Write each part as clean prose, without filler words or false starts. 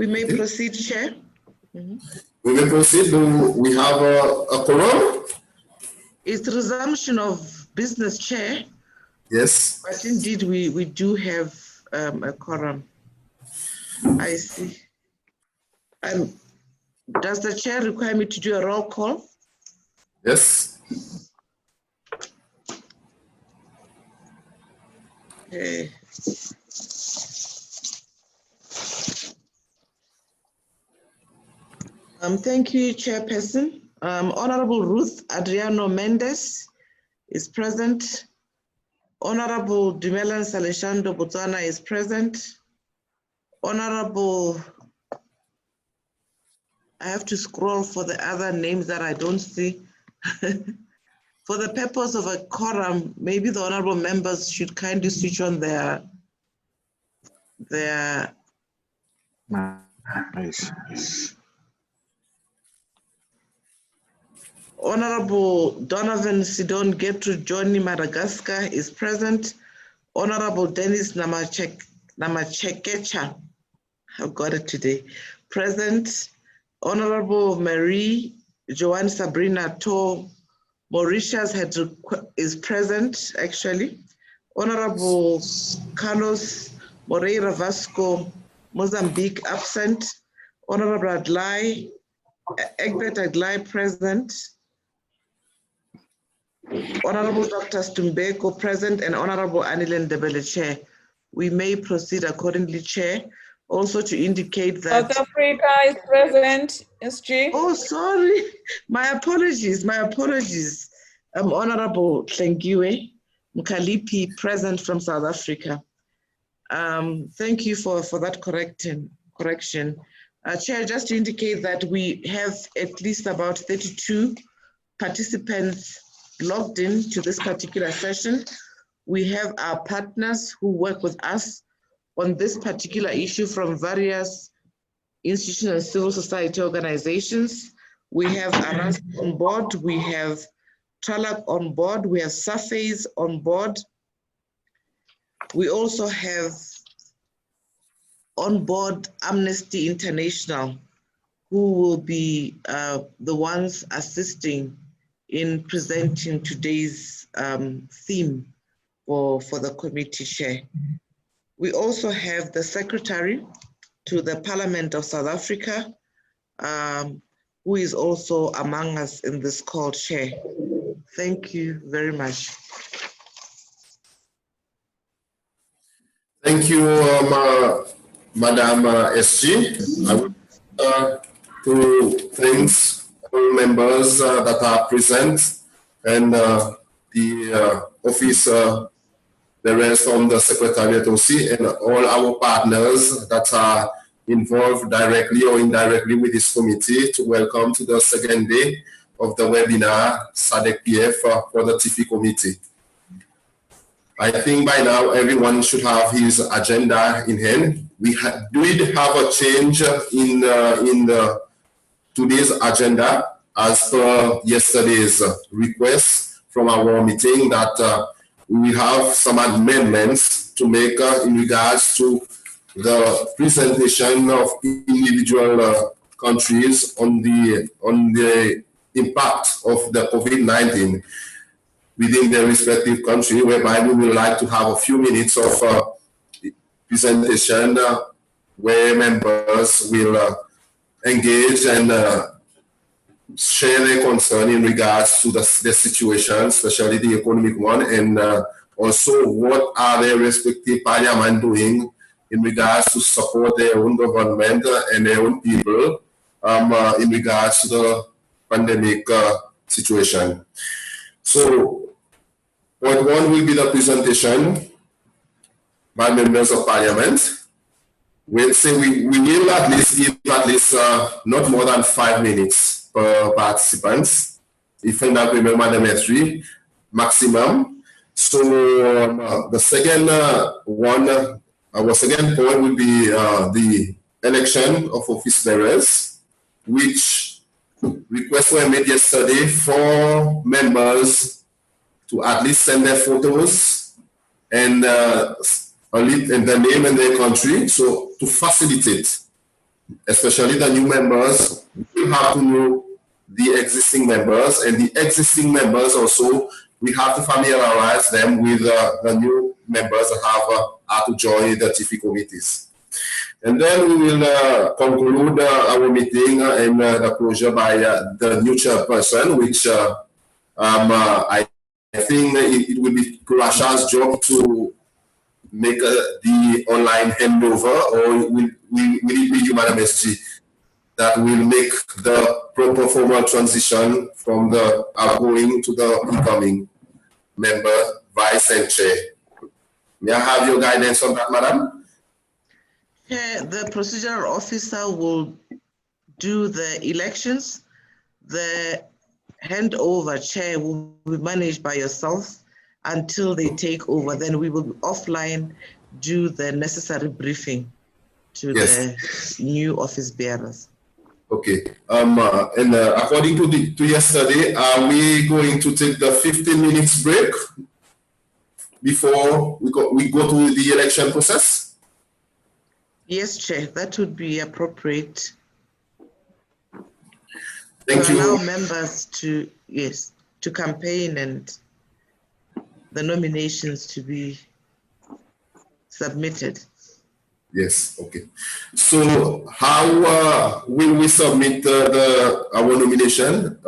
We may proceed, Chair. We may proceed. Do we have a quorum? It's resumption of business, Chair. Yes. But indeed, we do have a quorum. I see. Does the Chair require me to do a roll call? Yes. Okay. Thank you, Chairperson. Honorable Ruth Adriano Mendes is present. Honorable Dumelan Saleshando Botswana is present. Honorable, I have to scroll for the other names that I don't see. For the purpose of a quorum, maybe the honorable members should kindly switch on their Honorable Donovan Sidon Gertrude Johnny Madagascar is present. Honorable Dennis Namachekecha, I've got it today, present. Honorable Marie Joanne Sabrina To Mauritius is present, actually. Honorable Carlos Moreira Vasco, Mozambique, absent. Honorable Egbert Adlai, present. Honorable Dr. Stumbeko, present, and Honorable Anilen Debele, Chair. We may proceed accordingly, Chair. Also to indicate that— South Africa is present, SG. Oh, sorry. My apologies, my apologies. Honorable Tlengiwe Mkalipi, present from South Africa. Thank you for that correction. Chair, just to indicate that we have at least about 32 participants logged in to this particular session. We have our partners who work with us on this particular issue from various institutional and civil society organizations. We have ARAS on board, we have TRALAC on board, we have SAFES on board. We also have on board Amnesty International, who will be the ones assisting in presenting today's theme for the committee, Chair. We also have the Secretary to the Parliament of South Africa, who is also among us in this call, Chair. Thank you very much. Thank you, Madam SG. I would to thank all members that are present and the office, the rest from the Secretariat OC, and all our partners that are involved directly or indirectly with this committee, to welcome to the second day of the webinar SADC-PF for the TIFI committee. I think by now everyone should have his agenda in hand. We did have a change in today's agenda as per yesterday's request from our meeting, that we have some amendments to make in regards to the presentation of individual countries on the impact of the COVID-19 within their respective country, whereby we would like to have a few minutes of presentation where members will engage and share their concern in regards to the situation, especially the economic one, and also what are their respective parliament doing in regards to support their own government and their own people in regards to the pandemic situation. So, point one will be the presentation by members of parliament. We'll say we will at least give at least not more than 5 minutes per participants, if in agreement, Madam S3, maximum. So the second our second point will be the election of office bearers, which requests were made yesterday for members to at least send their photos and the name and their country, so to facilitate especially the new members, we have to know the existing members, and the existing members also, we have to familiarize them with the new members that have to join the TIFI committees. And then we will conclude our meeting and the closure by the new chairperson, which I think it will be Kurasha's job to make the online handover, or will it be you, Madam SG, that will make the proper formal transition from the outgoing to the incoming member, vice and chair? May I have your guidance on that, Madam? Yeah, the procedural officer will do the elections. The handover, chair, will be managed by yourself until they take over. Then we will offline do the necessary briefing to the new office bearers. Okay. And according to yesterday, are we going to take the 15 minutes break before we go to the election process? Yes, Chair, that would be appropriate. Thank you. Allow members to, to campaign and the nominations to be submitted. Yes, okay. So how will we submit our nomination?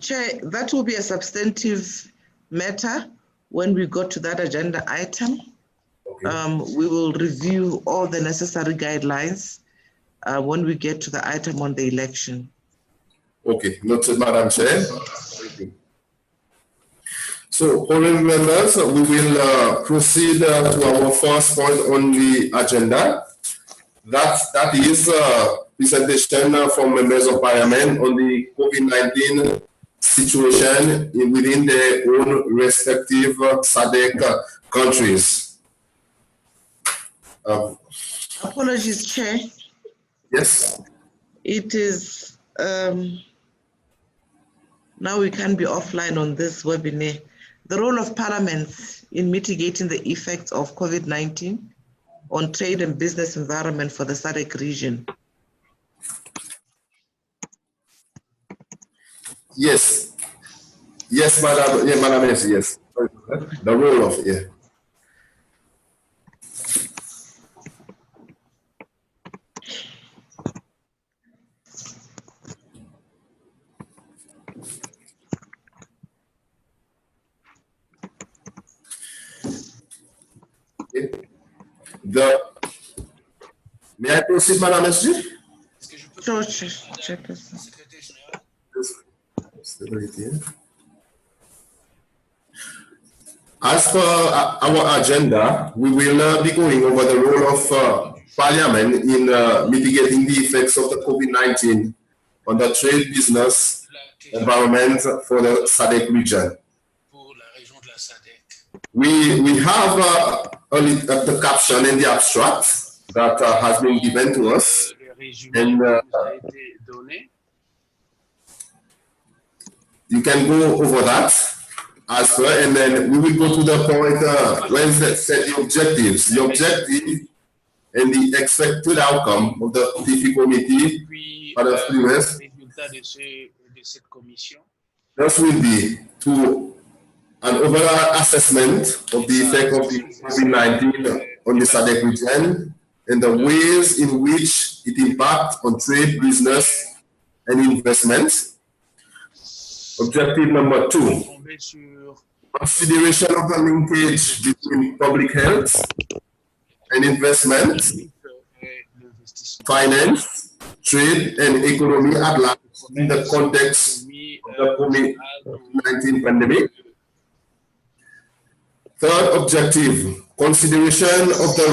Chair, that will be a substantive matter when we go to that agenda item. Okay. We will review all the necessary guidelines when we get to the item on the election. Okay, noted, Madam Chair. Thank you. So, honorable members, we will proceed to our first point on the agenda. That is presentation from members of parliament on the COVID-19 situation within their own respective SADC countries. Apologies, Chair. Yes. It is, now we can be offline on this webinar. The role of parliaments in mitigating the effects of COVID-19 on trade and business environment for the SADC region. Yes. Yes, Madam. Yeah, Madam. Yes. The role of, May I proceed, Madame SG? Sure. As per our agenda, we will be going over the role of Parliament in mitigating the effects of the COVID-19 on the trade business environment for the SADC region. We have the caption in the abstract that has been given to us, and you can go over that as well, and then we will go to the point when set the objectives. The objective and the expected outcome of the TIFI committee for the previous. This will be to an overall assessment of the effect of the COVID-19 on the SADC region and the ways in which it impacts on trade, business, and investment. Objective number 2, consideration of the linkage between public health and investment, finance, trade, and economy at large in the context of the COVID-19 pandemic. Third objective, consideration of the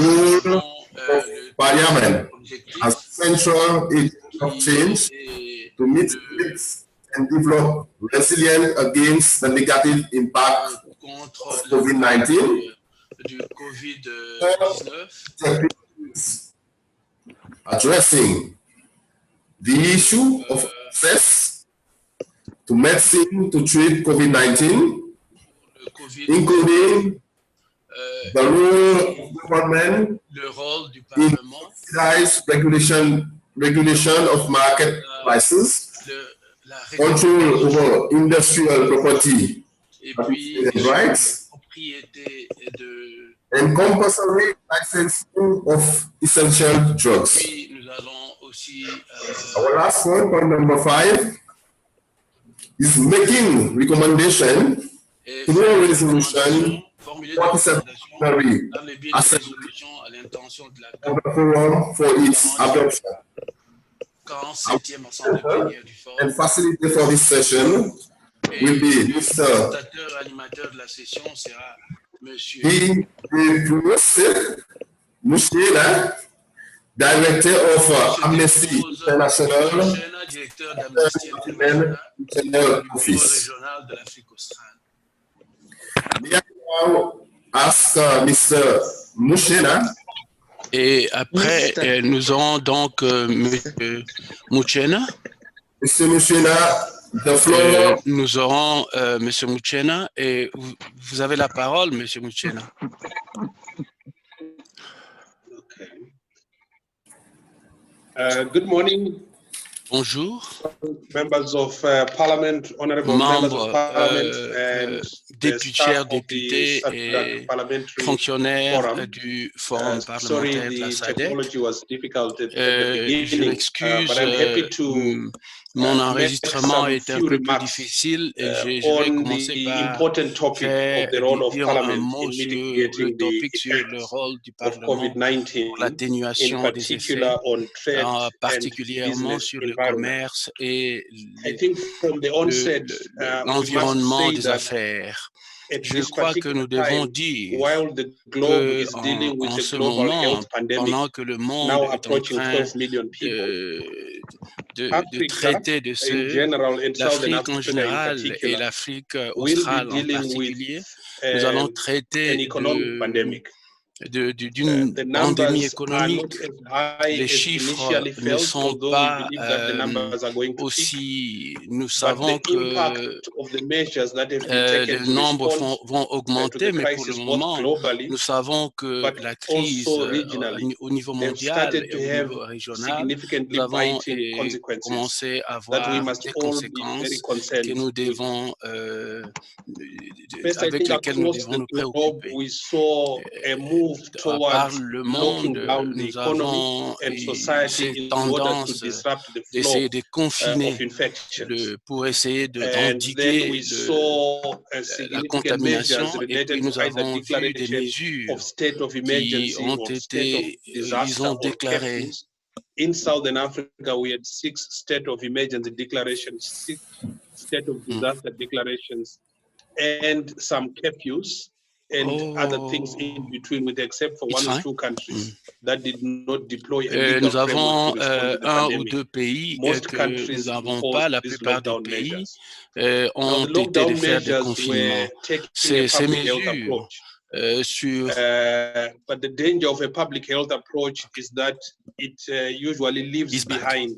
role of Parliament as central agent of change to mitigate and develop resilience against the negative impact of COVID-19. Addressing the issue of access to medicine to treat COVID-19, including the role of government le rôle du in Parlement, regulation of market prices, la control over industrial property et puis and sur la rights, propriété de... and compulsory licensing of essential drugs. Puis nous allons aussi... Our last point number 5, is making recommendation through a resolution formuler des recommandations dans le biais de résolutions à l'intention de la of the forum for its adoption. 47e assemblée plénière du forum. And facilitator for this session will be Le Mr. présentateur animateur de la session sera Monsieur Mushela, Director of Amnesty International, directeur d'Amnesty International du bureau Office. régional de l'Afrique australe. May I now ask Mr. Mushela. Et après, nous aurons donc M. Muchena. Mr. Mushela, the floor. Nous aurons M. Muchena et vous avez la parole, M. Muchena. Good morning. Bonjour. Members of Parliament, honorable members of Parliament, and députés, députés et fonctionnaires du Forum parlementaire de la SADC. Je m'excuse, mon enregistrement est un peu plus difficile et je vais commencer par dire un mot sur le topic sur le rôle du Parlement pour l'atténuation des effets, particulièrement sur le commerce et l'environnement des affaires. Je crois que nous devons dire qu'en ce moment, pendant que le monde est en train de traiter de l'Afrique en général et l'Afrique australe en particulier, nous allons traiter d'une pandémie économique. Les chiffres ne sont pas aussi... Nous savons que les nombres vont augmenter, mais pour le moment, nous savons que la crise au niveau mondial et au niveau régional, nous avons commencé à voir des conséquences que nous devons, avec lesquelles nous devons nous préoccuper. À part le monde, nous avons cette tendance d'essayer de confiner pour essayer d'endiguer la contamination, et puis nous avons vu des mesures qui ont été, disons, déclarées. In Southern Africa, we had 6 state of emergency declarations, 6 state of disaster declarations, and some curfews and other things in between, with except for 1 or 2 countries that did not deploy a legal nous avons framework to respond to the un pandemic. ou deux pays Most que countries nous n'avons imposed pas. La these plupart des lockdown pays measures. ont Now, the été de lockdown faire des measures confinements. were taking Ces a public health mesures approach. sur... But the danger of a public health approach is that it usually leaves behind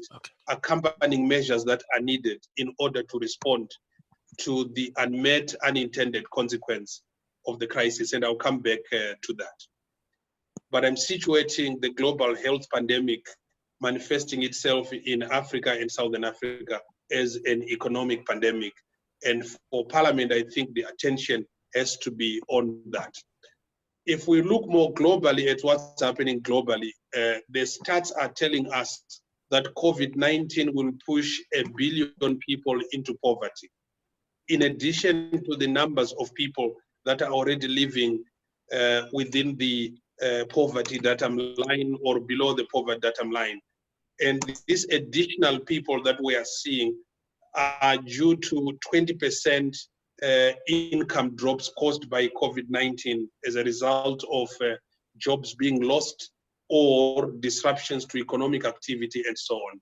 accompanying measures that are needed in order to respond to the unmet, unintended consequence of the crisis, and I'll come back to that. But I'm situating the global health pandemic manifesting itself in Africa and Southern Africa as an economic pandemic. And for Parliament, I think the attention has to be on that. If we look more globally at what's happening globally, the stats are telling us that COVID-19 will push 1 billion people into poverty, in addition to the numbers of people that are already living within the poverty datum line or below the poverty datum line. And these additional people that we are seeing are due to 20% income drops caused by COVID-19 as a result of jobs being lost or disruptions to economic activity and so on.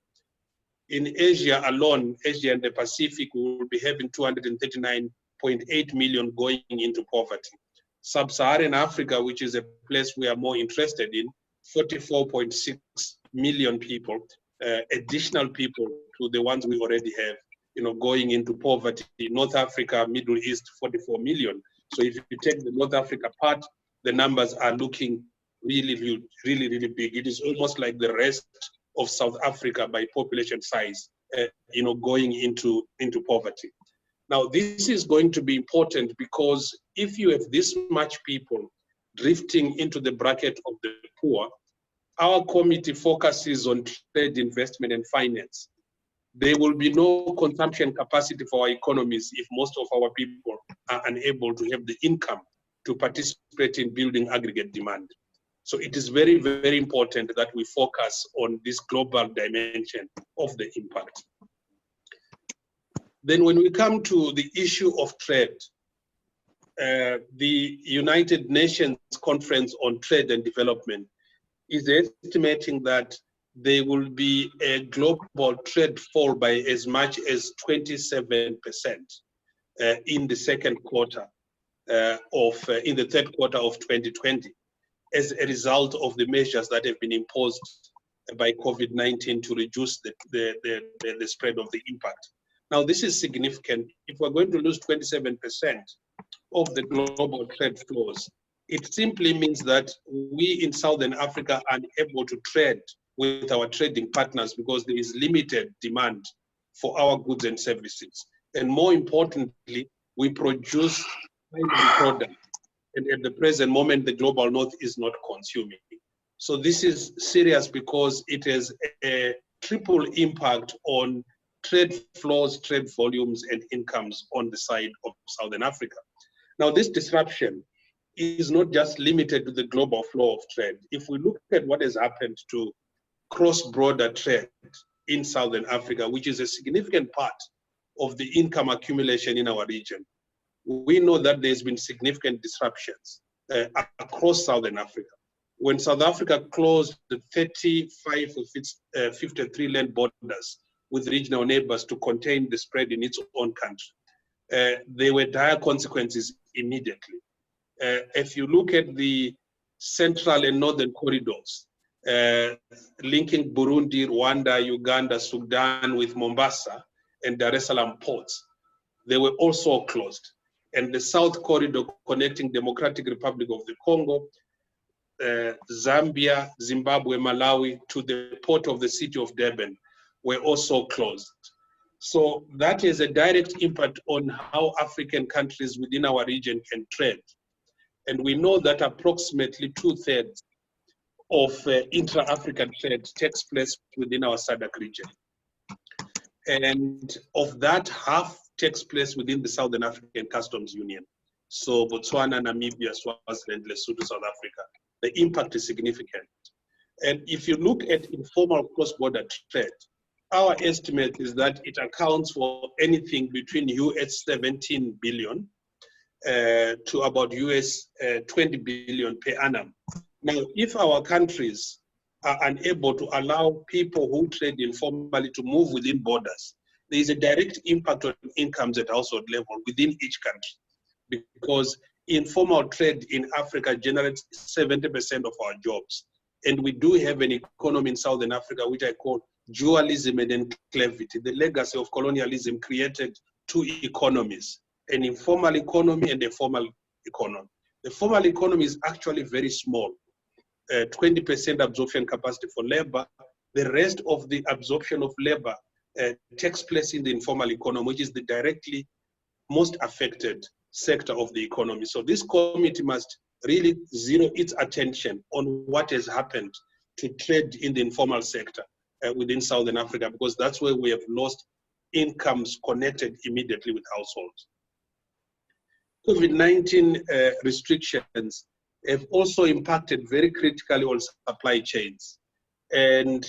In Asia alone, Asia and the Pacific, we will be having 239.8 million going into poverty. Sub-Saharan Africa, which is a place we are more interested in, 44.6 million people, additional people to the ones we already have, going into poverty. North Africa, Middle East, 44 million. So if you take the North Africa part, the numbers are looking really huge, really big. It is almost like the rest of South Africa by population size, going into poverty. Now, this is going to be important because if you have this much people drifting into the bracket of the poor, our committee focuses on trade, investment, and finance. There will be no consumption capacity for our economies if most of our people are unable to have the income to participate in building aggregate demand. So it is very, very important that we focus on this global dimension of the impact. Then when we come to the issue of trade, the United Nations Conference on Trade and Development is estimating that there will be a global trade fall by as much as 27% in the third quarter of 2020, as a result of the measures that have been imposed by COVID-19 to reduce the spread of the impact. Now, this is significant. If we're going to lose 27% of the global trade flows, it simply means that we in Southern Africa are unable to trade with our trading partners because there is limited demand for our goods and services. And more importantly, we produce products, and at the present moment, the global north is not consuming. So this is serious because it has a triple impact on trade flows, trade volumes, and incomes on the side of Southern Africa. Now, this disruption is not just limited to the global flow of trade. If we look at what has happened to cross-border trade in Southern Africa, which is a significant part of the income accumulation in our region, we know that there's been significant disruptions across Southern Africa. When South Africa closed the 35 of its 53 land borders with regional neighbors to contain the spread in its own country, there were dire consequences immediately. If you look at the central and northern corridors, linking Burundi, Rwanda, Uganda, Sudan with Mombasa and Dar es Salaam ports, they were also closed. And the south corridor connecting Democratic Republic of the Congo, Zambia, Zimbabwe, Malawi to the port of the city of Durban were also closed. So that is a direct impact on how African countries within our region can trade. And we know that approximately 2/3 of intra-African trade takes place within our SADC region. And of that, half takes place within the Southern African Customs Union. So Botswana, Namibia, Swaziland, Lesotho, South Africa. The impact is significant. And if you look at informal cross-border trade, our estimate is that it accounts for anything between US 17 billion to about US 20 billion per annum. Now, if our countries are unable to allow people who trade informally to move within borders, there is a direct impact on incomes at household level within each country, because informal trade in Africa generates 70% of our jobs. And we do have an economy in Southern Africa, which I call dualism and enclavity. The legacy of colonialism created two economies, an informal economy and a formal economy. The formal economy is actually very small, 20% absorption capacity for labor. The rest of the absorption of labor takes place in the informal economy, which is the directly most affected sector of the economy. So this committee must really zero its attention on what has happened to trade in the informal sector within Southern Africa, because that's where we have lost incomes connected immediately with households. COVID-19 restrictions have also impacted very critically on supply chains. And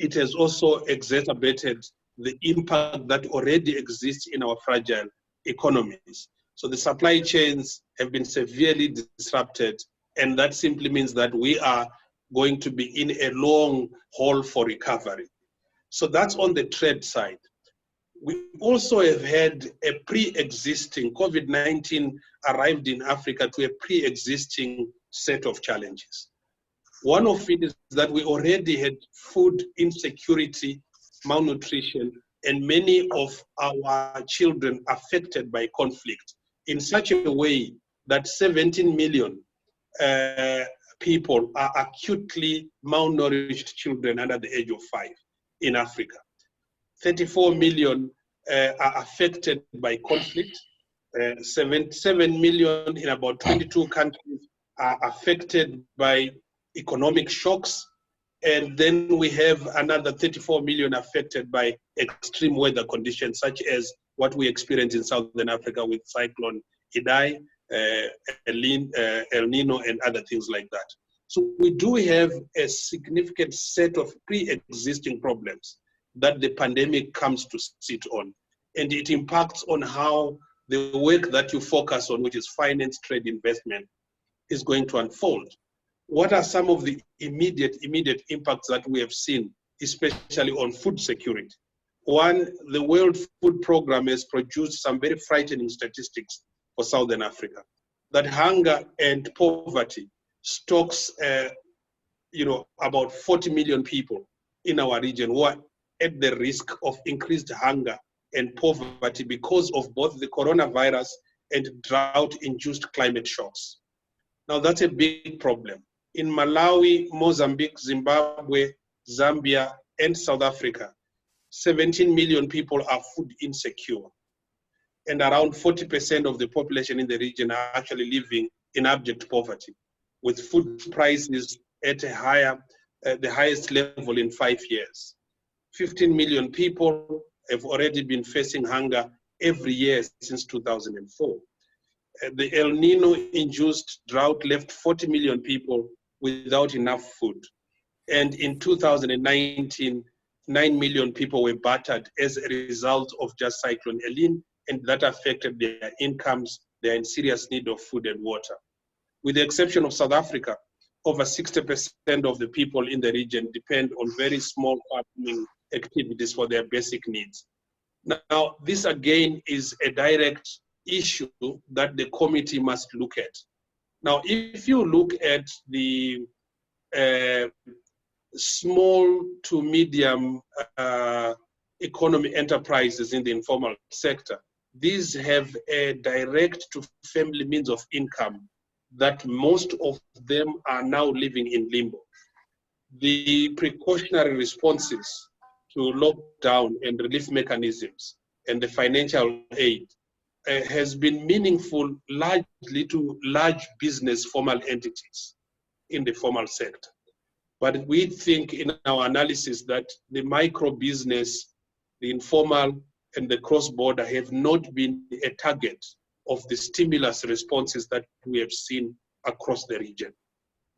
it has also exacerbated the impact that already exists in our fragile economies. So the supply chains have been severely disrupted, and that simply means that we are going to be in a long haul for recovery. So that's on the trade side. We also have had a pre-existing, COVID-19 arrived in Africa to a pre-existing set of challenges. One of it is that we already had food insecurity, malnutrition, and many of our children affected by conflict in such a way that 17 million people are acutely malnourished children under the age of 5 in Africa. 34 million are affected by conflict. 7 million in about 22 countries are affected by economic shocks. And then we have another 34 million affected by extreme weather conditions, such as what we experience in Southern Africa with Cyclone Idai, El Nino, and other things like that. So we do have a significant set of pre-existing problems that the pandemic comes to sit on. And it impacts on how the work that you focus on, which is finance, trade, investment, is going to unfold. What are some of the immediate impacts that we have seen, especially on food security? One, the World Food Programme has produced some very frightening statistics for Southern Africa, that hunger and poverty stalks, about 40 million people in our region who are at the risk of increased hunger and poverty because of both the coronavirus and drought-induced climate shocks. Now, that's a big problem. In Malawi, Mozambique, Zimbabwe, Zambia, and South Africa, 17 million people are food insecure. And around 40% of the population in the region are actually living in abject poverty, with food prices at the highest level in 5 years. 15 million people have already been facing hunger every year since 2004. The El Nino-induced drought left 40 million people without enough food. And in 2019, 9 million people were battered as a result of just Cyclone Elene, and that affected their incomes. They are in serious need of food and water. With the exception of South Africa, over 60% of the people in the region depend on very small farming activities for their basic needs. Now, this again is a direct issue that the committee must look at. Now, if you look at the small to medium economy enterprises in the informal sector, these have a direct to family means of income that most of them are now living in limbo. The precautionary responses to lockdown and relief mechanisms and the financial aid has been meaningful largely to large business formal entities in the formal sector. But we think in our analysis that the micro business, the informal and the cross-border have not been a target of the stimulus responses that we have seen across the region.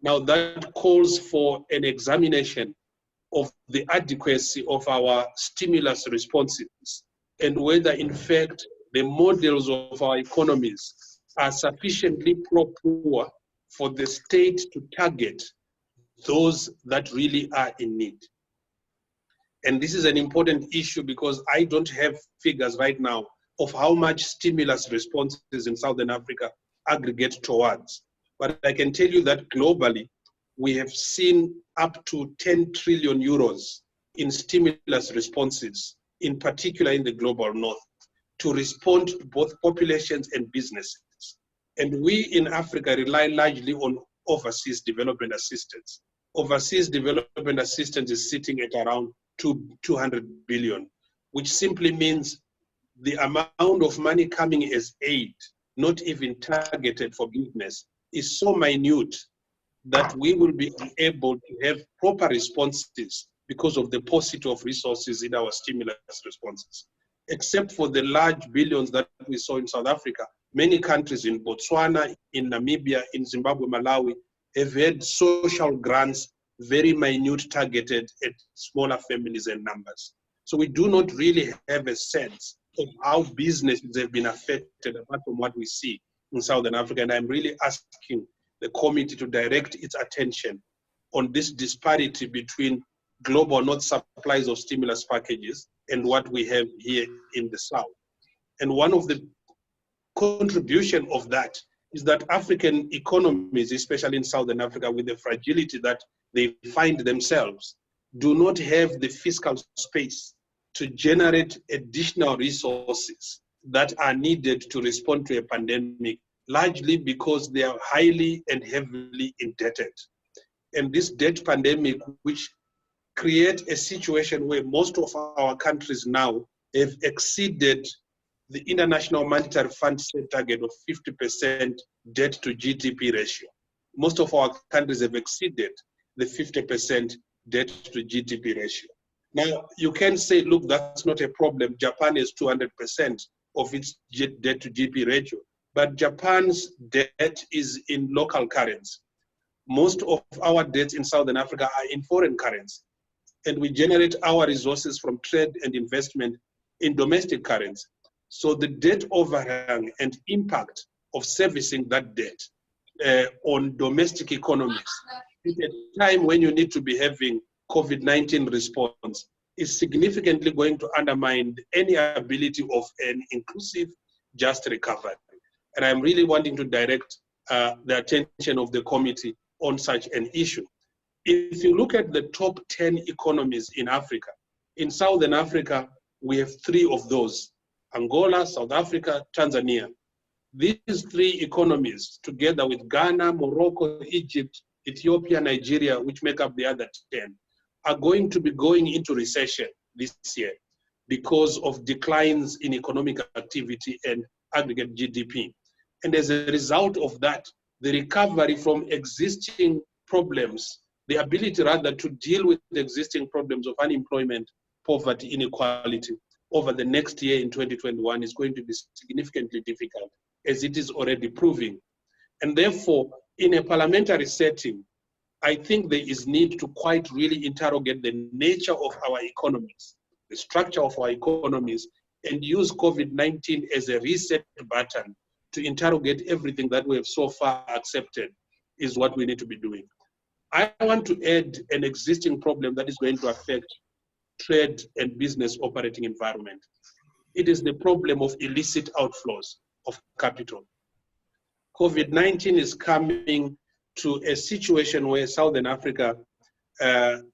Now that calls for an examination of the adequacy of our stimulus responses and whether in fact the models of our economies are sufficiently pro-poor for the state to target those that really are in need. And this is an important issue because I don't have figures right now of how much stimulus responses in Southern Africa aggregate towards. But I can tell you that globally, we have seen up to 10 trillion euros in stimulus responses, in particular in the global north, to respond to both populations and businesses. And we in Africa rely largely on overseas development assistance. Overseas development assistance is sitting at around 200 billion, which simply means the amount of money coming as aid, not even targeted for business, is so minute that we will be unable to have proper responses because of the paucity of resources in our stimulus responses. Except for the large billions that we saw in South Africa, many countries in Botswana, in Namibia, in Zimbabwe, Malawi, have had social grants, very minute, targeted at smaller families and numbers. So we do not really have a sense of how businesses have been affected apart from what we see in Southern Africa. And I'm really asking the committee to direct its attention on this disparity between global north supplies of stimulus packages and what we have here in the South. And one of the contribution of that is that African economies, especially in Southern Africa, with the fragility that they find themselves, do not have the fiscal space to generate additional resources that are needed to respond to a pandemic largely because they are highly and heavily indebted. And this debt pandemic, which creates a situation where most of our countries now have exceeded the International Monetary Fund set target of 50% debt to GDP ratio. Most of our countries have exceeded the 50% debt to GDP ratio. Now, you can say, look, that's not a problem. Japan is 200% of its debt to GDP ratio, but Japan's debt is in local currency. Most of our debts in Southern Africa are in foreign currency, and we generate our resources from trade and investment in domestic currency. So the debt overhang and impact of servicing that debt on domestic economies at a time when you need to be having COVID-19 response is significantly going to undermine any ability of an inclusive, just recovery. And I'm really wanting to direct the attention of the committee on such an issue. If you look at the top 10 economies in Africa, in Southern Africa, we have 3 of those: Angola, South Africa, Tanzania. These 3 economies, together with Ghana, Morocco, Egypt, Ethiopia, Nigeria, which make up the other 10, are going to be going into recession this year because of declines in economic activity and aggregate GDP. And as a result of that, the recovery from existing problems, the ability rather to deal with the existing problems of unemployment, poverty, inequality over the next year in 2021 is going to be significantly difficult, as it is already proving. And therefore, in a parliamentary setting, I think there is need to quite really interrogate the nature of our economies, the structure of our economies, and use COVID-19 as a reset button to interrogate everything that we have so far accepted is what we need to be doing. I want to add an existing problem that is going to affect trade and business operating environment. It is the problem of illicit outflows of capital. COVID-19 is coming to a situation where Southern Africa,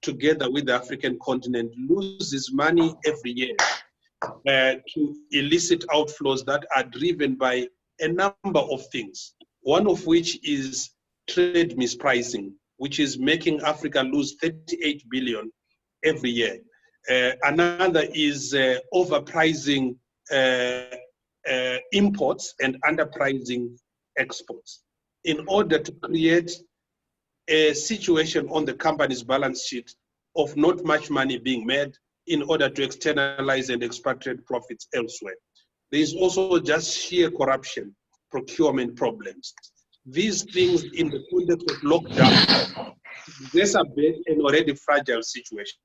together with the African continent, loses money every year to illicit outflows that are driven by a number of things. One of which is trade mispricing, which is making Africa lose 38 billion every year. Another is overpricing imports and underpricing exports in order to create a situation on the company's balance sheet of not much money being made in order to externalize and expatriate profits elsewhere. There is also just sheer corruption, procurement problems. These things in the context of lockdown exacerbate an already fragile situation.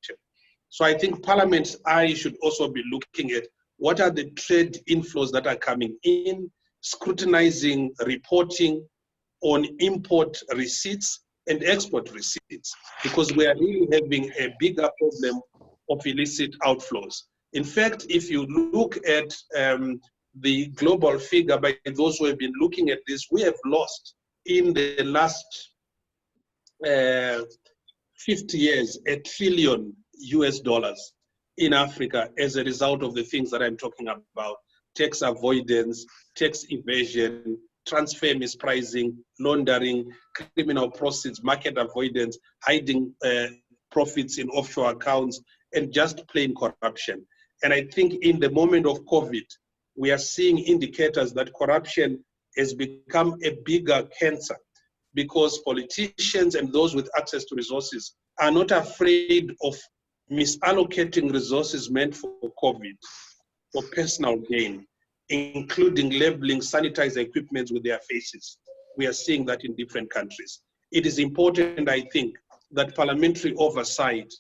So I think Parliament's eye should also be looking at what are the trade inflows that are coming in, scrutinizing reporting on import receipts and export receipts, because we are really having a bigger problem of illicit outflows. In fact, if you look at the global figure by those who have been looking at this, we have lost in the last 50 years $1 trillion in Africa as a result of the things that I'm talking about: tax avoidance, tax evasion, transfer mispricing, laundering, criminal proceeds, market avoidance, hiding profits in offshore accounts, and just plain corruption. And I think in the moment of COVID, we are seeing indicators that corruption has become a bigger cancer, because politicians and those with access to resources are not afraid of misallocating resources meant for COVID for personal gain, including labeling sanitizer equipment with their faces. We are seeing that in different countries. It is important, I think, that parliamentary oversight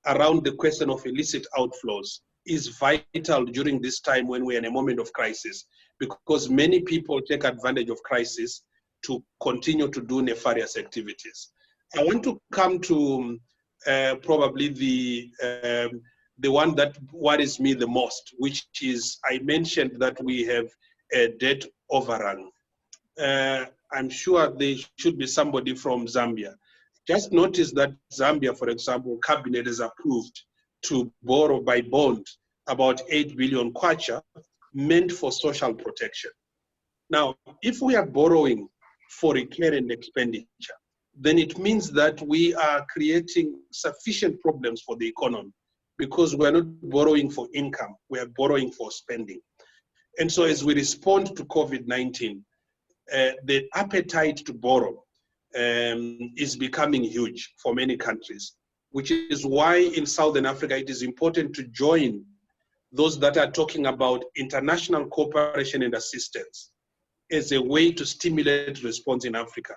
around the question of illicit outflows is vital during this time when we're in a moment of crisis, because many people take advantage of crisis to continue to do nefarious activities. I want to come to probably the one that worries me the most, which is, I mentioned that we have a debt overrun. I'm sure there should be somebody from Zambia. Just notice that Zambia, for example, cabinet has approved to borrow by bond about 8 billion kwacha meant for social protection. Now, if we are borrowing for recurrent expenditure, then it means that we are creating sufficient problems for the economy because we're not borrowing for income, we are borrowing for spending. And so as we respond to COVID-19, the appetite to borrow is becoming huge for many countries, which is why in Southern Africa it is important to join those that are talking about international cooperation and assistance as a way to stimulate response in Africa,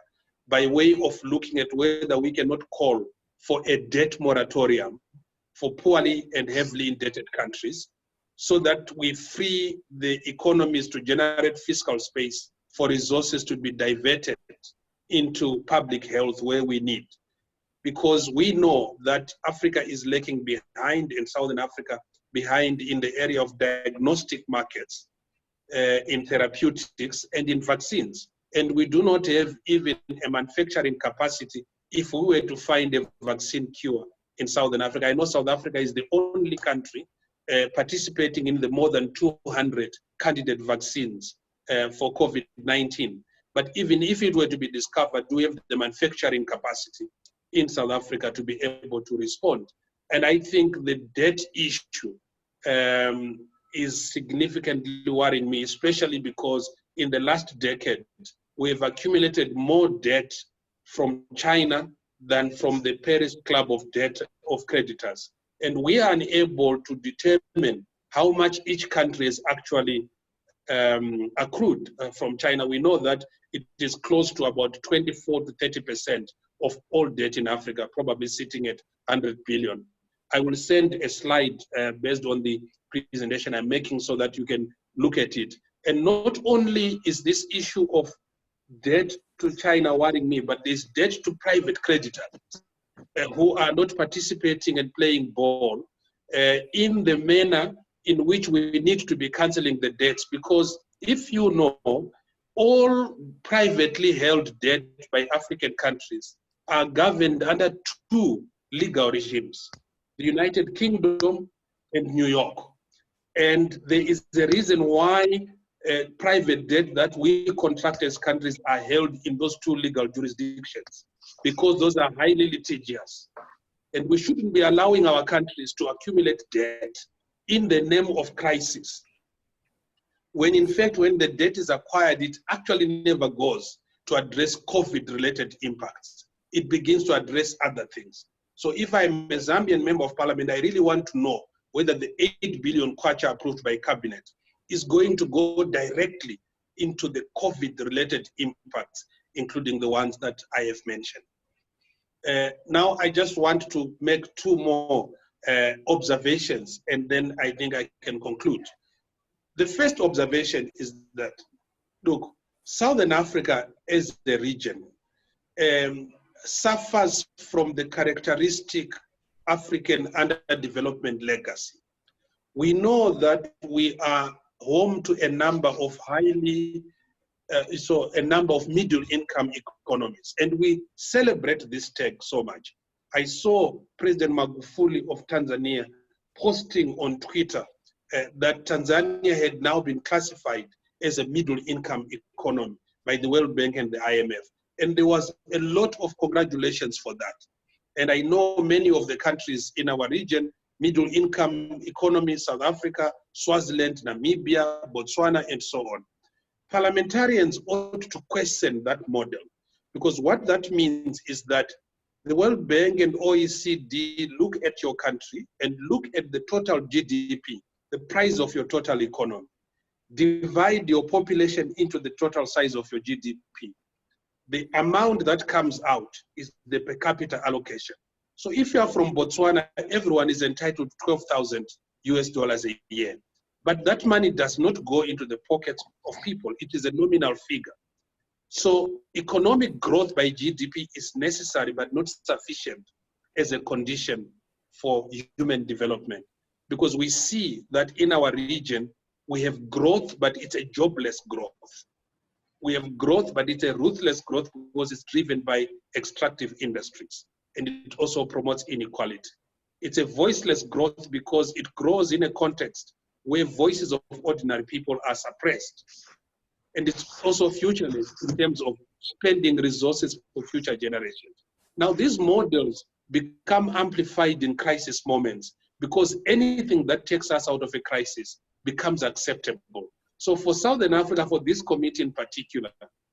by way of looking at whether we cannot call for a debt moratorium for poorly and heavily indebted countries, so that we free the economies to generate fiscal space for resources to be diverted into public health where we need. Because we know that Africa is lagging behind, in Southern Africa, behind in the area of diagnostic markets, in therapeutics and in vaccines. And we do not have even a manufacturing capacity if we were to find a vaccine cure in Southern Africa. I know South Africa is the only country participating in the more than 200 candidate vaccines for COVID-19. But even if it were to be discovered, do we have the manufacturing capacity in South Africa to be able to respond? And I think the debt issue is significantly worrying me, especially because in the last decade, we have accumulated more debt from China than from the Paris Club of Debt of Creditors. And we are unable to determine how much each country has actually accrued from China. We know that it is close to about 24 to 30% of all debt in Africa, probably sitting at 100 billion. I will send a slide based on the presentation I'm making so that you can look at it. And not only is this issue of debt to China worrying me, but there's debt to private creditors who are not participating and playing ball in the manner in which we need to be cancelling the debts. Because if you know, all privately held debt by African countries are governed under two legal regimes, the United Kingdom and New York. And there is a reason why private debt that we contract as countries are held in those two legal jurisdictions, because those are highly litigious. And we shouldn't be allowing our countries to accumulate debt in the name of crisis, when in fact, when the debt is acquired, it actually never goes to address COVID-related impacts. It begins to address other things. So if I'm a Zambian member of parliament, I really want to know whether the 8 billion kwacha approved by cabinet is going to go directly into the COVID-related impacts, including the ones that I have mentioned. Now, I just want to make two more observations, and then I think I can conclude. The first observation is that, look, Southern Africa as the region suffers from the characteristic African underdevelopment legacy. We know that we are home to a number of a number of middle income economies, and we celebrate this tag so much. I saw President Magufuli of Tanzania posting on Twitter that Tanzania had now been classified as a middle income economy by the World Bank and the IMF. And there was a lot of congratulations for that. And I know many of the countries in our region, middle income economies, South Africa, Swaziland, Namibia, Botswana, and so on. Parliamentarians ought to question that model, because what that means is that the World Bank and OECD look at your country and look at the total GDP, the price of your total economy, divide your population into the total size of your GDP. The amount that comes out is the per capita allocation. So if you are from Botswana, everyone is entitled to $12,000 a year. But that money does not go into the pockets of people. It is a nominal figure. So economic growth by GDP is necessary, but not sufficient as a condition for human development. Because we see that in our region, we have growth, but it's a jobless growth. We have growth, but it's a ruthless growth because it's driven by extractive industries. And it also promotes inequality. It's a voiceless growth because it grows in a context where voices of ordinary people are suppressed. and it's also futureless in terms of spending resources for future generations. Now, these models become amplified in crisis moments because anything that takes us out of a crisis becomes acceptable. So for Southern Africa, for this committee in particular,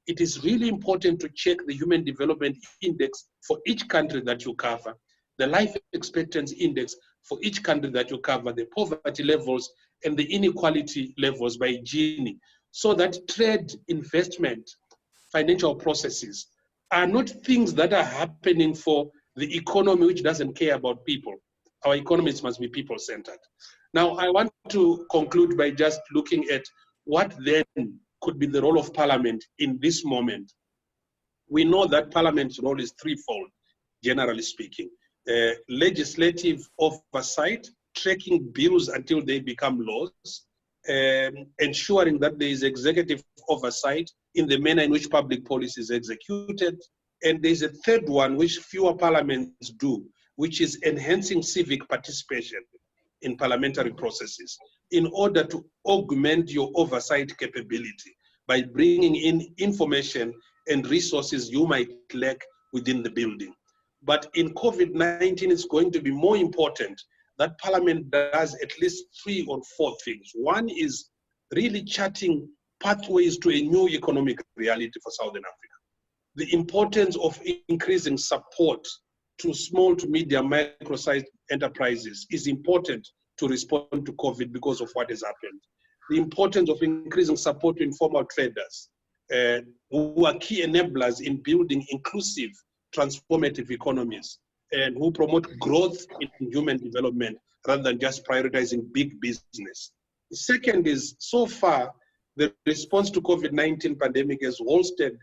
it is really important to check the Human Development Index for each country that you cover, the life expectancy index for each country that you cover, the poverty levels and the inequality levels by Gini, so that trade, investment, financial processes are not things that are happening for the economy which doesn't care about people. Our economies must be people-centered. Now, I want to conclude by just looking at what then could be the role of Parliament in this moment. We know that Parliament's role is threefold, generally speaking. Legislative oversight, tracking bills until they become laws, ensuring that there is executive oversight in the manner in which public policy is executed. And there's a third one, which fewer parliaments do, which is enhancing civic participation in parliamentary processes in order to augment your oversight capability by bringing in information and resources you might lack within the building. But in COVID-19, it's going to be more important that Parliament does at least 3 or 4 things. One is really charting pathways to a new economic reality for Southern Africa. The importance of increasing support to small to medium micro-sized enterprises is important to respond to COVID because of what has happened. The importance of increasing support to informal traders who are key enablers in building inclusive, transformative economies and who promote growth in human development rather than just prioritizing big business. The second is, so far, the response to COVID-19 pandemic has halted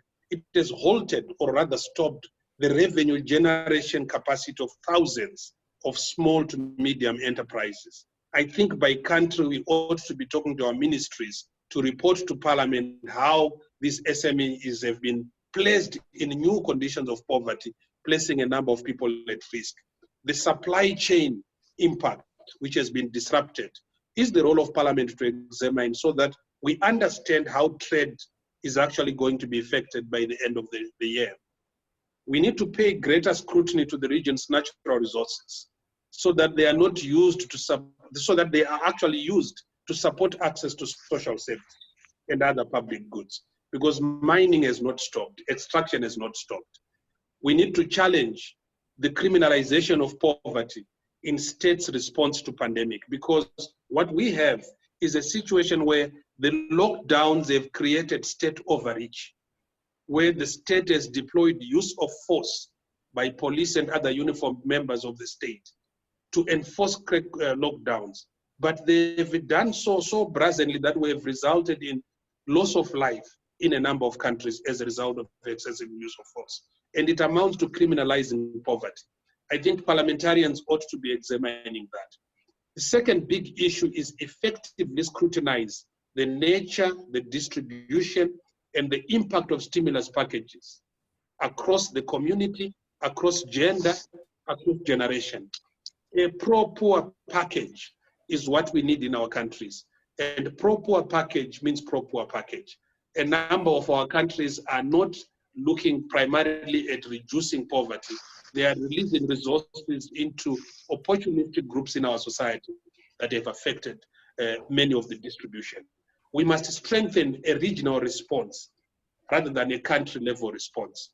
or rather stopped the revenue generation capacity of thousands of small to medium enterprises. I think by country, we ought to be talking to our ministries to report to Parliament how these SMEs have been placed in new conditions of poverty, placing a number of people at risk. The supply chain impact, which has been disrupted, is the role of Parliament to examine so that we understand how trade is actually going to be affected by the end of the year. We need to pay greater scrutiny to the region's natural resources so that they are not used to so that they are actually used to support access to social safety and other public goods, because mining has not stopped, extraction has not stopped. We need to challenge the criminalization of poverty in states' response to pandemic, because what we have is a situation where the lockdowns have created state overreach, where the state has deployed use of force by police and other uniformed members of the state to enforce lockdowns. But they've done so brazenly that we have resulted in loss of life in a number of countries as a result of excessive use of force. And it amounts to criminalizing poverty. I think parliamentarians ought to be examining that. The second big issue is effectively scrutinize the nature, the distribution, and the impact of stimulus packages across the community, across gender, across generation. A pro-poor package is what we need in our countries. And pro-poor package means pro-poor package. A number of our countries are not looking primarily at reducing poverty. They are releasing resources into opportunistic groups in our society that have affected many of the distribution. We must strengthen a regional response rather than a country level response.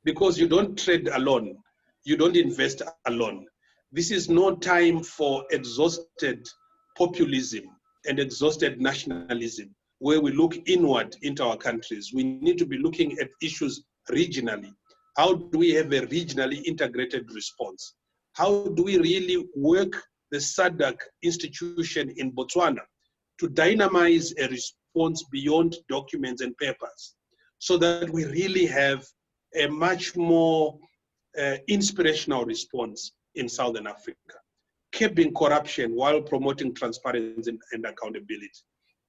Because you don't trade alone, you don't invest alone. This is no time for exhausted populism and exhausted nationalism, where we look inward into our countries. We need to be looking at issues regionally. How do we have a regionally integrated response? How do we really work the SADC institution in Botswana to dynamize a response beyond documents and papers so that we really have a much more inspirational response in Southern Africa, curbing corruption while promoting transparency and accountability.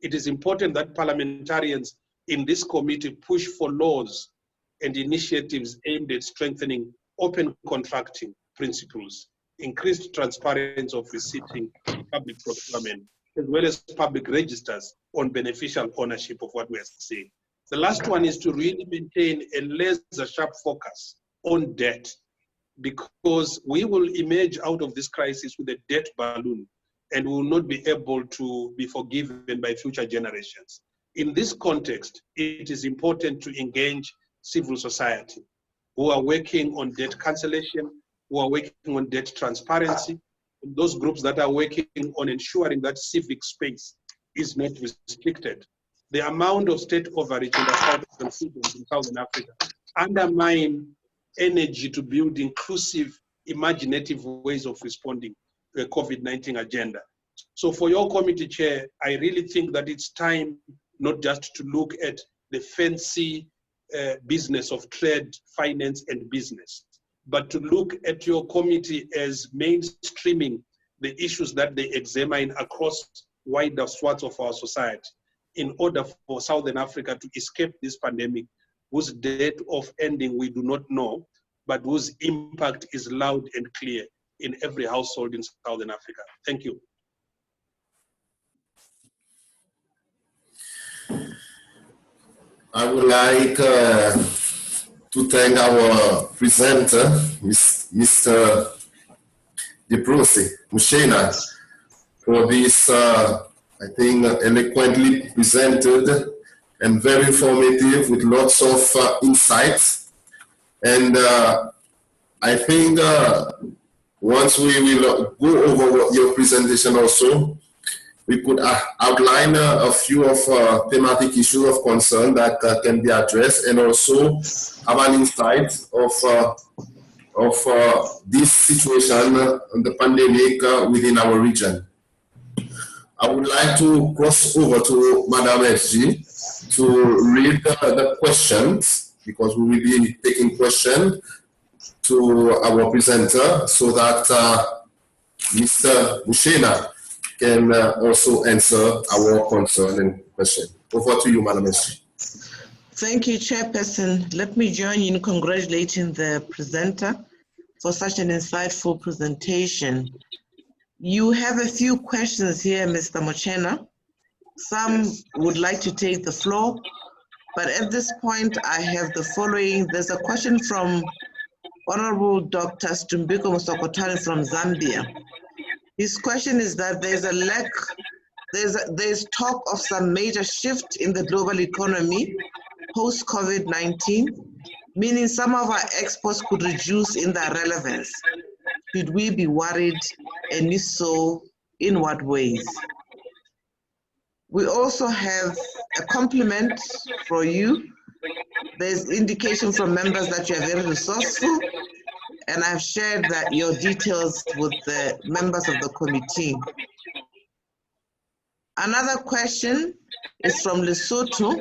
It is important that parliamentarians in this committee push for laws and initiatives aimed at strengthening open contracting principles, increased transparency of receiving public procurement, as well as public registers on beneficial ownership of what we are saying. The last one is to really maintain a laser-sharp focus on debt, because we will emerge out of this crisis with a debt balloon and will not be able to be forgiven by future generations. In this context, it is important to engage civil society who are working on debt cancellation, who are working on debt transparency, and those groups that are working on ensuring that civic space is not restricted. The amount of state overreach in the South in Southern Africa undermine energy to build inclusive, imaginative ways of responding to a COVID-19 agenda. So for your committee chair, I really think that it's time not just to look at the fancy business of trade, finance, and business, but to look at your committee as mainstreaming the issues that they examine across wider swaths of our society in order for Southern Africa to escape this pandemic, whose date of ending we do not know, but whose impact is loud and clear in every household in Southern Africa. Thank you. I would like to thank our presenter, Mr. Diprosi Mushena, for this, I think, eloquently presented and very informative with lots of insights. And I think once we will go over your presentation also, we could outline a few of thematic issues of concern that can be addressed, and also have an insight of this situation, the pandemic within our region. I would like to cross over to Madam SG to read the questions, because we will be taking questions to our presenter, so that Mr. Mushena can also answer our concern and question. Over to you, Madam SG. Thank you, Chairperson. Let me join in congratulating the presenter for such an insightful presentation. You have a few questions here, Mr. Mushena. Some would like to take the floor, but at this point I have the following. There's a question from Honorable Dr. Stumbiko Musokotane from Zambia. His question is that there's talk of some major shift in the global economy post-COVID-19, meaning some of our exports could reduce in their relevance. Should we be worried, and if so, in what ways? We also have a compliment for you. There's indication from members that you are very resourceful, and I've shared that your details with the members of the committee. Another question is from Lesotho.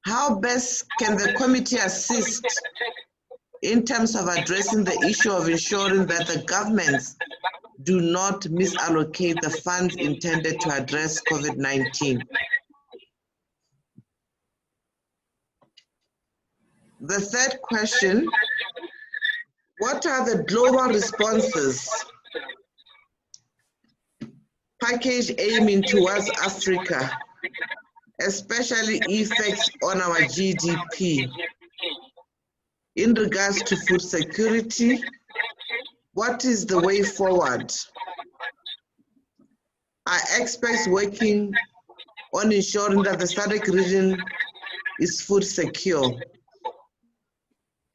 How best can the committee assist in terms of addressing the issue of ensuring that the governments do not misallocate the funds intended to address COVID-19? The third question, what are the global responses package aiming towards Africa, especially effects on our GDP? In regards to food security, what is the way forward? Are experts working on ensuring that the SADC region is food secure?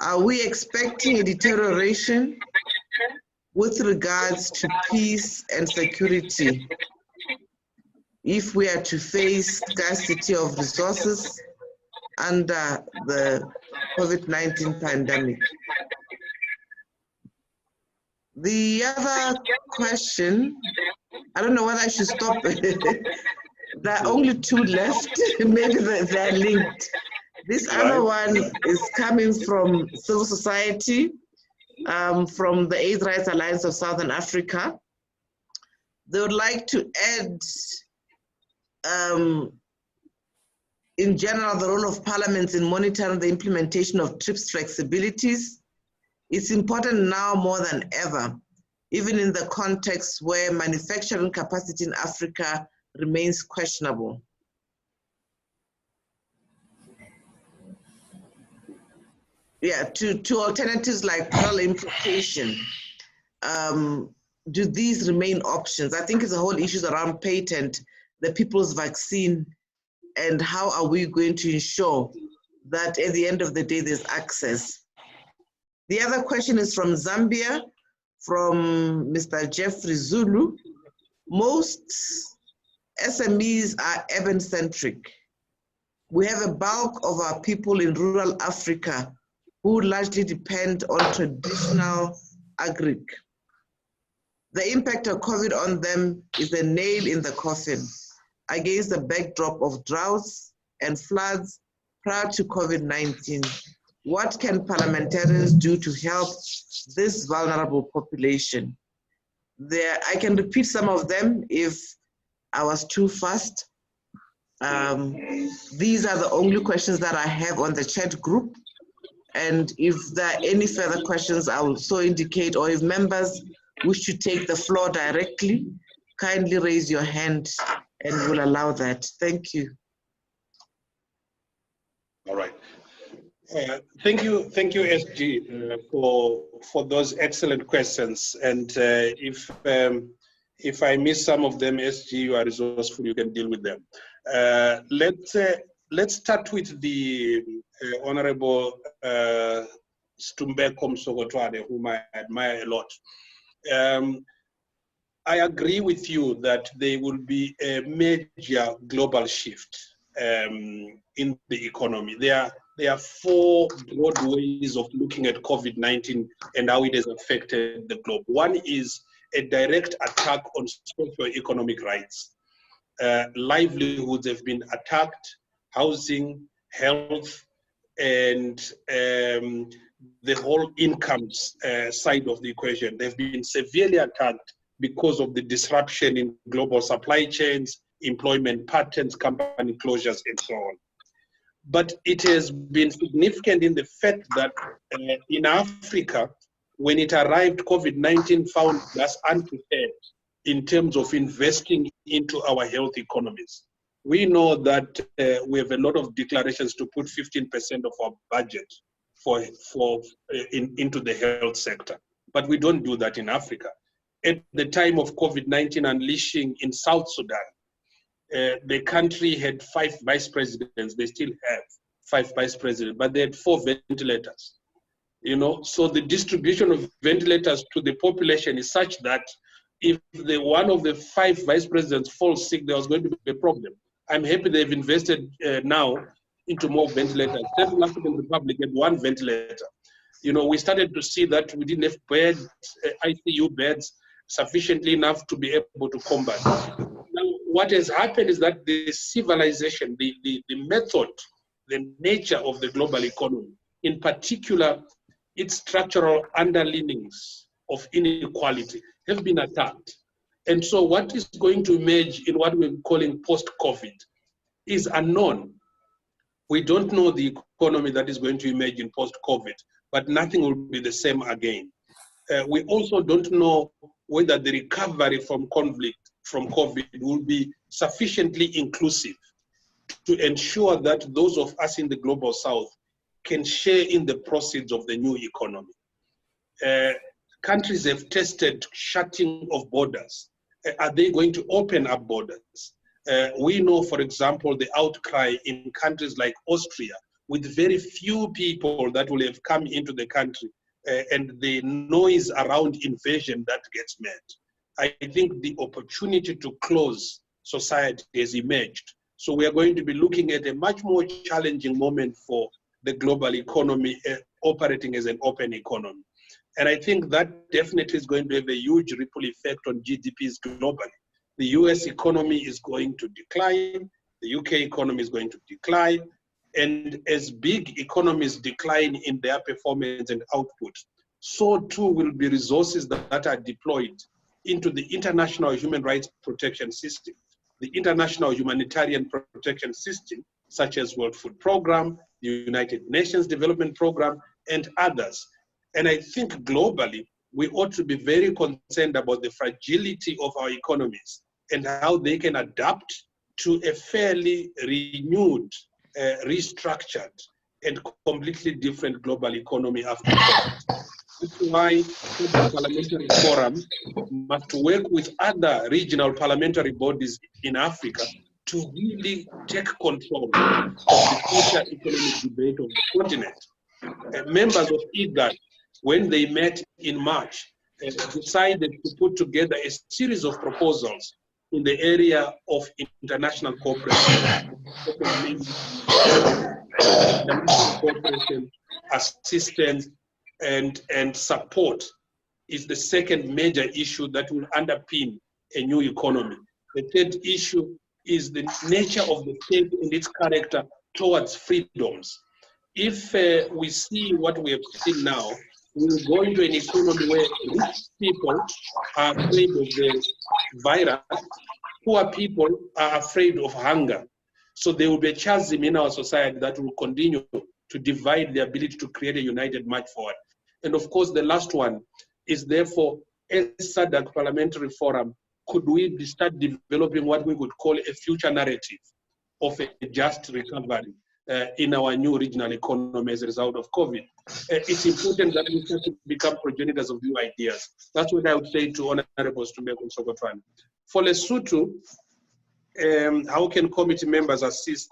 Are we expecting a deterioration with regards to peace and security if we are to face scarcity of resources under the COVID-19 pandemic? The other question, I don't know whether I should stop. There are only two left. Maybe they're linked. This other one is coming from civil society, from the AIDS Rights Alliance of Southern Africa. They would like to add, in general, the role of parliaments in monitoring the implementation of TRIPS flexibilities. It's important now more than ever even in the context where manufacturing capacity in Africa remains questionable. Yeah, to alternatives like pearl importation, do these remain options? I think it's the whole issues around patent, the people's vaccine, and how are we going to ensure that at the end of the day there's access? The other question is from Zambia, from Mr. Jeffrey Zulu. Most SMEs are urban-centric. We have a bulk of our people in rural Africa who largely depend on traditional agric. The impact of COVID on them is a nail in the coffin against the backdrop of droughts and floods prior to COVID-19. What can parliamentarians do to help this vulnerable population? I can repeat some of them if I was too fast. These are the only questions that I have on the chat group. And if there are any further questions, I will so indicate, or if members wish to take the floor directly, kindly raise your hand and we'll allow that. Thank you. All right. Thank you, SG, for those excellent questions. And if I miss some of them, SG, you are resourceful, you can deal with them. Let's start with the Honorable Stumbeko Msogotwane, whom I admire a lot. I agree with you that there will be a major global shift in the economy. There are four broad ways of looking at COVID-19 and how it has affected the globe. One is a direct attack on socio-economic rights. Livelihoods have been attacked, housing, health, and the whole incomes side of the equation. They've been severely attacked because of the disruption in global supply chains, employment patterns, company closures, and so on. But it has been significant in the fact that in Africa, when it arrived, COVID-19 found us unprepared in terms of investing into our health economies. We know that we have a lot of declarations to put 15% of our budget into the health sector, but we don't do that in Africa. At the time of COVID-19 unleashing in South Sudan, the country had 5 vice presidents. They still have 5 vice presidents, but they had 4 ventilators. You know, so the distribution of ventilators to the population is such that if one of the 5 vice presidents falls sick, there was going to be a problem. I'm happy they've invested now into more ventilators. Central African Republic had 1 ventilator. You know, we started to see that we didn't have beds, ICU beds, sufficiently enough to be able to combat. Now, what has happened is that the civilization, the method, the nature of the global economy, in particular, its structural underpinnings of inequality have been attacked. And so what is going to emerge in what we're calling post-COVID is unknown. We don't know the economy that is going to emerge in post-COVID, but nothing will be the same again. We also don't know whether the recovery from COVID will be sufficiently inclusive to ensure that those of us in the global south can share in the proceeds of the new economy. Countries have tested shutting of borders. Are they going to open up borders? We know, for example, the outcry in countries like Austria, with very few people that will have come into the country, and the noise around invasion that gets made. I think the opportunity to close society has emerged. So we are going to be looking at a much more challenging moment for the global economy operating as an open economy. And I think that definitely is going to have a huge ripple effect on GDPs globally. The US economy is going to decline, the UK economy is going to decline, and as big economies decline in their performance and output, so too will be resources that are deployed into the international human rights protection system, the international humanitarian protection system, such as World Food Programme, the United Nations Development Programme, and others. And I think globally, we ought to be very concerned about the fragility of our economies and how they can adapt to a fairly renewed, restructured, and completely different global economy after COVID. That's why the Parliamentary Forum must work with other regional parliamentary bodies in Africa to really take control of the future economic debate of the continent. Members of IGAD, when they met in March, decided to put together a series of proposals in the area of international cooperation, assistance, and support is the second major issue that will underpin a new economy. The third issue is the nature of the state and its character towards freedoms. If we see what we have seen now, we will go into an economy where rich people are afraid of the virus, poor people are afraid of hunger. So there will be a chasm in our society that will continue to divide the ability to create a united march forward. And of course, the last one is therefore, as SADC Parliamentary Forum, could we start developing what we would call a future narrative of a just recovery in our new regional economy as a result of COVID? It's important that we start to become progenitors of new ideas. That's what I would say to Honorable Stumeko Msokotwane. For Lesotho, how can committee members assist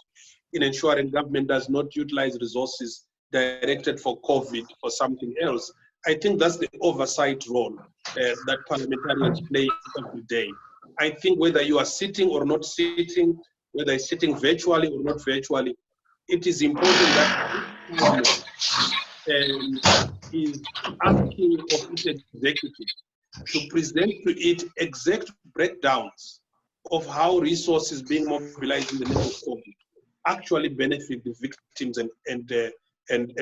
in ensuring government does not utilize resources directed for COVID for something else? I think that's the oversight role that parliamentarians play every day. I think whether you are sitting or not sitting, whether it's sitting virtually or not virtually, it is important that is asking of its executive to present to it exact breakdowns of how resources being mobilized in the name of COVID actually benefit the victims and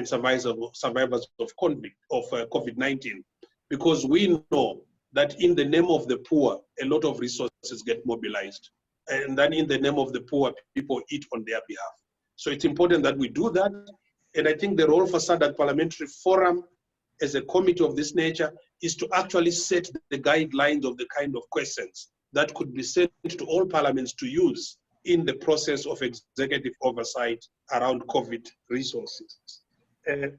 survivors of COVID-19. Because we know that in the name of the poor, a lot of resources get mobilized. And then in the name of the poor, people eat on their behalf. So it's important that we do that. And I think the role for SADC Parliamentary Forum as a committee of this nature is to actually set the guidelines of the kind of questions that could be sent to all parliaments to use in the process of executive oversight around COVID resources.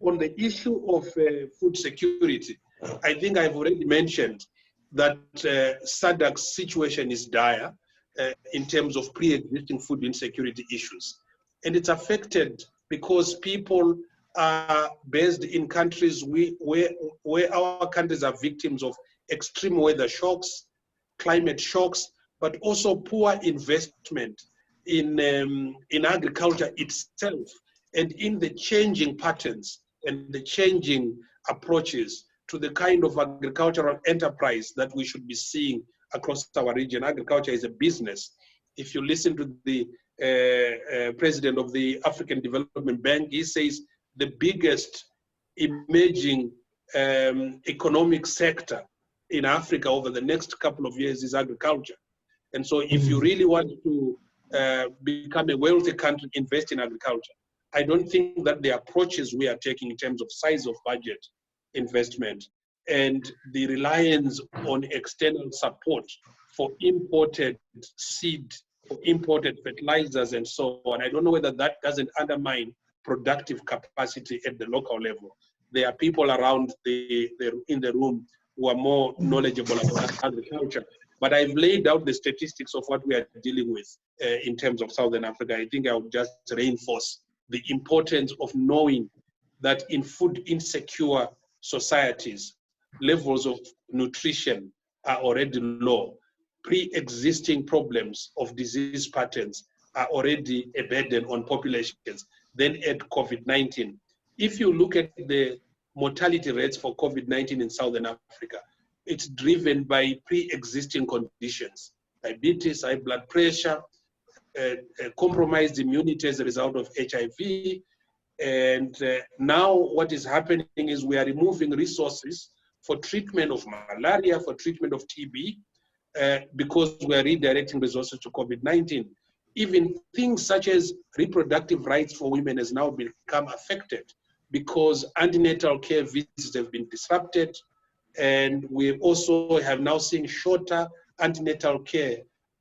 On the issue of food security, I think I've already mentioned that SADC's situation is dire in terms of pre-existing food insecurity issues. And it's affected because people are based in countries where our countries are victims of extreme weather shocks, climate shocks, but also poor investment in agriculture itself and in the changing patterns and the changing approaches to the kind of agricultural enterprise that we should be seeing across our region. Agriculture is a business. If you listen to the president of the African Development Bank, he says the biggest emerging economic sector in Africa over the next couple of years is agriculture. And so if you really want to become a wealthy country, invest in agriculture. I don't think that the approaches we are taking in terms of size of budget investment and the reliance on external support for imported seed, for imported fertilizers and so on, I don't know whether that doesn't undermine productive capacity at the local level. There are people around in the room who are more knowledgeable about agriculture. But I've laid out the statistics of what we are dealing with in terms of Southern Africa. I think I would just reinforce the importance of knowing that in food insecure societies, levels of nutrition are already low. Pre-existing problems of disease patterns are already a burden on populations. Then add COVID-19. If you look at the mortality rates for COVID-19 in Southern Africa, it's driven by pre-existing conditions, diabetes, high blood pressure, compromised immunity as a result of HIV. And now what is happening is we are removing resources for treatment of malaria, for treatment of TB, because we are redirecting resources to COVID-19. Even things such as reproductive rights for women has now become affected because antenatal care visits have been disrupted. And we also have now seen shorter antenatal care,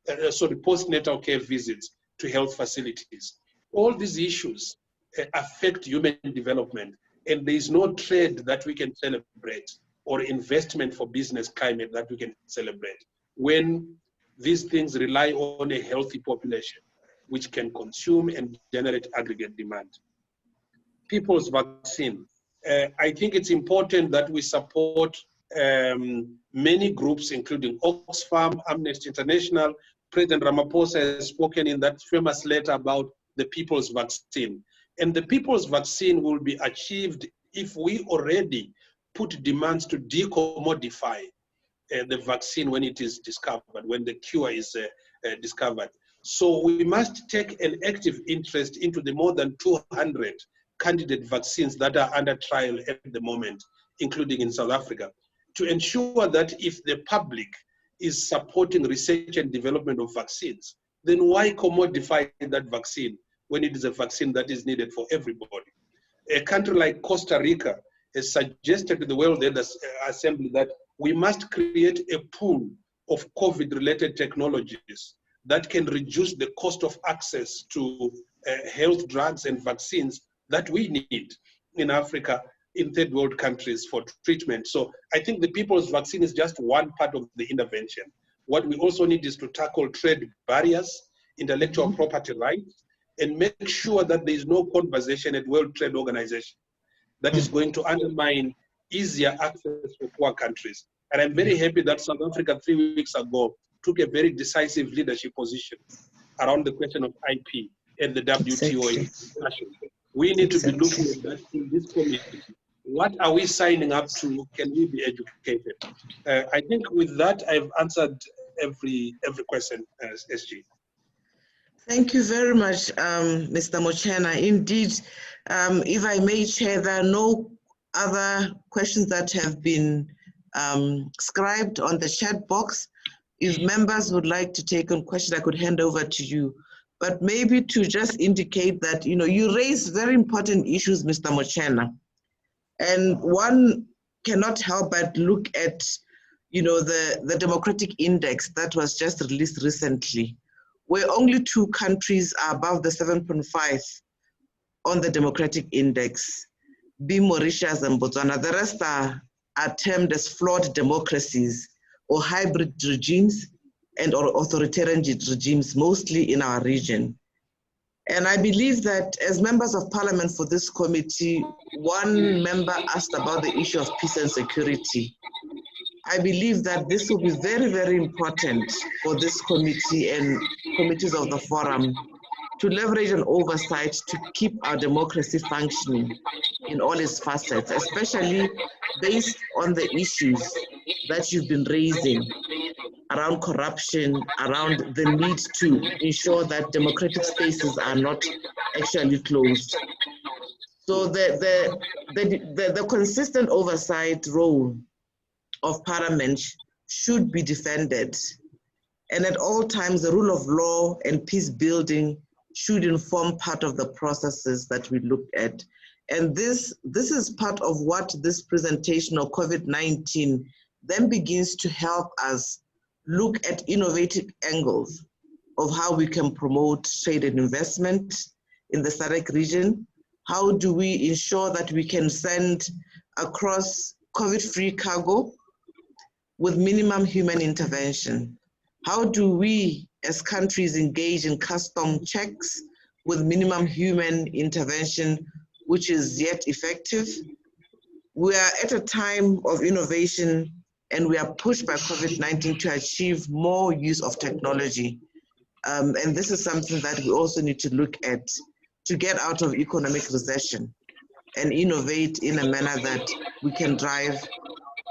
postnatal care visits to health facilities. All these issues affect human development, and there is no trade that we can celebrate or investment for business climate that we can celebrate when these things rely on a healthy population which can consume and generate aggregate demand. People's vaccine. I think it's important that we support many groups, including Oxfam, Amnesty International. President Ramaphosa has spoken in that famous letter about the people's vaccine. And the people's vaccine will be achieved if we already put demands to decommodify the vaccine when it is discovered, when the cure is discovered. So we must take an active interest into the more than 200 candidate vaccines that are under trial at the moment, including in South Africa, to ensure that if the public is supporting research and development of vaccines, then why commodify that vaccine when it is a vaccine that is needed for everybody? A country like Costa Rica has suggested to the World Health Assembly that we must create a pool of COVID-related technologies that can reduce the cost of access to health drugs and vaccines that we need in Africa, in third world countries for treatment. So I think the people's vaccine is just one part of the intervention. What we also need is to tackle trade barriers, intellectual property rights, and make sure that there is no conversation at World Trade Organization that is going to undermine easier access for poor countries. And I'm very happy that South Africa 3 weeks ago took a very decisive leadership position around the question of IP and the WTO discussion. We need to be looking at that in this committee. What are we signing up to? Can we be educated? I think with that, I've answered every question, SG. Thank you very much, Mr. Mochena. Indeed, if I may, Chair, there are no other questions that have been scribed on the chat box. If members would like to take on questions, I could hand over to you. But maybe to just indicate that, you raise very important issues, Mr. Mochena. And one cannot help but look at, the democratic index that was just released recently, where only 2 countries are above the 7.5 on the democratic index, being Mauritius and Botswana. The rest are termed as flawed democracies or hybrid regimes and or authoritarian regimes, mostly in our region. And I believe that as members of parliament for this committee, one member asked about the issue of peace and security. I believe that this will be very, very important for this committee and committees of the forum to leverage an oversight to keep our democracy functioning in all its facets, especially based on the issues that you've been raising around corruption, around the need to ensure that democratic spaces are not actually closed. So the consistent oversight role of Parliament should be defended. And at all times, the rule of law and peace building should inform part of the processes that we look at. And this is part of what this presentation of COVID-19 then begins to help us look at innovative angles of how we can promote trade and investment in the SADC region. How do we ensure that we can send across COVID-free cargo with minimum human intervention? How do we as countries engage in custom checks with minimum human intervention, which is yet effective? We are at a time of innovation and we are pushed by COVID-19 to achieve more use of technology. And this is something that we also need to look at to get out of economic recession and innovate in a manner that we can drive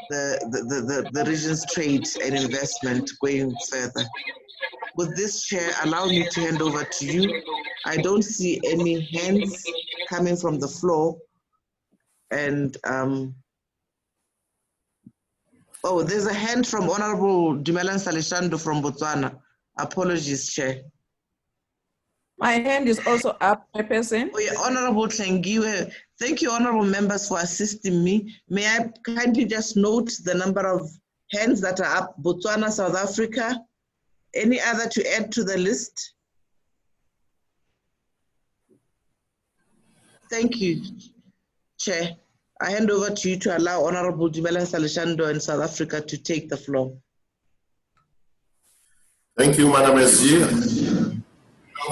the region's trade and investment going further. With this, Chair, allow me to hand over to you. I don't see any hands coming from the floor. And, oh, there's a hand from Honorable Dumelan Salishando from Botswana. Apologies, Chair. My hand is also up, Chairperson. Oh, yeah, Honorable Tlengiwe. Thank you, honorable members, for assisting me. May I kindly just note the number of hands that are up? Botswana, South Africa. Any other to add to the list? Thank you, Chair. I hand over to you to allow Honorable Dumela Salishando in South Africa to take the floor. Thank you, Madam SG.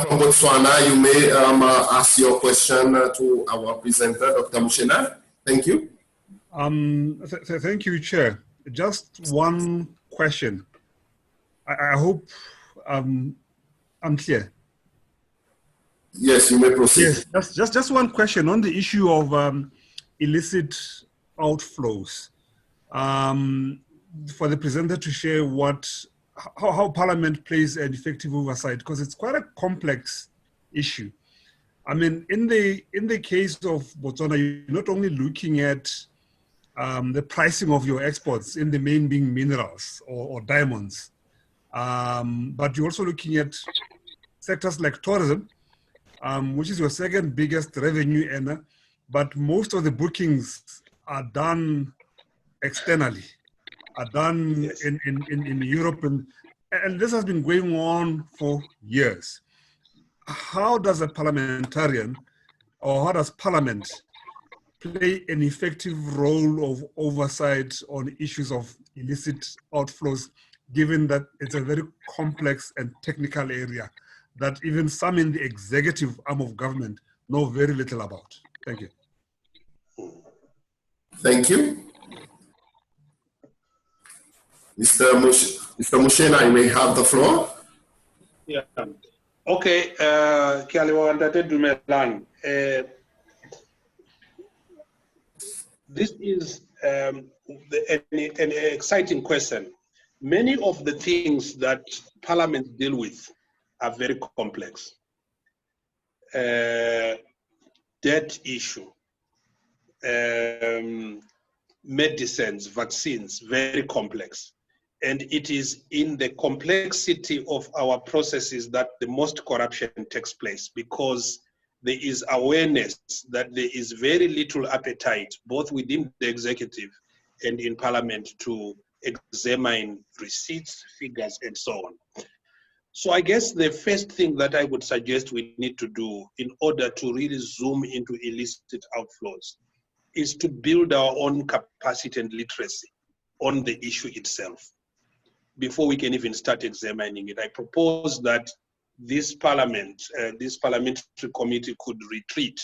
From Botswana, you may ask your question to our presenter, Dr. Mushena. Thank you. Thank you, Chair. Just one question. I hope I'm clear. Yes, you may proceed. Yes, just one question on the issue of illicit outflows. For the presenter to share how Parliament plays an effective oversight, because it's quite a complex issue. I mean, in the case of Botswana, you're not only looking at the pricing of your exports, in the main being minerals or diamonds, but you're also looking at sectors like tourism, which is your second biggest revenue earner, but most of the bookings are done externally, are done Yes. in Europe, and this has been going on for years. How does a parliamentarian, or how does Parliament play an effective role of oversight on issues of illicit outflows, given that it's a very complex and technical area that even some in the executive arm of government know very little about? Thank you. Thank you. Mr. Mushena, you may have the floor. Yeah. Okay, this is an exciting question. Many of the things that Parliament deal with are very complex. Debt issue, medicines, vaccines, very complex. And it is in the complexity of our processes that the most corruption takes place, because there is awareness that there is very little appetite, both within the executive and in Parliament, to examine receipts, figures, and so on. So I guess the first thing that I would suggest we need to do in order to really zoom into illicit outflows is to build our own capacity and literacy on the issue itself before we can even start examining it. I propose that this parliament, this parliamentary committee could retreat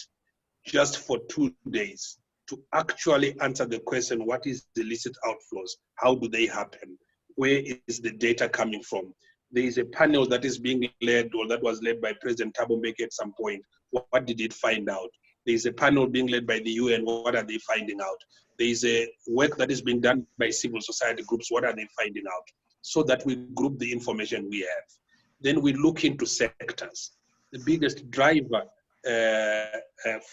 just for 2 days to actually answer the question, what is the illicit outflows? How do they happen? Where is the data coming from? There is a panel that is being led, or that was led by President Thabo Mbeki at some point. What did it find out? There is a panel being led by the UN. What are they finding out? There is a work that is being done by civil society groups. What are they finding out? So that we group the information we have. Then we look into sectors. The biggest driver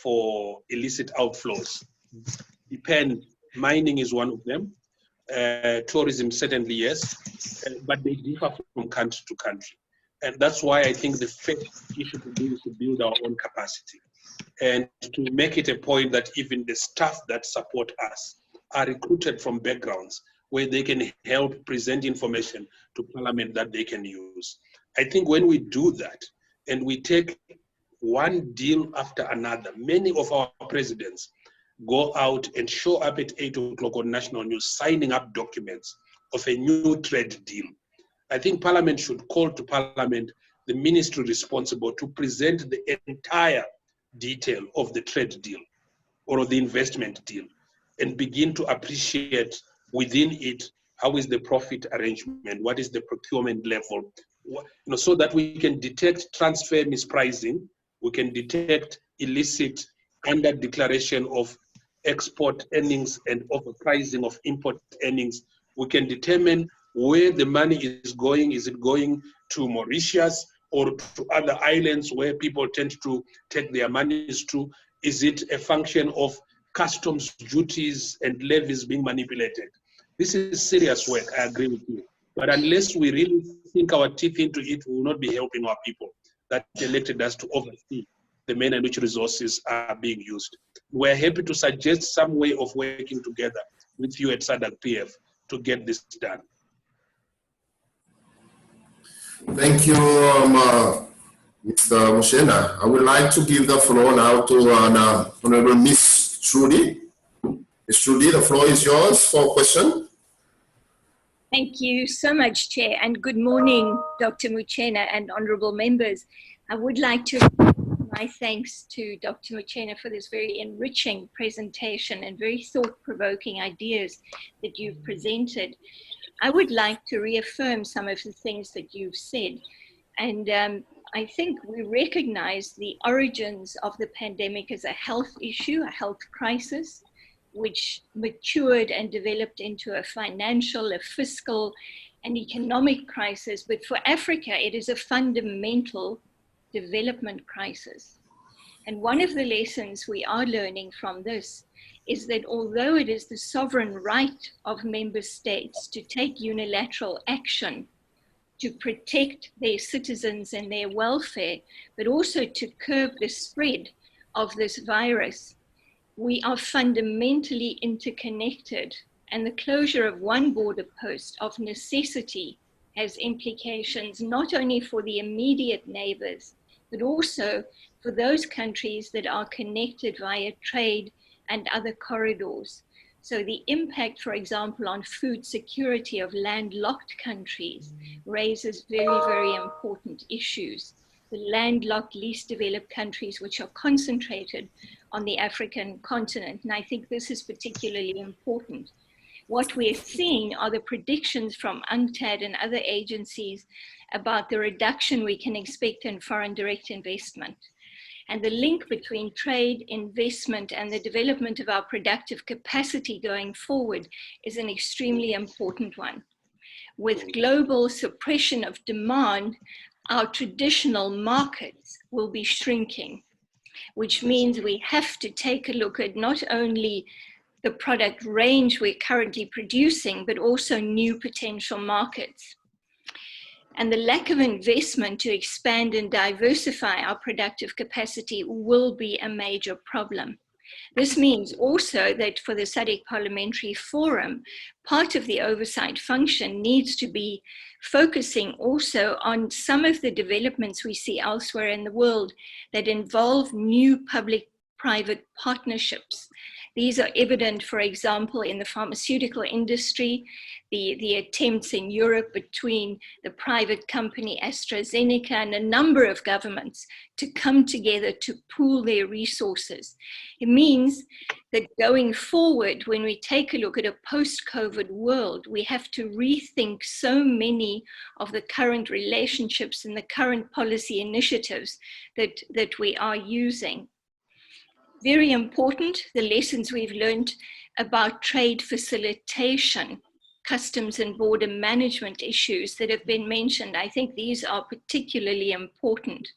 for illicit outflows depend. Mining is one of them. Tourism, certainly, yes, but they differ from country to country. And that's why I think the first issue to do is to build our own capacity and to make it a point that even the staff that support us are recruited from backgrounds where they can help present information to Parliament that they can use. I think when we do that and we take one deal after another, many of our presidents go out and show up at 8 o'clock on national news, signing up documents of a new trade deal. I think Parliament should call to Parliament the ministry responsible to present the entire detail of the trade deal or the investment deal and begin to appreciate within it, how is the profit arrangement? What is the procurement level? So that we can detect transfer mispricing, we can detect illicit under declaration of export earnings and overpricing of import earnings. We can determine where the money is going. Is it going to Mauritius or to other islands where people tend to take their monies to? Is it a function of customs duties and levies being manipulated? This is serious work, I agree with you. But unless we really sink our teeth into it, we will not be helping our people. that elected us to oversee the manner in which resources are being used. We're happy to suggest some way of working together with you at SADC PF to get this done. Thank you, Mr. Muchena. I would like to give the floor now to Honorable Miss Trudy. Ms. Trudy, the floor is yours for a question. Thank you so much, Chair, and good morning, Dr. Muchena and honorable members. I would like to extend my thanks to Dr. Muchena for this very enriching presentation and very thought-provoking ideas that you've presented. I would like to reaffirm some of the things that you've said. And I think we recognize the origins of the pandemic as a health issue, a health crisis, which matured and developed into a financial, a fiscal, and economic crisis. But for Africa, it is a fundamental development crisis. And one of the lessons we are learning from this is that although it is the sovereign right of member states to take unilateral action to protect their citizens and their welfare, but also to curb the spread of this virus, we are fundamentally interconnected, and the closure of one border post of necessity has implications not only for the immediate neighbors, but also for those countries that are connected via trade and other corridors. So the impact, for example, on food security of landlocked countries raises very, very important issues. The landlocked, least developed countries, which are concentrated on the African continent. And I think this is particularly important. What we're seeing are the predictions from UNCTAD and other agencies about the reduction we can expect in foreign direct investment. And the link between trade, investment, and the development of our productive capacity going forward is an extremely important one. With global suppression of demand, our traditional markets will be shrinking, which means we have to take a look at not only the product range we're currently producing, but also new potential markets. And the lack of investment to expand and diversify our productive capacity will be a major problem. This means also that for the SADC Parliamentary Forum, part of the oversight function needs to be focusing also on some of the developments we see elsewhere in the world that involve new public-private partnerships. These are evident, for example, in the pharmaceutical industry, the attempts in Europe between the private company AstraZeneca and a number of governments to come together to pool their resources. It means that going forward, when we take a look at a post-COVID world, we have to rethink so many of the current relationships and the current policy initiatives that we are using. Very important, the lessons we've learned about trade facilitation, customs and border management issues that have been mentioned. I think these are particularly important.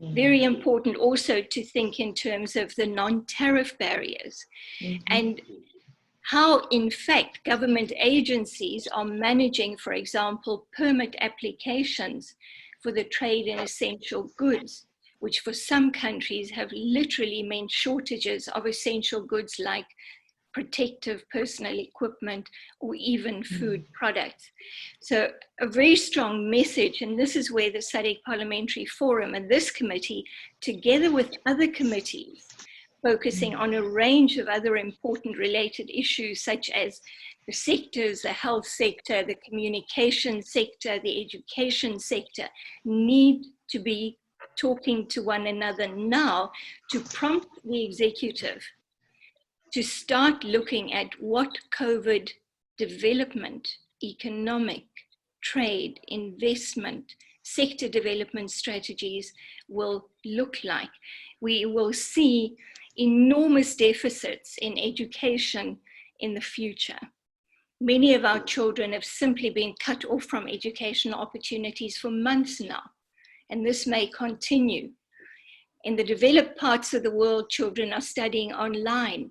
Very important also to think in terms of the non-tariff barriers and how, in fact, government agencies are managing, for example, permit applications for the trade in essential goods, which for some countries have literally meant shortages of essential goods like protective personal equipment or even food products. So a very strong message, and this is where the SADC Parliamentary Forum and this committee, together with other committees, focusing on a range of other important related issues such as the sectors, the health sector, the communication sector, the education sector, need to be talking to one another now to prompt the executive to start looking at what COVID development, economic, trade, investment, sector development strategies will look like. We will see enormous deficits in education in the future. Many of our children have simply been cut off from educational opportunities for months now, and this may continue. In the developed parts of the world, children are studying online.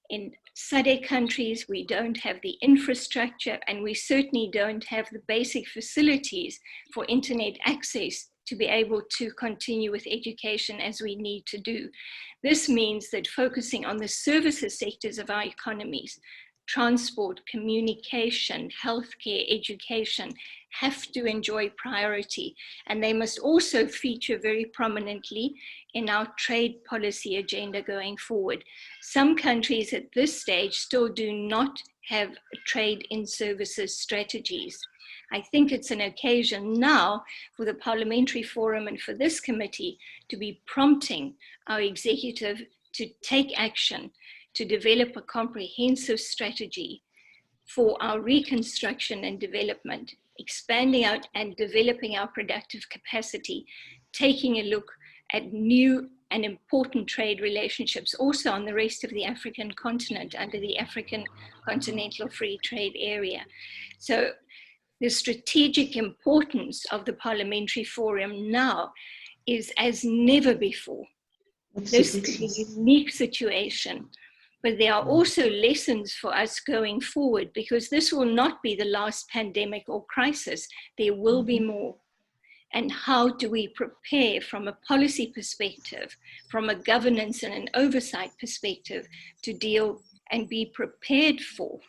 In SADC countries, we don't have the infrastructure, and we certainly don't have the basic facilities for internet access to be able to continue with education as we need to do. This means that focusing on the services sectors of our economies, transport, communication, healthcare, education, have to enjoy priority, and they must also feature very prominently in our trade policy agenda going forward. Some countries at this stage still do not have trade in services strategies. I think it's an occasion now for the Parliamentary Forum and for this committee to be prompting our executive to take action to develop a comprehensive strategy for our reconstruction and development, expanding out and developing our productive capacity, taking a look at new and important trade relationships also on the rest of the African continent under the African Continental Free Trade Area. So the strategic importance of the Parliamentary Forum now is as never before. This is a unique situation, but there are also lessons for us going forward, because this will not be the last pandemic or crisis. There will be more. And how do we prepare from a policy perspective, from a governance and an oversight perspective, to deal and be prepared for,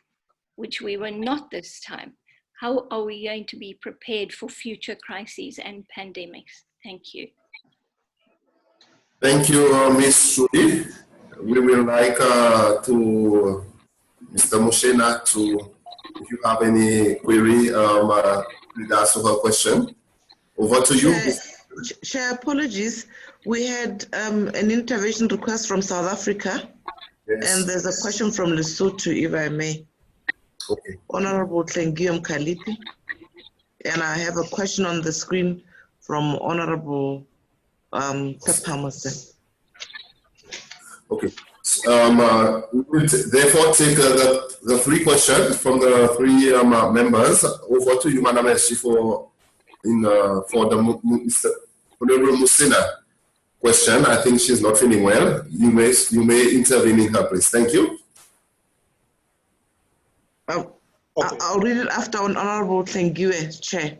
which we were not this time? How are we going to be prepared for future crises and pandemics? Thank you. Thank you, Ms. Shuri. We will like to Mr. Muchena to, if you have any query regards to her question. Over to you. Chair, apologies. We had an intervention request from South Africa, yes, and there's a question from Lesotho, if I may. Okay. Honorable Tlengiwe Mkhaliphi, and I have a question on the screen from Honorable Tapamase. Okay. We will therefore take the three questions from the three members. Over to you, Madam Eshi, for the Mr. Honorable Musina question. I think she's not feeling well. You may intervene in her place. Thank you. Okay. I'll read it after Honorable Tlengiwe, Chair.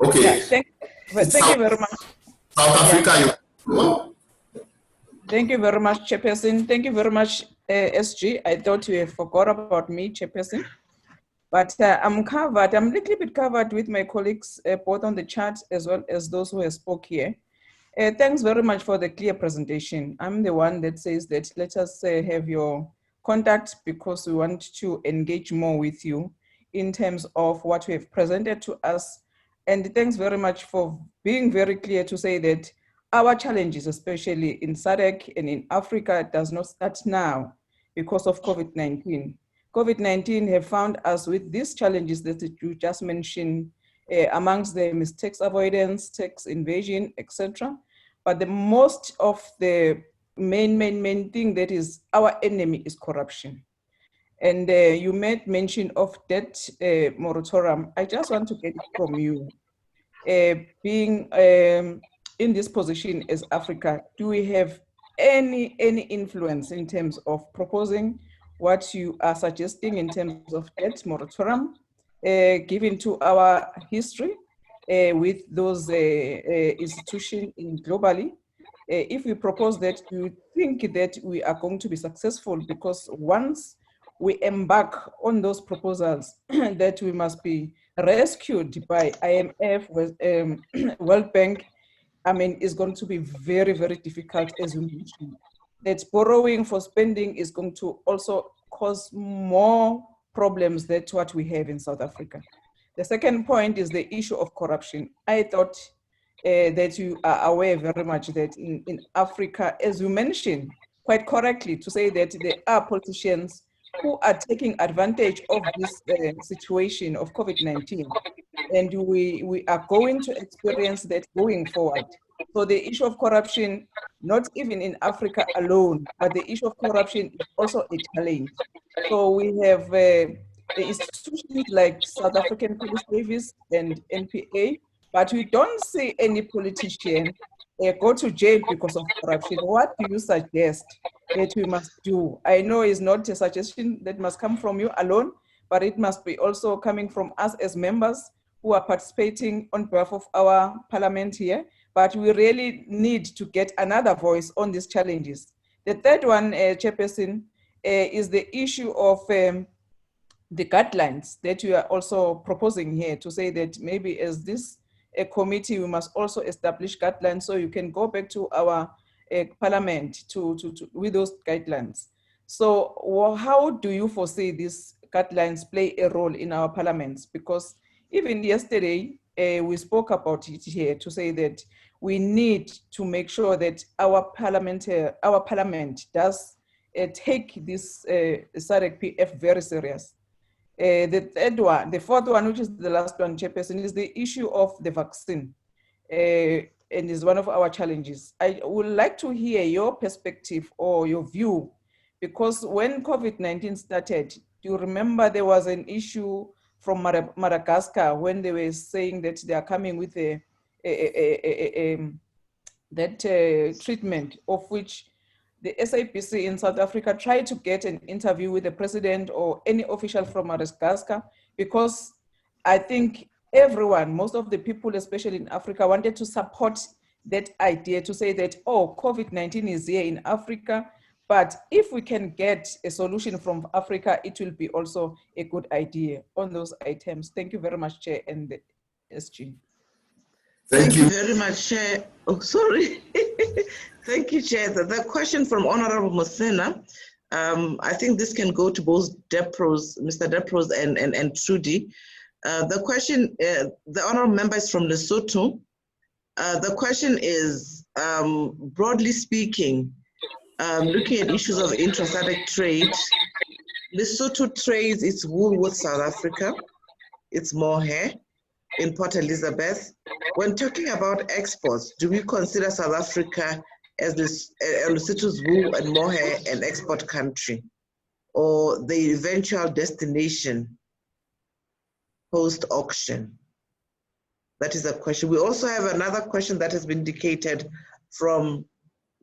Okay. Yeah, thank you very much. South Africa, Thank you very much, Chairperson. Thank you very much, SG. I thought you forgot about me, Chairperson. But I'm covered. I'm a little bit covered with my colleagues, both on the chat as well as those who have spoke here. Thanks very much for the clear presentation. I'm the one that says that let us have your contact, because we want to engage more with you in terms of what you have presented to us. And thanks very much for being very clear to say that our challenges, especially in SADC and in Africa, does not start now because of COVID-19. COVID-19 have found us with these challenges that you just mentioned. Amongst them is tax avoidance, tax evasion, etc. But the most of the main thing that is our enemy is corruption. And you made mention of debt moratorium. I just want to get it from you. Being in this position as Africa, do we have any influence in terms of proposing what you are suggesting in terms of debt moratorium, given to our history with those institutions globally? If we propose that, do you think that we are going to be successful? Because once we embark on those proposals, that we must be rescued by IMF, World Bank, I mean, it's going to be very, very difficult, as you mentioned. That borrowing for spending is going to also cause more problems than what we have in South Africa. The second point is the issue of corruption. I thought that you are aware very much that in Africa, as you mentioned quite correctly, to say that there are politicians who are taking advantage of this situation of COVID-19. And we are going to experience that going forward. So the issue of corruption, not even in Africa alone, but the issue of corruption is also a challenge. So we have the institutions like South African Police Service and NPA, but we don't see any politician go to jail because of corruption. What do you suggest that we must do? I know it's not a suggestion that must come from you alone, but it must be also coming from us as members. who are participating on behalf of our parliament here, but we really need to get another voice on these challenges. The third one, Chairperson, is the issue of the guidelines that you are also proposing here, to say that maybe as this committee, we must also establish guidelines so you can go back to our parliament with those guidelines. So how do you foresee these guidelines play a role in our parliaments? Because even yesterday, we spoke about it here to say that we need to make sure that our parliament does take this SADC-PF very serious. The fourth one, which is the last one, Chairperson, is the issue of the vaccine, and is one of our challenges. I would like to hear your perspective or your view, because when COVID-19 started, do you remember there was an issue from Madagascar when they were saying that they are coming with treatment, of which the SADC in South Africa tried to get an interview with the president or any official from Madagascar, because I think everyone, most of the people, especially in Africa, wanted to support that idea to say that, oh, COVID-19 is here in Africa, but if we can get a solution from Africa, it will be also a good idea on those items. Thank you very much, Chair and the SG. Thank you very much, Chair. Oh, sorry. Thank you, Chair. The question from Honorable Mosena, I think this can go to both Mr. Depros and Trudy. The question, the Honorable Member is from Lesotho. The question is, broadly speaking, looking at issues of intra-SADC trade, Lesotho trades its wool with South Africa, its mohair in Port Elizabeth. When talking about exports, do we consider South Africa as Lesotho's wool and mohair an export country, or the eventual destination post-auction? That is a question. We also have another question that has been indicated from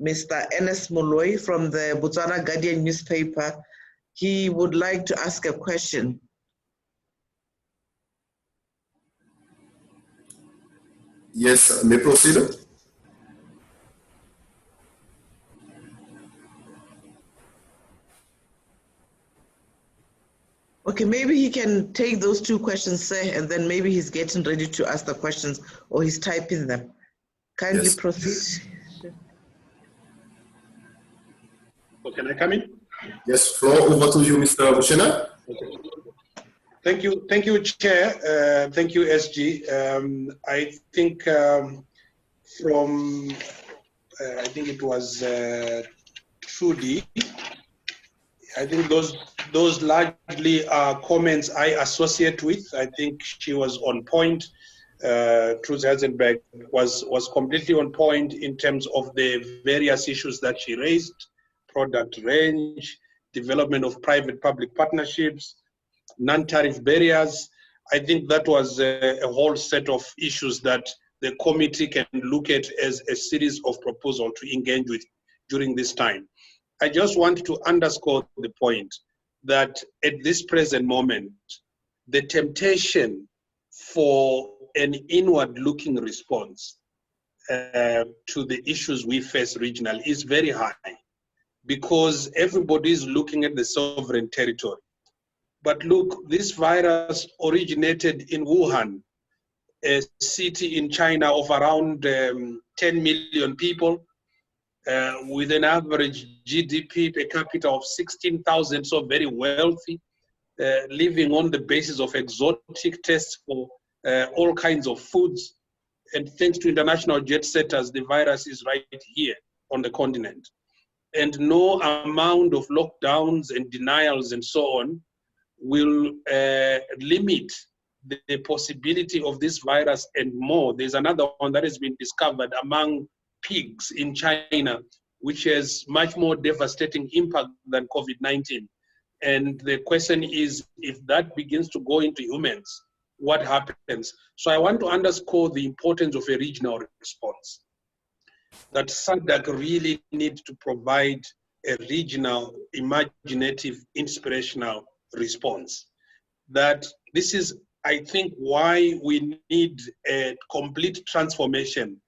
Mr. Enes Moloi from the Botswana Guardian newspaper. He would like to ask a question. Yes, may I proceed? Okay, maybe he can take those two questions, sir, and then maybe he's getting ready to ask the questions or he's typing them. Kindly Yes. proceed. So can I come in? Yes, floor over to you, Mr. Mushena. Okay. Thank you, Chair. Thank you, SG. I think I think it was Trudy. I think those largely are comments I associate with. I think she was on point. Truth Heisenberg was completely on point in terms of the various issues that she raised: product range, development of private-public partnerships, non-tariff barriers. I think that was a whole set of issues that the committee can look at as a series of proposals to engage with during this time. I just want to underscore the point that at this present moment, the temptation for an inward-looking response to the issues we face regionally is very high, because everybody is looking at the sovereign territory. But look, this virus originated in Wuhan, a city in China of around 10 million people, with an average GDP per capita of 16,000, so very wealthy, living on the basis of exotic tastes for all kinds of foods. And thanks to international jet setters, the virus is right here on the continent. And no amount of lockdowns and denials and so on will limit the possibility of this virus and more. There's another one that has been discovered among pigs in China, which has much more devastating impact than COVID-19. And the question is, if that begins to go into humans, what happens? So I want to underscore the importance of a regional response, that SADC really needs to provide a regional, imaginative, inspirational response. That this is I think, why we need a complete transformation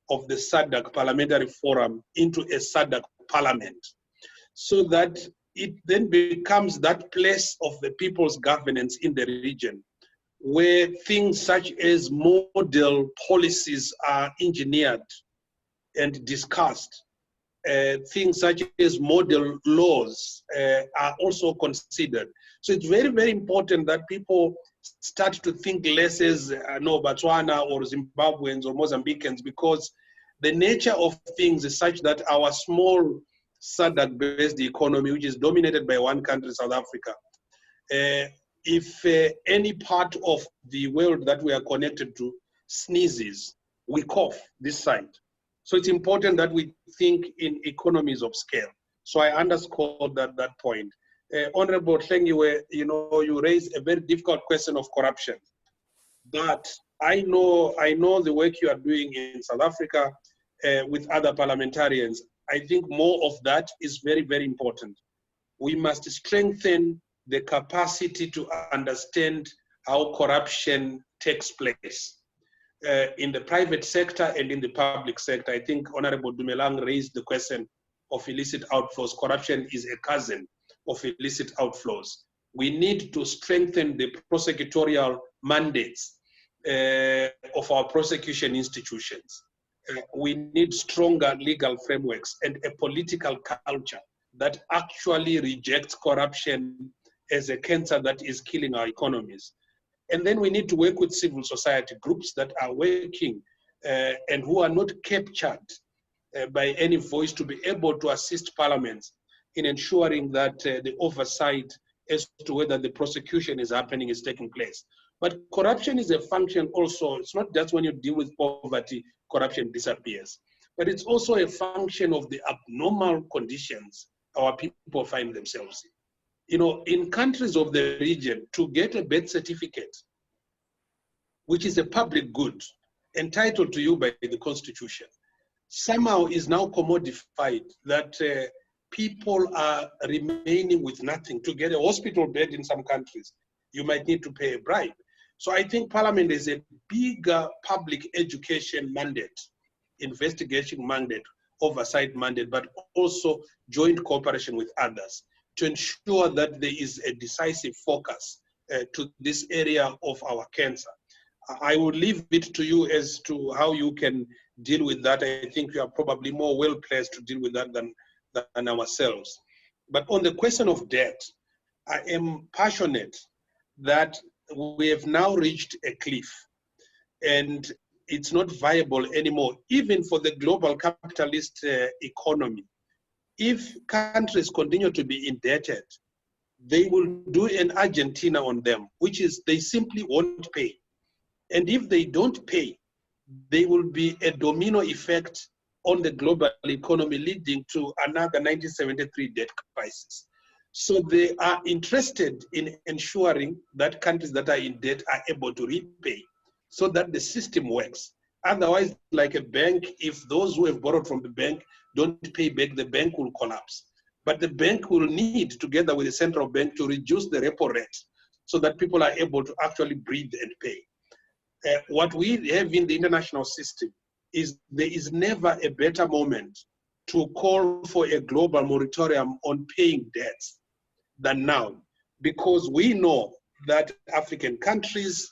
of the SADC Parliamentary Forum into a SADC Parliament, so that it then becomes that place of the people's governance in the region, where things such as model policies are engineered and discussed. Things such as model laws are also considered. So it's very, very important that people start to think less as Botswana or Zimbabweans or Mozambicans, because the nature of things is such that our small SADC-based economy, which is dominated by one country, South Africa, if any part of the world that we are connected to sneezes, we cough this side. So it's important that we think in economies of scale. So I underscore that point. Honorable Tlengiwe, you raised a very difficult question of corruption. But I know the work you are doing in South Africa with other parliamentarians. I think more of that is very, very important. We must strengthen the capacity to understand how corruption takes place in the private sector and in the public sector. I think Honorable Dumelang raised the question of illicit outflows. Corruption is a cousin of illicit outflows. We need to strengthen the prosecutorial mandates of our prosecution institutions. We need stronger legal frameworks and a political culture that actually rejects corruption as a cancer that is killing our economies. And then we need to work with civil society groups that are working and who are not captured by any voice, to be able to assist parliaments in ensuring that the oversight as to whether the prosecution is happening is taking place. But corruption is a function also. It's not just when you deal with poverty, corruption disappears. But it's also a function of the abnormal conditions our people find themselves in. In countries of the region, to get a birth certificate, which is a public good, entitled to you by the Constitution, somehow is now commodified, that people are remaining with nothing. To get a hospital bed in some countries, you might need to pay a bribe. So I think Parliament is a bigger public education mandate, investigation mandate, oversight mandate, but also joint cooperation with others to ensure that there is a decisive focus to this area of our cancer. I will leave it to you as to how you can deal with that. I think you are probably more well placed to deal with that than ourselves. But on the question of debt, I am passionate that we have now reached a cliff and it's not viable anymore, even for the global capitalist economy. If countries continue to be indebted, they will do an Argentina on them, which is they simply won't pay. And if they don't pay, there will be a domino effect on the global economy, leading to another 1973 debt crisis. So they are interested in ensuring that countries that are in debt are able to repay so that the system works. Otherwise, like a bank, if those who have borrowed from the bank don't pay back, the bank will collapse. But the bank will need, together with the central bank, to reduce the repo rate so that people are able to actually breathe and pay. What we have in the international system is there is never a better moment to call for a global moratorium on paying debts than now, because we know that African countries,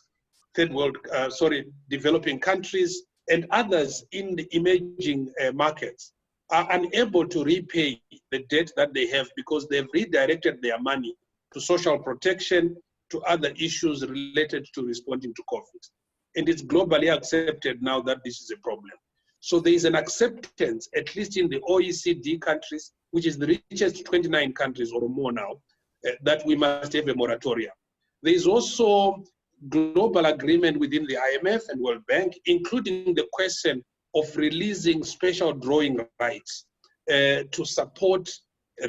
developing countries, and others in the emerging markets are unable to repay the debt that they have because they've redirected their money to social protection, to other issues related to responding to COVID. And it's globally accepted now that this is a problem. So there is an acceptance, at least in the OECD countries, which is the richest 29 countries or more now, that we must have a moratorium. There is also global agreement within the IMF and World Bank, including the question of releasing special drawing rights to support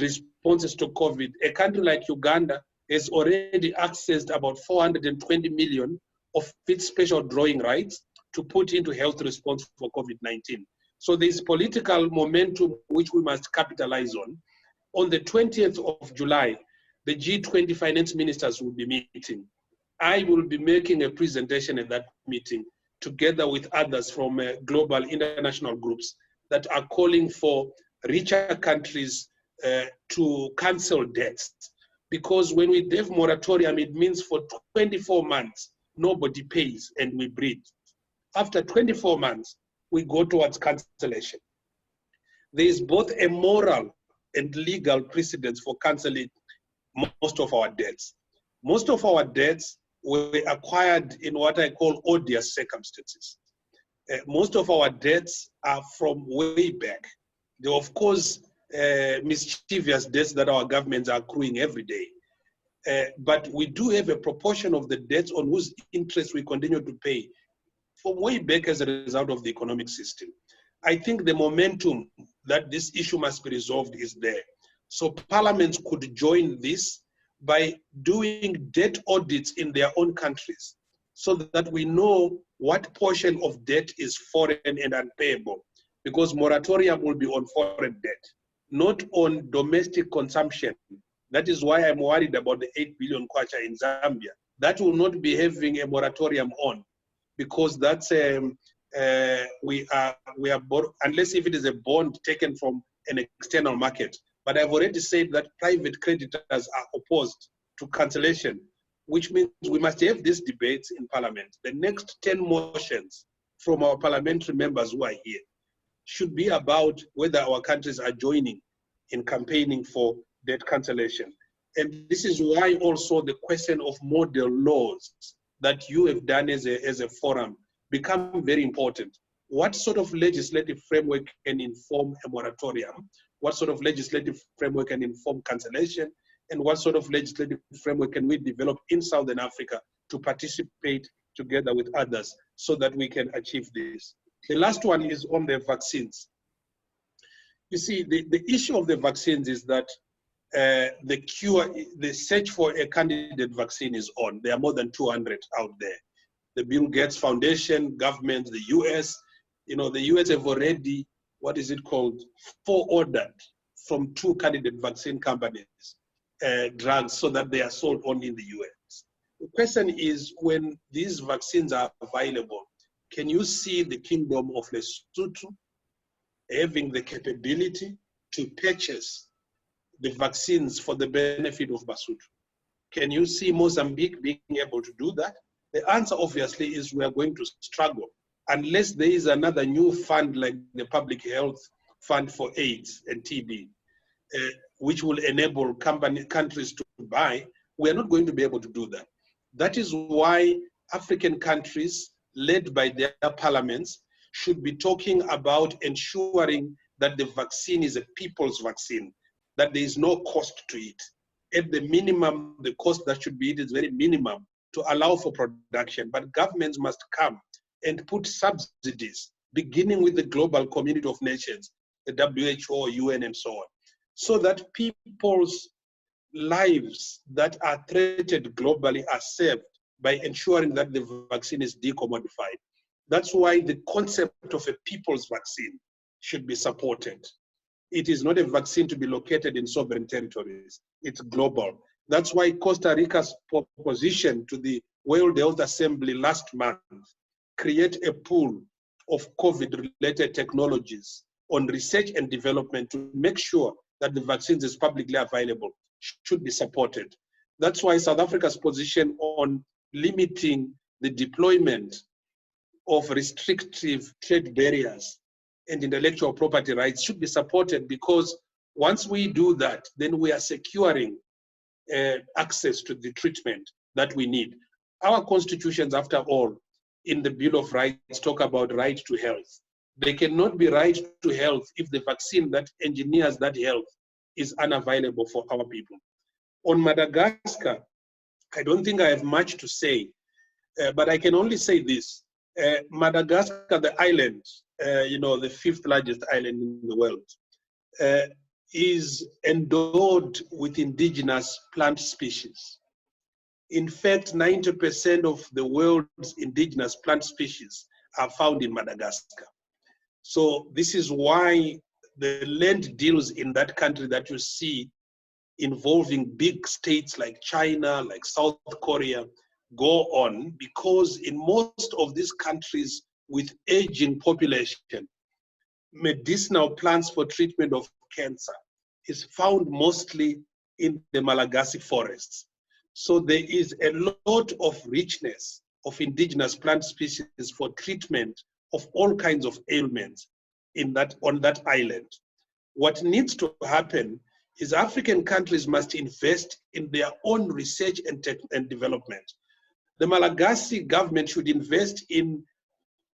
responses to COVID. A country like Uganda has already accessed about 420 million of its special drawing rights to put into health response for COVID-19. So there's political momentum which we must capitalize on. On the 20th of July, the G20 finance ministers will be meeting. I will be making a presentation at that meeting together with others from global international groups that are calling for richer countries to cancel debts. Because when we have moratorium, it means for 24 months, nobody pays and we breathe. After 24 months, we go towards cancellation. There is both a moral and legal precedence for cancelling most of our debts. Most of our debts were acquired in what I call odious circumstances. Most of our debts are from way back. There are, of course, mischievous debts that our governments are accruing every day. But we do have a proportion of the debts on whose interest we continue to pay from way back as a result of the economic system. I think the momentum that this issue must be resolved is there. So parliaments could join this by doing debt audits in their own countries so that we know what portion of debt is foreign and unpayable, because moratorium will be on foreign debt, not on domestic consumption. That is why I'm worried about the 8 billion kwacha in Zambia. That will not be having a moratorium on, because that's we are unless if it is a bond taken from an external market. But I've already said that private creditors are opposed to cancellation, which means we must have these debates in Parliament. The next 10 motions from our parliamentary members who are here should be about whether our countries are joining in campaigning for debt cancellation. And this is why also the question of model laws that you have done as a forum become very important. What sort of legislative framework can inform a moratorium? What sort of legislative framework can inform cancellation? And what sort of legislative framework can we develop in Southern Africa to participate together with others so that we can achieve this? The last one is on the vaccines. You see, the issue of the vaccines is that the search for a candidate vaccine is on. There are more than 200 out there. The Bill Gates Foundation, government, the US, the US have already, forordered from 2 candidate vaccine companies drugs so that they are sold only in the US. The question is, when these vaccines are available, can you see the Kingdom of Lesotho having the capability to purchase the vaccines for the benefit of Basotho? Can you see Mozambique being able to do that? The answer obviously is we are going to struggle unless there is another new fund like the Public Health Fund for AIDS and TB, which will enable countries to buy. We are not going to be able to do that. That is why African countries led by their parliaments should be talking about ensuring that the vaccine is a people's vaccine, that there is no cost to it. At the minimum, the cost that should be it is very minimum to allow for production, but governments must come and put subsidies, beginning with the global community of nations, the WHO, UN, and so on, so that people's lives that are threatened globally are saved by ensuring that the vaccine is decommodified. That's why the concept of a people's vaccine should be supported. It is not a vaccine to be located in sovereign territories. It's global. That's why Costa Rica's proposition to the World Health Assembly last month create a pool of COVID-related technologies on research and development to make sure that the vaccines is publicly available should be supported. That's why South Africa's position on limiting the deployment of restrictive trade barriers and intellectual property rights should be supported, because once we do that, then we are securing access to the treatment that we need. Our constitutions, after all, in the Bill of Rights talk about right to health. They cannot be right to health if the vaccine that engineers that health is unavailable for our people. On Madagascar, I don't think I have much to say, but I can only say this. Madagascar, the island, the 5th largest island in the world, is endowed with indigenous plant species. In fact, 90% of the world's indigenous plant species are found in Madagascar. So this is why the land deals in that country that you see involving big states like China, like South Korea, go on, because in most of these countries with aging population, medicinal plants for treatment of cancer is found mostly in the Malagasy forests. So there is a lot of richness of indigenous plant species for treatment of all kinds of ailments on that island. What needs to happen is African countries must invest in their own research and development. The Malagasy government should invest in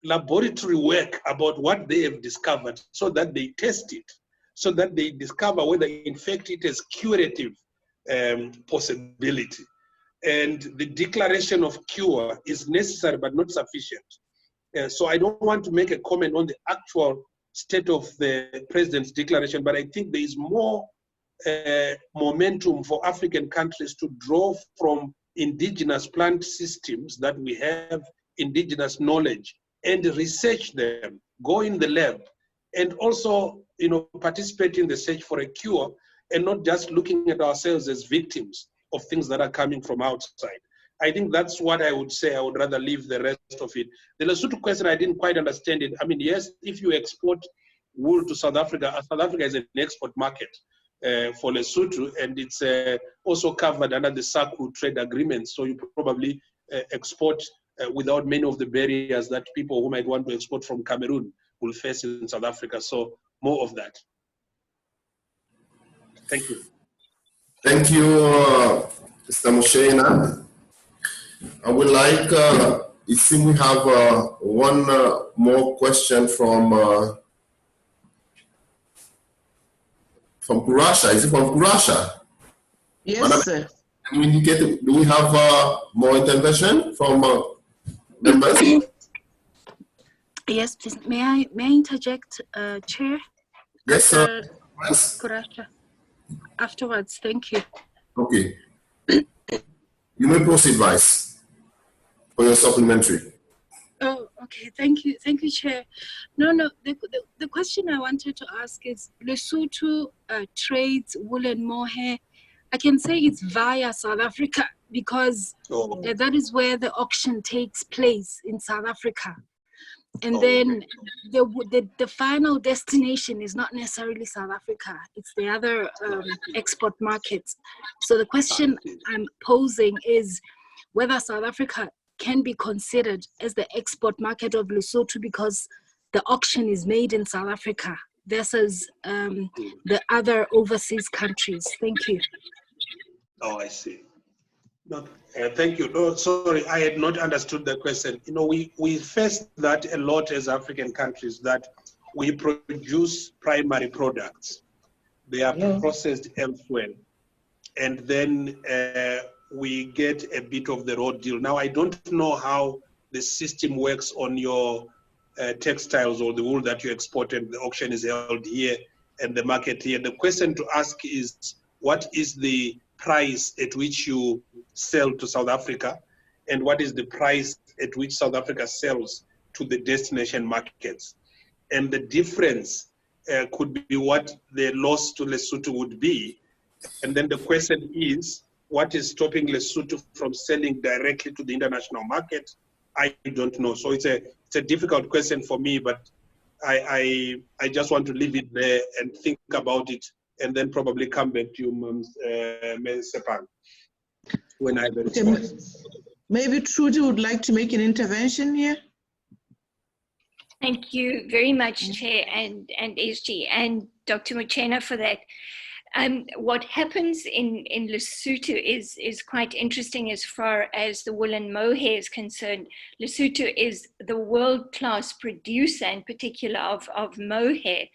laboratory work about what they have discovered, so that they test it, so that they discover whether in fact it has curative possibility. And the declaration of cure is necessary but not sufficient. So I don't want to make a comment on the actual state of the president's declaration, but I think there is more momentum for African countries to draw from indigenous plant systems that we have, indigenous knowledge, and research them, go in the lab, and also, participate in the search for a cure, and not just looking at ourselves as victims of things that are coming from outside. I think that's what I would say. I would rather leave the rest of it. The Lesotho question, I didn't quite understand it. I mean, yes, if you export wool to South Africa is an export market for Lesotho, and it's also covered under the SACU trade agreement. So you probably export without many of the barriers that people who might want to export from Cameroon will face in South Africa. So more of that. Thank you. Thank you, Mr. Muchena. I would like, it seems we have one more question from Kurasha. Is it from Kurasha? Yes, sir. Do we have more intervention from members? Yes, please. May I interject, Chair? Yes, sir. Kurasha. Afterwards, thank you. Okay. You may proceed, Vice, for your supplementary. Oh, okay. Thank you, Chair. No. The question I wanted to ask is: Lesotho trades wool and mohair. I can say it's via South Africa because that is where the auction takes place in South Africa. And then the final destination is not necessarily South Africa, it's the other export markets. So the question I'm posing is whether South Africa can be considered as the export market of Lesotho because the auction is made in South Africa versus the other overseas countries. Thank you. Oh, I see. No, thank you. No, sorry, I had not understood the question. We face that a lot as African countries, that we produce primary products. They are processed elsewhere. And then we get a bit of the raw deal. Now, I don't know how the system works on your textiles or the wool that you exported. The auction is held here and the market here. The question to ask is, what is the price at which you sell to South Africa, and what is the price at which South Africa sells to the destination markets? And the difference could be what the loss to Lesotho would be. And then the question is, what is stopping Lesotho from selling directly to the international market? I don't know. So it's a difficult question for me, but I just want to leave it there and think about it, and then probably come back to you, Ms. Sepang, when I have a response. Maybe Trudy would like to make an intervention here. Thank you very much, Chair and SG and Dr. Muchena for that. What happens in Lesotho is quite interesting as far as the wool and mohair is concerned. Lesotho is the world-class producer in particular of mohair.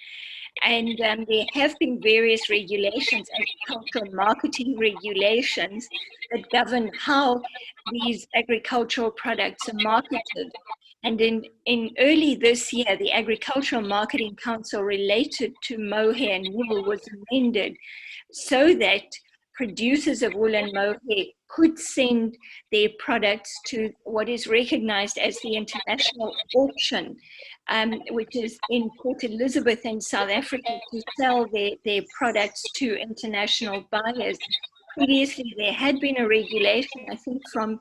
And there have been various regulations, agricultural marketing regulations, that govern how these agricultural products are marketed. And in early this year, the Agricultural Marketing Council related to mohair and wool was amended so that producers of wool and mohair could send their products to what is recognized as the international auction, which is in Port Elizabeth in South Africa, to sell their products to international buyers. Previously, there had been a regulation, I think from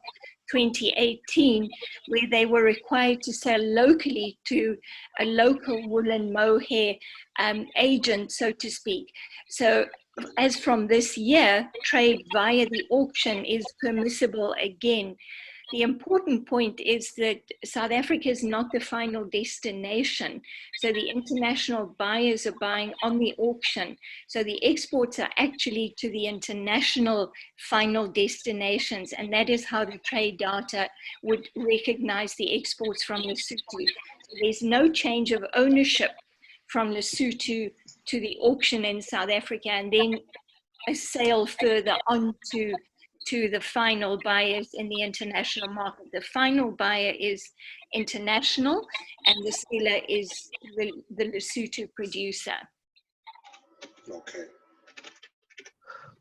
2018, where they were required to sell locally to a local woolen mohair agent, so to speak. So as from this year, trade via the auction is permissible again. The important point is that South Africa is not the final destination. So the international buyers are buying on the auction. So the exports are actually to the international final destinations. And that is how the trade data would recognize the exports from Lesotho. So there's no change of ownership from Lesotho to the auction in South Africa, and then a sale further on to the final buyers in the international market. The final buyer is international, and the seller is the Lesotho producer. Okay.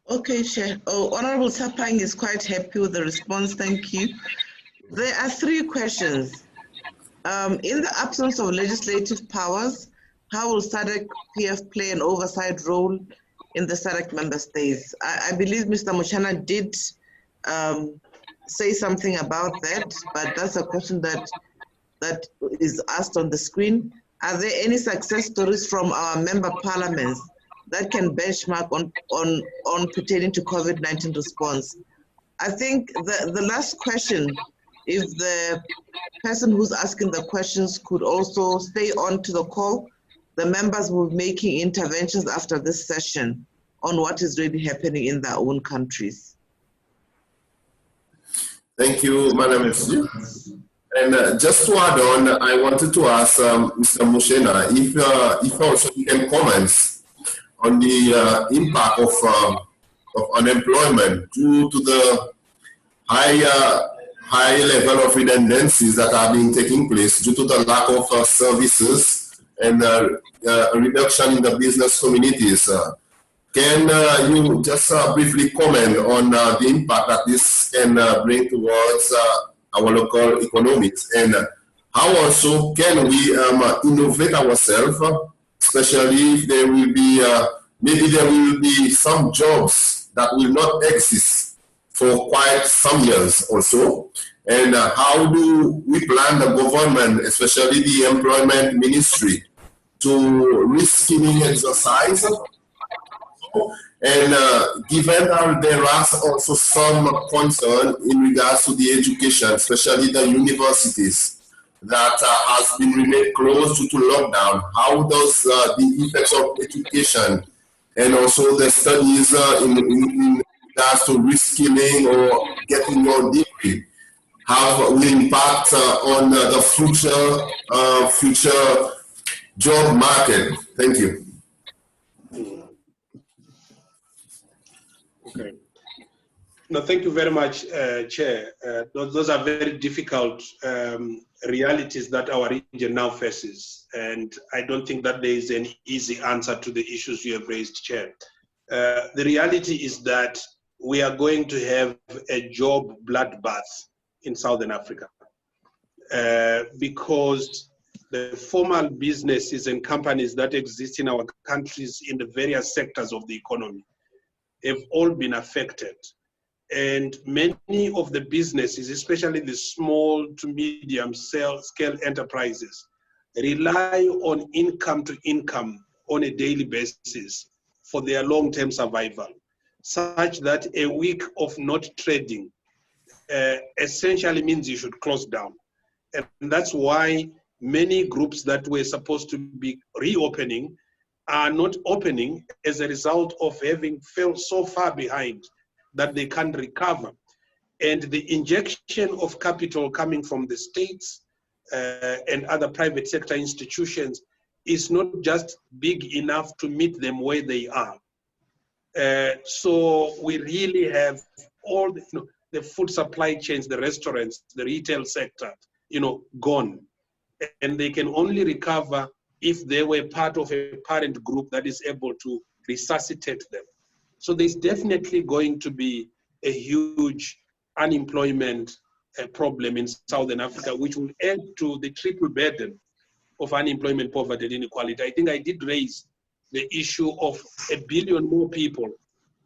Okay, Chair. Oh, Honorable Sapang is quite happy with the response. Thank you. There are 3 questions. In the absence of legislative powers, how will SADC PF play an oversight role in the SADC member states? I believe Mr. Mochena did say something about that, but that's a question that is asked on the screen. Are there any success stories from our member parliaments that can benchmark on pertaining to COVID-19 response? I think the last question, if the person who's asking the questions could also stay on to the call, the members will be making interventions after this session on what is really happening in their own countries. Thank you, Madam SG. And just to add on, I wanted to ask Mr. Mochena if also he can comment on the impact of unemployment due to the high level of redundancies that are being taking place due to the lack of services and a reduction in the business communities. Can you just briefly comment on the impact that this can bring towards our local economies, and how also can we innovate ourselves, especially if there will be, maybe there will be some jobs that will not exist for quite some years also, and how do we plan the government, especially the employment ministry, to reskilling exercise? And given that there are also some concern in regards to the education, especially the universities that has been remained closed due to lockdown, how does the effects of education and also the studies in regards to reskilling or getting your degree will impact on the future job market? Thank you. Okay. No, thank you very much, Chair. Those are very difficult realities that our region now faces, and I don't think that there is an easy answer to the issues you have raised, Chair. The reality is that we are going to have a job bloodbath in Southern Africa because the formal businesses and companies that exist in our countries in the various sectors of the economy have all been affected. And many of the businesses, especially the small to medium scale enterprises, rely on income to income on a daily basis for their long-term survival, such that a week of not trading essentially means you should close down. And that's why many groups that were supposed to be reopening are not opening as a result of having fell so far behind that they can't recover. And the injection of capital coming from the states and other private sector institutions is not just big enough to meet them where they are. So we really have all the food supply chains, the restaurants, the retail sector, gone. And they can only recover if they were part of a parent group that is able to resuscitate them. So there's definitely going to be a huge unemployment problem in Southern Africa, which will add to the triple burden of unemployment, poverty, and inequality. I think I did raise the issue of 1 billion more people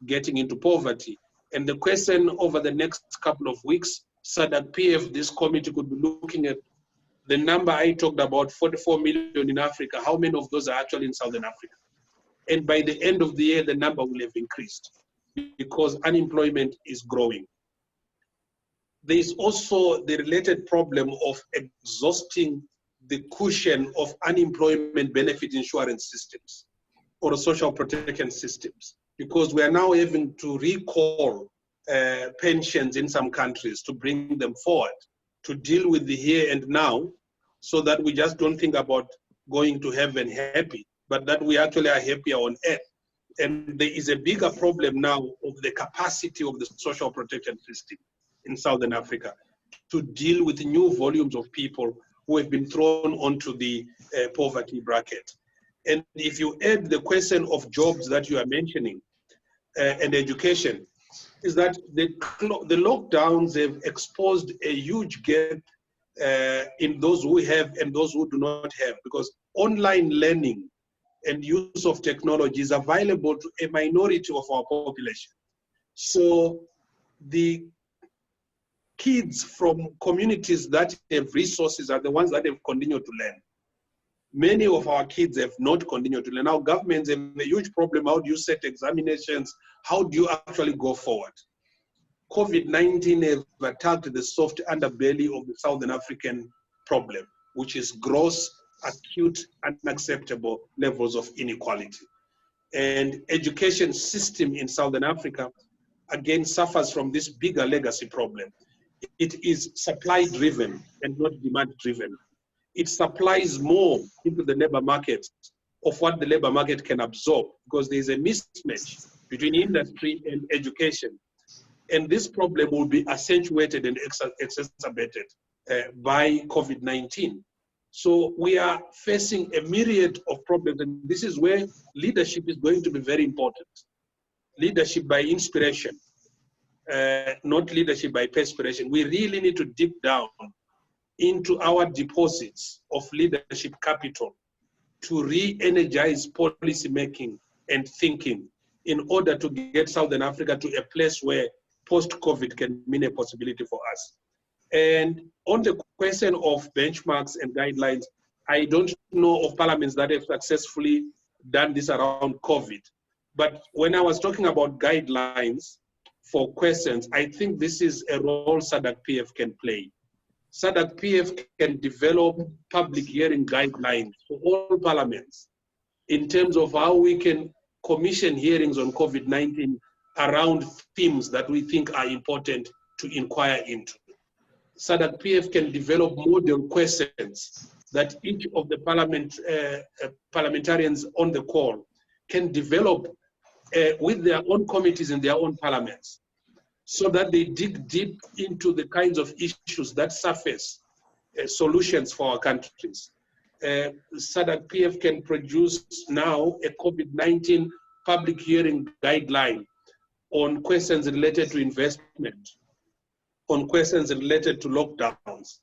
getting into poverty. And the question over the next couple of weeks, SADC-PF, this committee could be looking at the number I talked about, 44 million in Africa. How many of those are actually in Southern Africa? And by the end of the year, the number will have increased because unemployment is growing. There is also the related problem of exhausting the cushion of unemployment benefit insurance systems or social protection systems, because we are now having to recall pensions in some countries to bring them forward to deal with the here and now, so that we just don't think about going to heaven happy, but that we actually are happier on earth. And there is a bigger problem now of the capacity of the social protection system in Southern Africa to deal with new volumes of people who have been thrown onto the poverty bracket. And if you add the question of jobs that you are mentioning and education, is that the lockdowns have exposed a huge gap in those who have and those who do not have, because online learning and use of technology is available to a minority of our population. So the kids from communities that have resources are the ones that have continued to learn. Many of our kids have not continued to learn. Now governments have a huge problem. How do you set examinations? How do you actually go forward? COVID-19 have attacked the soft underbelly of the Southern African problem, which is gross, acute, unacceptable levels of inequality. And education system in Southern Africa, again, suffers from this bigger legacy problem. It is supply-driven and not demand-driven. It supplies more into the labor market of what the labor market can absorb, because there is a mismatch between industry and education. And this problem will be accentuated and exacerbated by COVID-19. So we are facing a myriad of problems, and this is where leadership is going to be very important. Leadership by inspiration, not leadership by perspiration. We really need to deep down into our deposits of leadership capital to re-energize policy making and thinking in order to get Southern Africa to a place where post-COVID can mean a possibility for us. And on the question of benchmarks and guidelines, I don't know of parliaments that have successfully done this around COVID. But when I was talking about guidelines for questions, I think this is a role SADC-PF can play. SADC-PF can develop public hearing guidelines for all parliaments in terms of how we can commission hearings on COVID-19 around themes that we think are important to inquire into. SADC-PF can develop model questions that each of the parliamentarians on the call can develop with their own committees in their own parliaments, so that they dig deep into the kinds of issues that surface solutions for our countries. SADC-PF can produce now a COVID-19 public hearing guideline on questions related to investment, on questions related to lockdowns,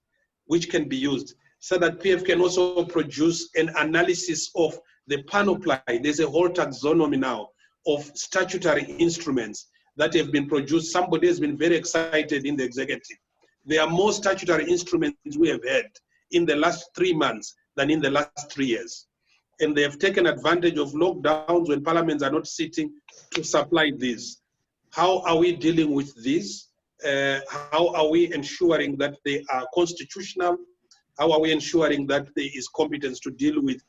which can be used. SADC-PF can also produce an analysis of the panoply. There's a whole taxonomy now of statutory instruments that have been produced. Somebody has been very excited in the executive. There are more statutory instruments we have had in the last 3 months than in the last 3 years. And they have taken advantage of lockdowns when parliaments are not sitting to supply these. How are we dealing with these? How are we ensuring that they are constitutional? How are we ensuring that there is competence to deal with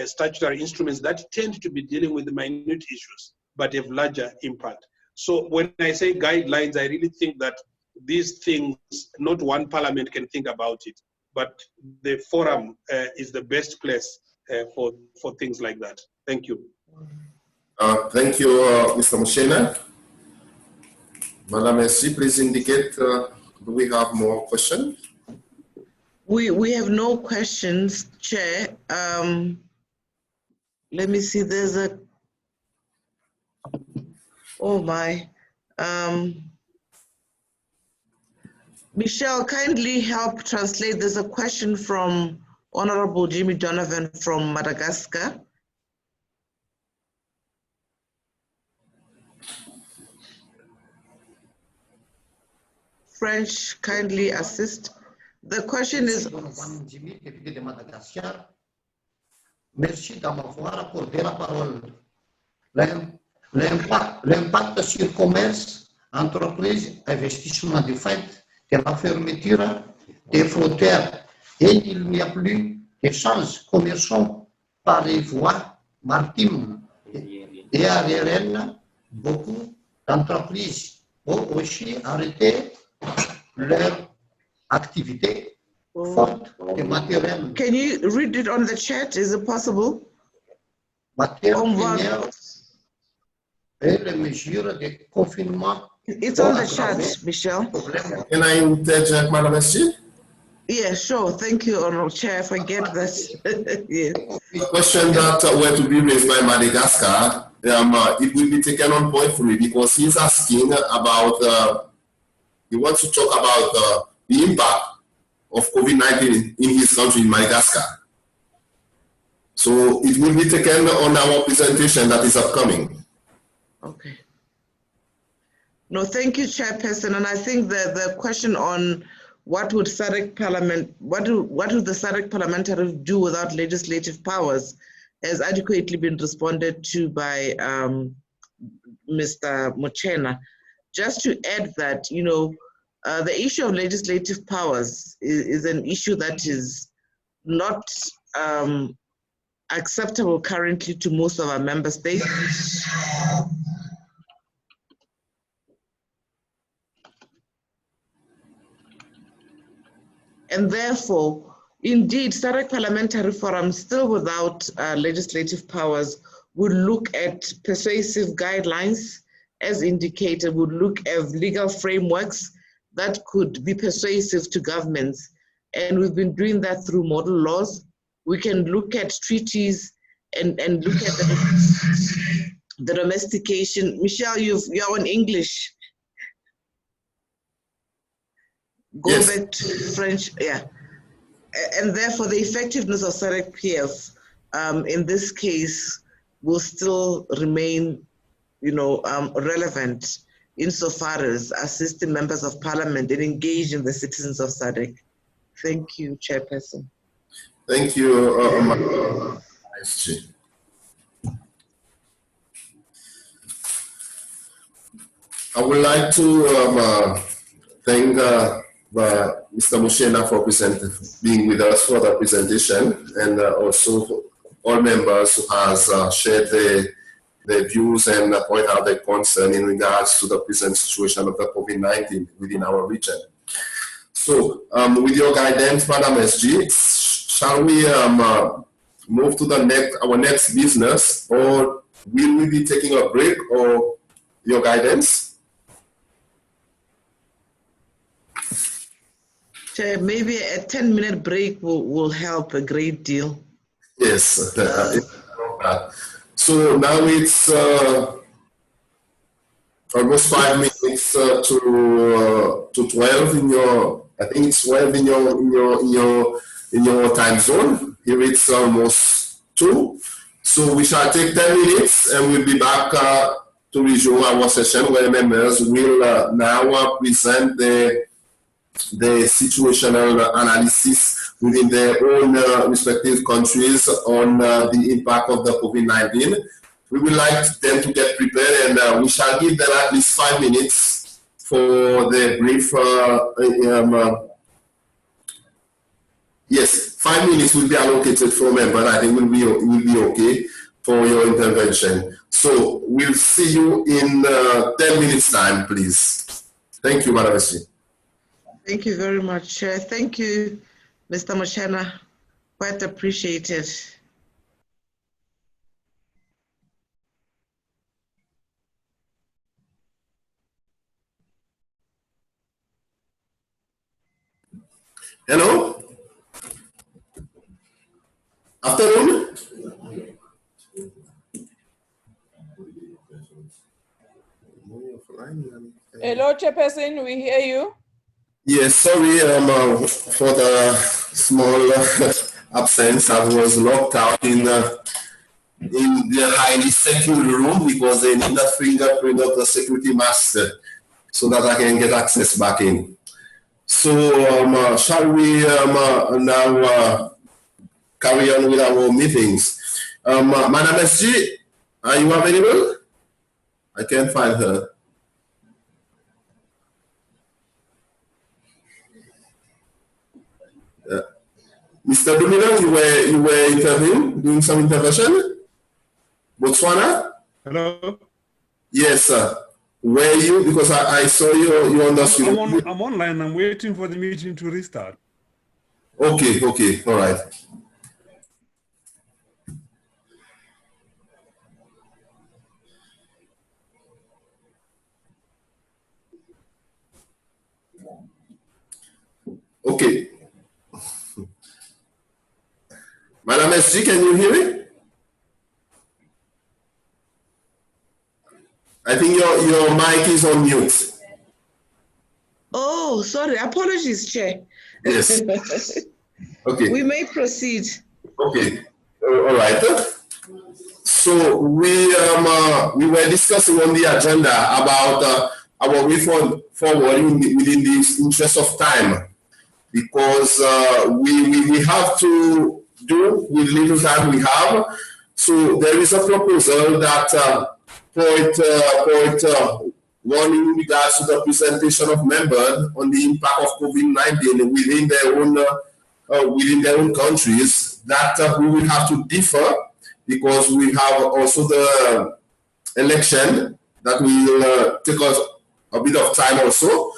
statutory instruments that tend to be dealing with the minute issues, but have larger impact? So when I say guidelines, I really think that these things, not one parliament can think about it, but the forum is the best place for things like that. Thank you. Thank you, Mr. Muchena. Madam SG, please indicate, do we have more questions? We have no questions, Chair. Let me see, there's a, oh my. Michelle, kindly help translate. There's a question from Honorable Jimmy Donovan from Madagascar. French kindly assist? The question is... Merci de m'avoir accordé la parole. L'impact sur le commerce, entreprise, investissement de fait, de la fermeture des frontières et il n'y a plus d'échanges commerciaux par les voies maritimes et aériennes. Beaucoup d'entreprises ont aussi arrêté leur activité forte de matériel. Can you read it on the chat? Is it possible? Matière première et les mesures de confinement. It's on the chat, Michelle. Can I interject, Madam SG? Yeah, sure. Thank you, Honorable Chair. If I get that. Yeah. The question that were to be raised by Madagascar, it will be taken on point for me because he's asking about, he wants to talk about the impact of COVID-19 in his country, in Madagascar. So it will be taken on our presentation that is upcoming. Okay. No, thank you, Chairperson. And I think the question on what would SADC Parliament, what would the SADC parliamentary do without legislative powers has adequately been responded to by Mr. Mochena. Just to add that, you know, the issue of legislative powers is an issue that is not acceptable currently to most of our member states. And therefore, indeed, SADC Parliamentary Forum, still without legislative powers, would look at persuasive guidelines, as indicated, would look at legal frameworks that could be persuasive to governments. And we've been doing that through model laws. We can look at treaties and look at the domestication. Michelle, you're on English. Go Yes. back to French, yeah. And therefore the effectiveness of SADC PF in this case will still remain, you know, relevant insofar as assisting members of parliament and engaging the citizens of SADC. Thank you, Chairperson. Thank you, SG. I would like to thank Mr. Mochena for being with us for the presentation, and also all members who has shared their views and point out their concern in regards to the present situation of the COVID-19 within our region. So, with your guidance, Madam SG, shall we move to our next business, or will we be taking a break, or your guidance? Maybe a 10-minute break will help a great deal. Yes. So now it's almost 5 minutes to 12 in your. I think it's 12 in your time zone. Here it's almost 2. So we shall take 10 minutes and we'll be back to resume our session where members will now present the situational analysis within their own respective countries on the impact of the COVID-19. We would like them to get prepared, and we shall give them at least 5 minutes for the brief. Yes, 5 minutes will be allocated for members. I think will be okay for your intervention. So we'll see you in 10 minutes time, please. Thank you, Madam SG. Thank you very much, Chair. Thank you, Mr. Mochena. Quite appreciated. Hello? Afternoon? Hello, Chairperson, we hear you. Yes, sorry for the small absence. I was locked out in the highly secure room because they need a fingerprint of the security master so that I can get access back in. So shall we now carry on with our meetings? Madam SG, are you available? I can't find her. Mr. Domino, you were interviewing, doing some intervention? Botswana? Hello? Yes, sir. Were you? Because I saw you on the screen. I'm online. I'm waiting for the meeting to restart. Okay, all right. Okay. Madam SG, can you hear me? I think your mic is on mute. Oh, sorry. Apologies, Chair. Yes. Okay. We may proceed. Okay. All right. So we were discussing on the agenda about our way forward within the interest of time, because we have to do with little time we have. So there is a proposal that point one in regards to the presentation of members on the impact of COVID-19 within their own countries, that we will have to differ, because we have also the election that will take us a bit of time also.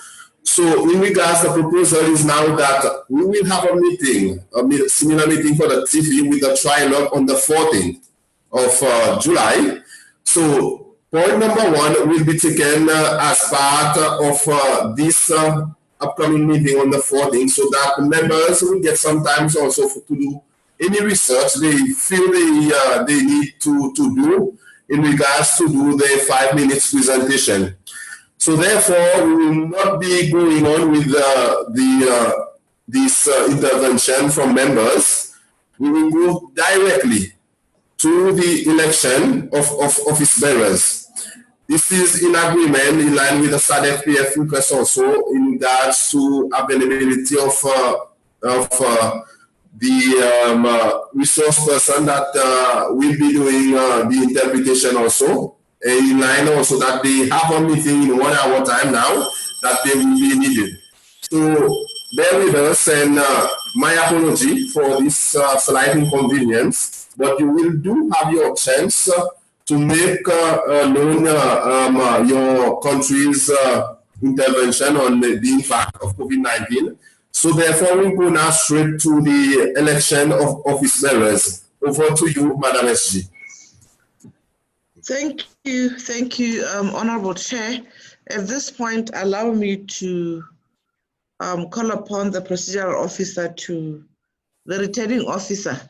So in regards, the proposal is now that we will have a meeting, a similar meeting for the TIFI with the trilogue on the 14th of July. So point number one will be taken as part of this upcoming meeting on the 14th, so that members will get some time also to do any research they feel they need to do in regards to do the 5 minutes presentation. So therefore, we will not be going on with this intervention from members. We will go directly to the election of office bearers. This is in agreement, in line with the SADC request also, in regards to availability of the resource person that will be doing the interpretation also, in line also that they have a meeting in 1 hour time now that they will be needed. So bear with us, and my apology for this slight inconvenience, but you will have your chance to make known your country's intervention on the impact of COVID-19. So therefore, we go now straight to the election of office bearers. Over to you, Madam SG. Thank you, Honorable Chair. At this point, allow me to call upon the procedural officer the returning officer,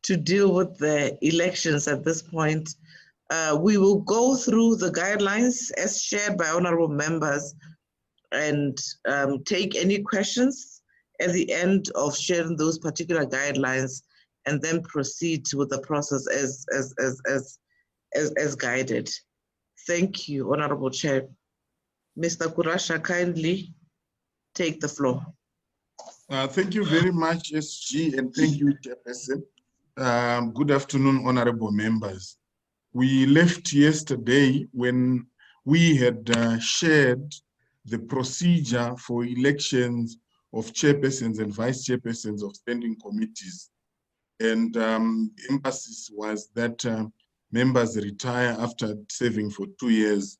to deal with the elections at this point. We will go through the guidelines as shared by honorable members and take any questions at the end of sharing those particular guidelines, and then proceed with the process as guided. Thank you, Honorable Chair. Mr. Kurasha, kindly take the floor. Thank you very much, SG, and thank you, Chairperson. Good afternoon, honorable members. We left yesterday when we had shared the procedure for elections of chairpersons and vice chairpersons of standing committees. And the emphasis was that members retire after serving for 2 years,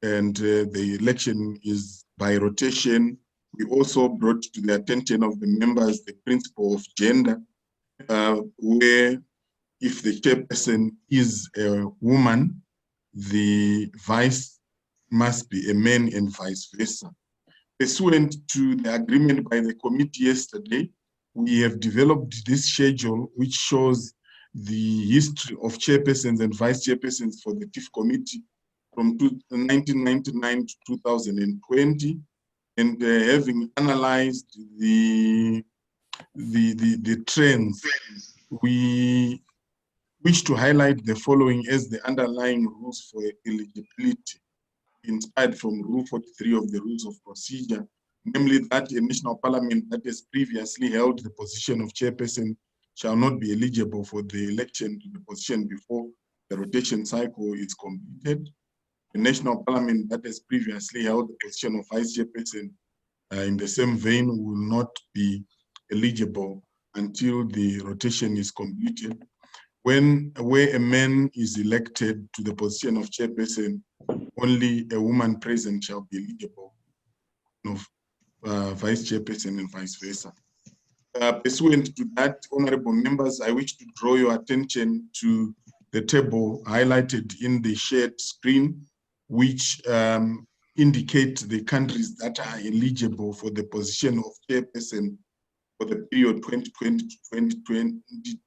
and the election is by rotation. We also brought to the attention of the members the principle of gender, where if the chairperson is a woman, the vice must be a man and vice versa. Pursuant to the agreement by the committee yesterday, we have developed this schedule which shows the history of chairpersons and vice chairpersons for the TIFI committee from 1999 to 2020, and having analyzed the trends, we wish to highlight the following as the underlying rules for eligibility, inspired from Rule 43 of the Rules of Procedure namely that a national parliament that has previously held the position of chairperson shall not be eligible for the election to the position before the rotation cycle is completed. The national parliament that has previously held the position of vice chairperson in the same vein will not be eligible until the rotation is completed. Where a man is elected to the position of chairperson, only a woman present shall be eligible of vice chairperson and vice versa. Pursuant to that, honorable members, I wish to draw your attention to the table highlighted in the shared screen, which indicate the countries that are eligible for the position of chairperson for the period 2020 to 2022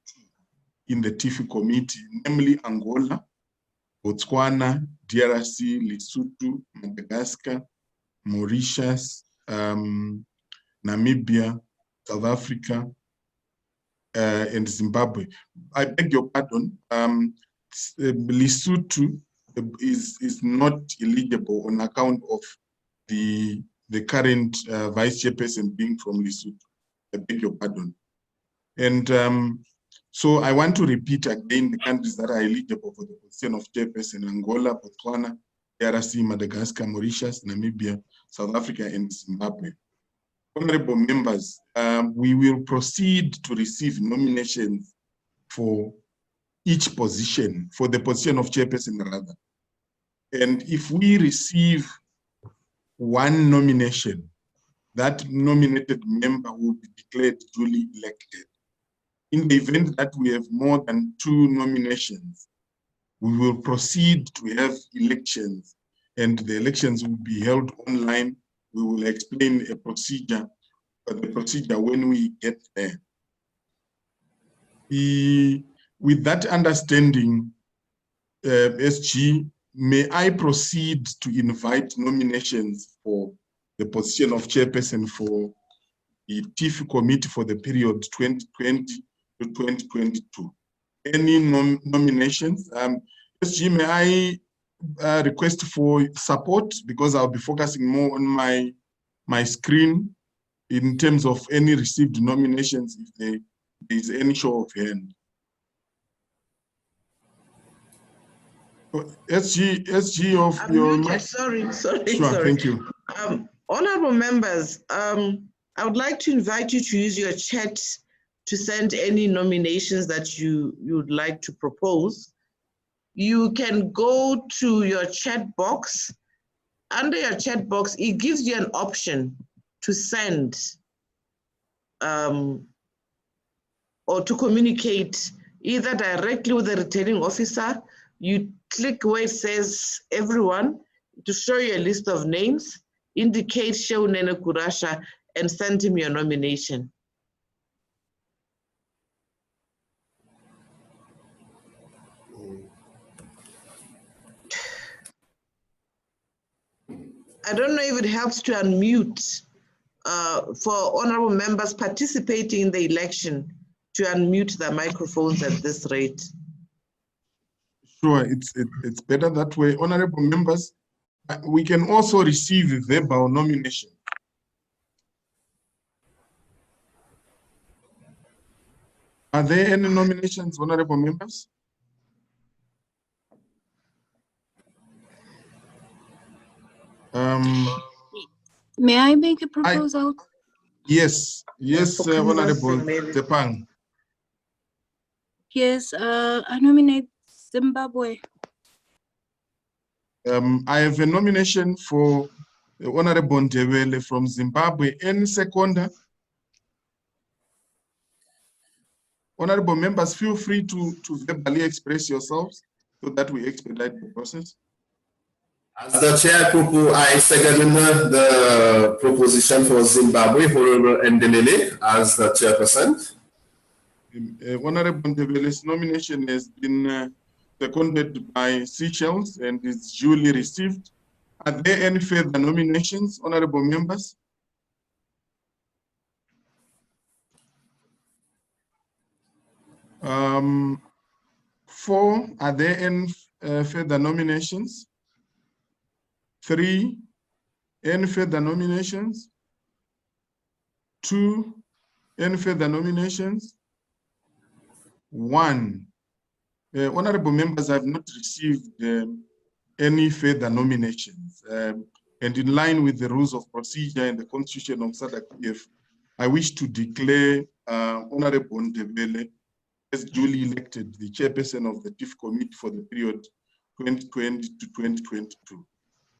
in the TIFI committee, namely Angola, Botswana, DRC, Lesotho, Madagascar, Mauritius, Namibia, South Africa, and Zimbabwe. I beg your pardon, Lesotho is not eligible on account of the current vice chairperson being from Lesotho. I beg your pardon. And so I want to repeat again the countries that are eligible for the position of chairperson: Angola, Botswana, DRC, Madagascar, Mauritius, Namibia, South Africa, and Zimbabwe. Honorable members, we will proceed to receive nominations for each position, for the position of chairperson rather. And if we receive one nomination, that nominated member will be declared duly elected. In the event that we have more than 2 nominations, we will proceed to have elections, and the elections will be held online. We will explain the procedure when we get there. With that understanding, SG, may I proceed to invite nominations for the position of chairperson for the TIFI committee for the period 2020 to 2022. Any nominations? SG, may I request for support, because I'll be focusing more on my screen in terms of any received nominations, if there is any show of hand. SG of your mic. Sorry. Sure, thank you. Honorable members, I would like to invite you to use your chat to send any nominations that you would like to propose. You can go to your chat box. Under your chat box, it gives you an option to send or to communicate either directly with the returning officer. You click where it says everyone to show you a list of names, indicate Shehu Nene Kurasha, and send him your nomination. I don't know if it helps to unmute for honorable members participating in the election to unmute their microphones at this rate. Sure, it's better that way. Honorable members, we can also receive verbal nomination. Are there any nominations, honorable members? May I make a proposal? Yes, Honorable Tepang. Yes, I nominate Zimbabwe. I have a nomination for the Honorable Ndebele from Zimbabwe. Any seconder? Honorable members, feel free to verbally express yourselves so that we expedite the process. As the chair, I second the proposition for Zimbabwe, Honorable Ndelele, as the chairperson. Honorable Ndebele's nomination has been seconded by Seychelles and is duly received. Are there any further nominations, honorable members? Four, are there any further nominations? 3, any further nominations? 2. Any further nominations? 1. Honorable members, I have not received any further nominations. And in line with the rules of procedure and the constitution of SADC, I wish to declare Honorable Ndebele as duly elected the chairperson of the TIFI committee for the period 2020 to 2022.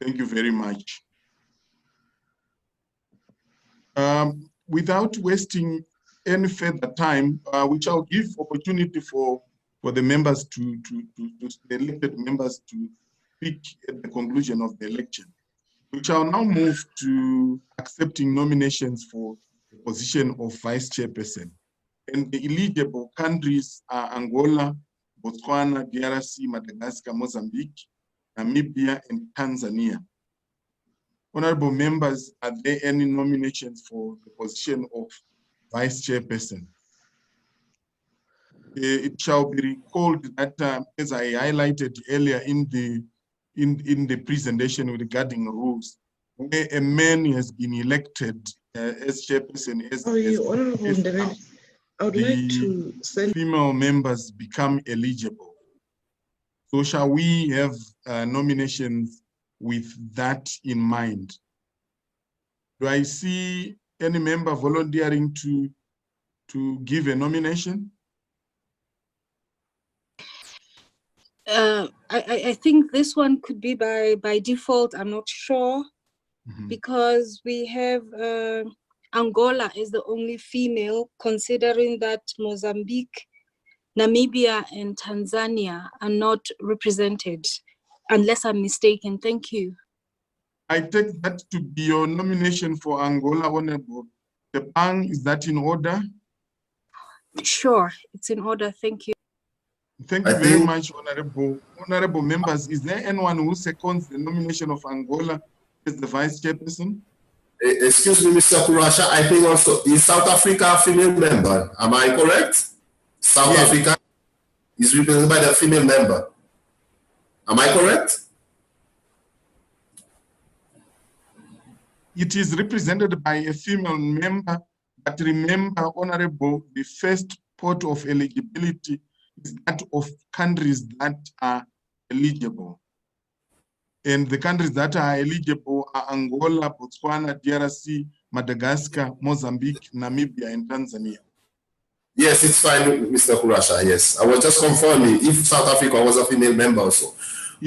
Thank you very much. Without wasting any further time, which I'll give opportunity for the members the elected members to speak at the conclusion of the election. We shall now move to accepting nominations for the position of vice chairperson. And the eligible countries are Angola, Botswana, DRC, Madagascar, Mozambique, Namibia, and Tanzania. Honorable members, are there any nominations for the position of vice chairperson? It shall be recalled that, as I highlighted earlier in the presentation regarding rules, where a man has been elected as chairperson, I would like to send female members become eligible. So shall we have nominations with that in mind? Do I see any member volunteering to give a nomination? I think this one could be by default. I'm not sure, because we have Angola is the only female, considering that Mozambique, Namibia, and Tanzania are not represented, unless I'm mistaken. Thank you. I take that to be your nomination for Angola, Honorable Tepang. Is that in order? Sure, it's in order. Thank you. Thank you very much, honorable members. Is there anyone who seconds the nomination of Angola as the vice chairperson? Excuse me, Mr. Kurasha, I think also, is South Africa a female member? Am I correct? South Africa is represented by the female member. Am I correct? It is represented by a female member, but remember, Honorable, the first port of eligibility is that of countries that are eligible. And the countries that are eligible are Angola, Botswana, DRC, Madagascar, Mozambique, Namibia, and Tanzania. Yes, it's fine, Mr. Kurasha, yes. I was just confirming if South Africa was a female member also.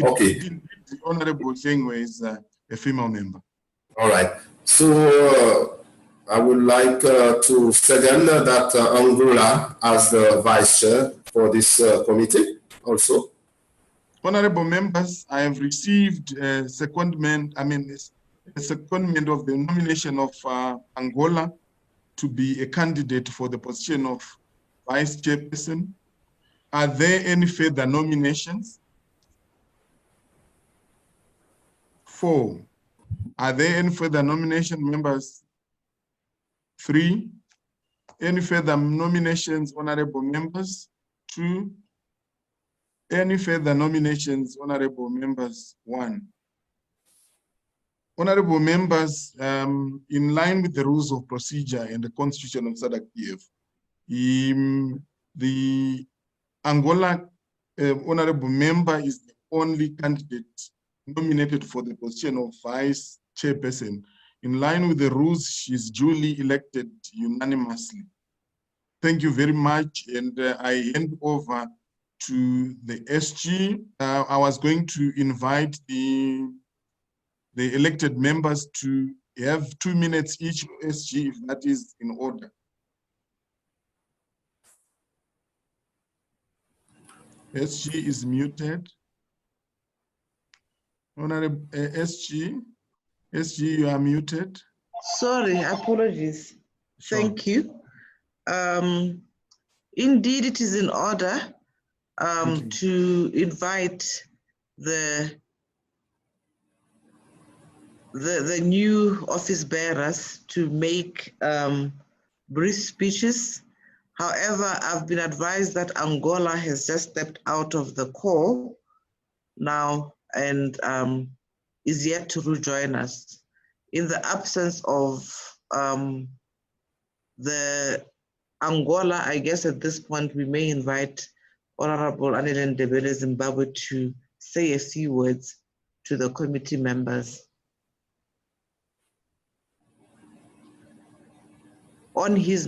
Okay. The Honorable Sengwe is a female member. All right. So I would like to second that Angola as the vice chair for this committee also. Honorable members, I have received a secondment of the nomination of Angola to be a candidate for the position of vice chairperson. Are there any further nominations? 4. Are there any further nomination, members? 3. Any further nominations, honorable members? 2. Any further nominations, honorable members? 1. Honorable members, in line with the rules of procedure and the constitution of SADC, the Angola honorable member is the only candidate nominated for the position of vice chairperson. In line with the rules, she is duly elected unanimously. Thank you very much, and I hand over to the SG. I was going to invite the elected members to have 2 minutes each SG, if that is in order. SG is muted. Honorable SG, you are muted. Sorry, apologies. Sure. Thank you. Indeed, it is in order to invite the new office bearers to make brief speeches. However, I've been advised that Angola has just stepped out of the call now and is yet to rejoin us. In the absence of the Angola, I guess at this point we may invite Honorable Anile Ndebele Zimbabwe to say a few words to the committee members on his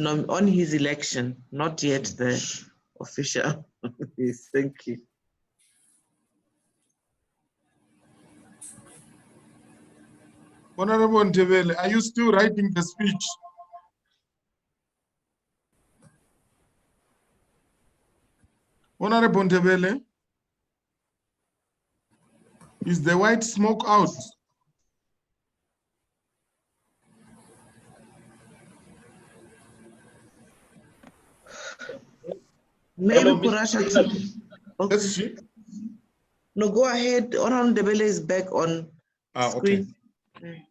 election, not yet the official. Yes, thank you. Honorable Ndebele, are you still writing the speech? Honorable Ndebele, is the white smoke out? Maybe Kurasha. Okay. No, go ahead. Honorable Ndebele is back on screen. Okay.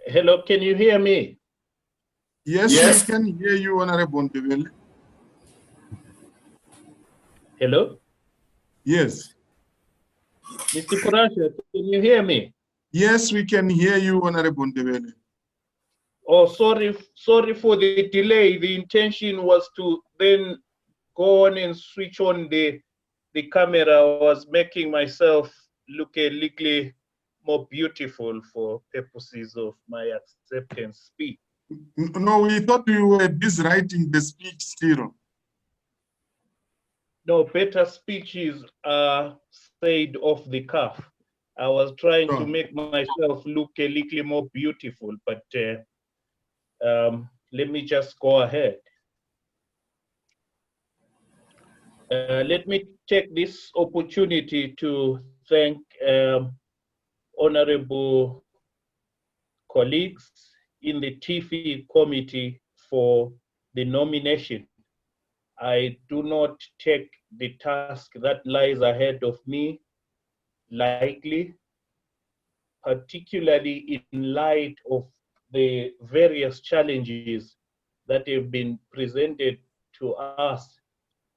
Hello, can you hear me? Yes, yes. We can hear you, Honorable Ndebele. Hello? Yes. Mr. Kurasha, can you hear me? Yes, we can hear you, Honorable Ndebele. Oh, sorry for the delay. The intention was to then go on and switch on the camera. I was making myself look a little more beautiful for purposes of my acceptance speech. No, we thought you were busy writing the speech still. No, better speeches are said off the cuff. I was trying to make myself look a little more beautiful, but let me just go ahead. Let me take this opportunity to thank honorable colleagues in the TIFI committee for the nomination. I do not take the task that lies ahead of me lightly, particularly in light of the various challenges that have been presented to us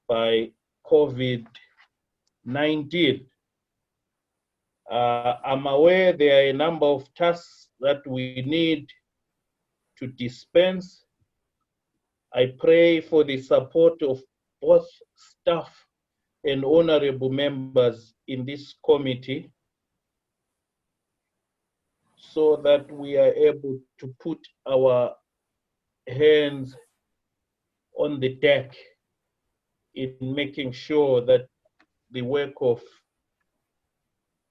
by COVID-19. I'm aware there are a number of tasks that we need to dispense. I pray for the support of both staff and honorable members in this committee so that we are able to put our hands on the deck in making sure that the work of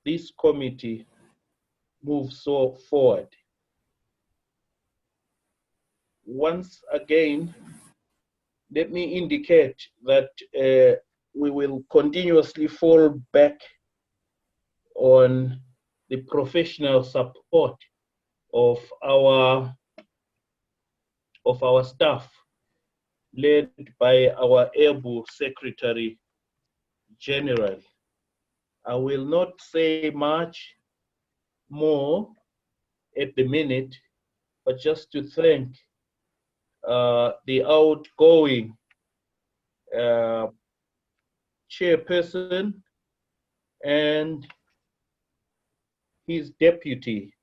this committee moves forward. Once again, let me indicate that we will continuously fall back on the professional support of our staff, led by our able Secretary General. I will not say much more at the minute, but just to thank the outgoing chairperson and his deputy.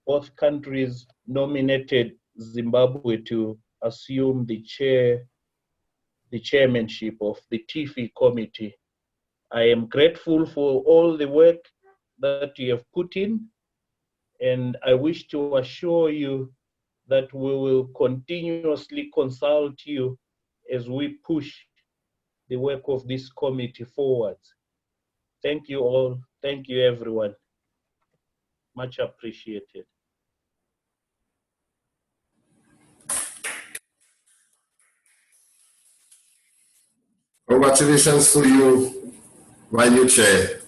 Both countries nominated Zimbabwe to assume the chairmanship of the TIFI committee. I am grateful for all the work that you have put in, and I wish to assure you that we will continuously consult you as we push the work of this committee forward. Thank you all. Thank you, everyone. Much appreciated. Congratulations to you, my new chair.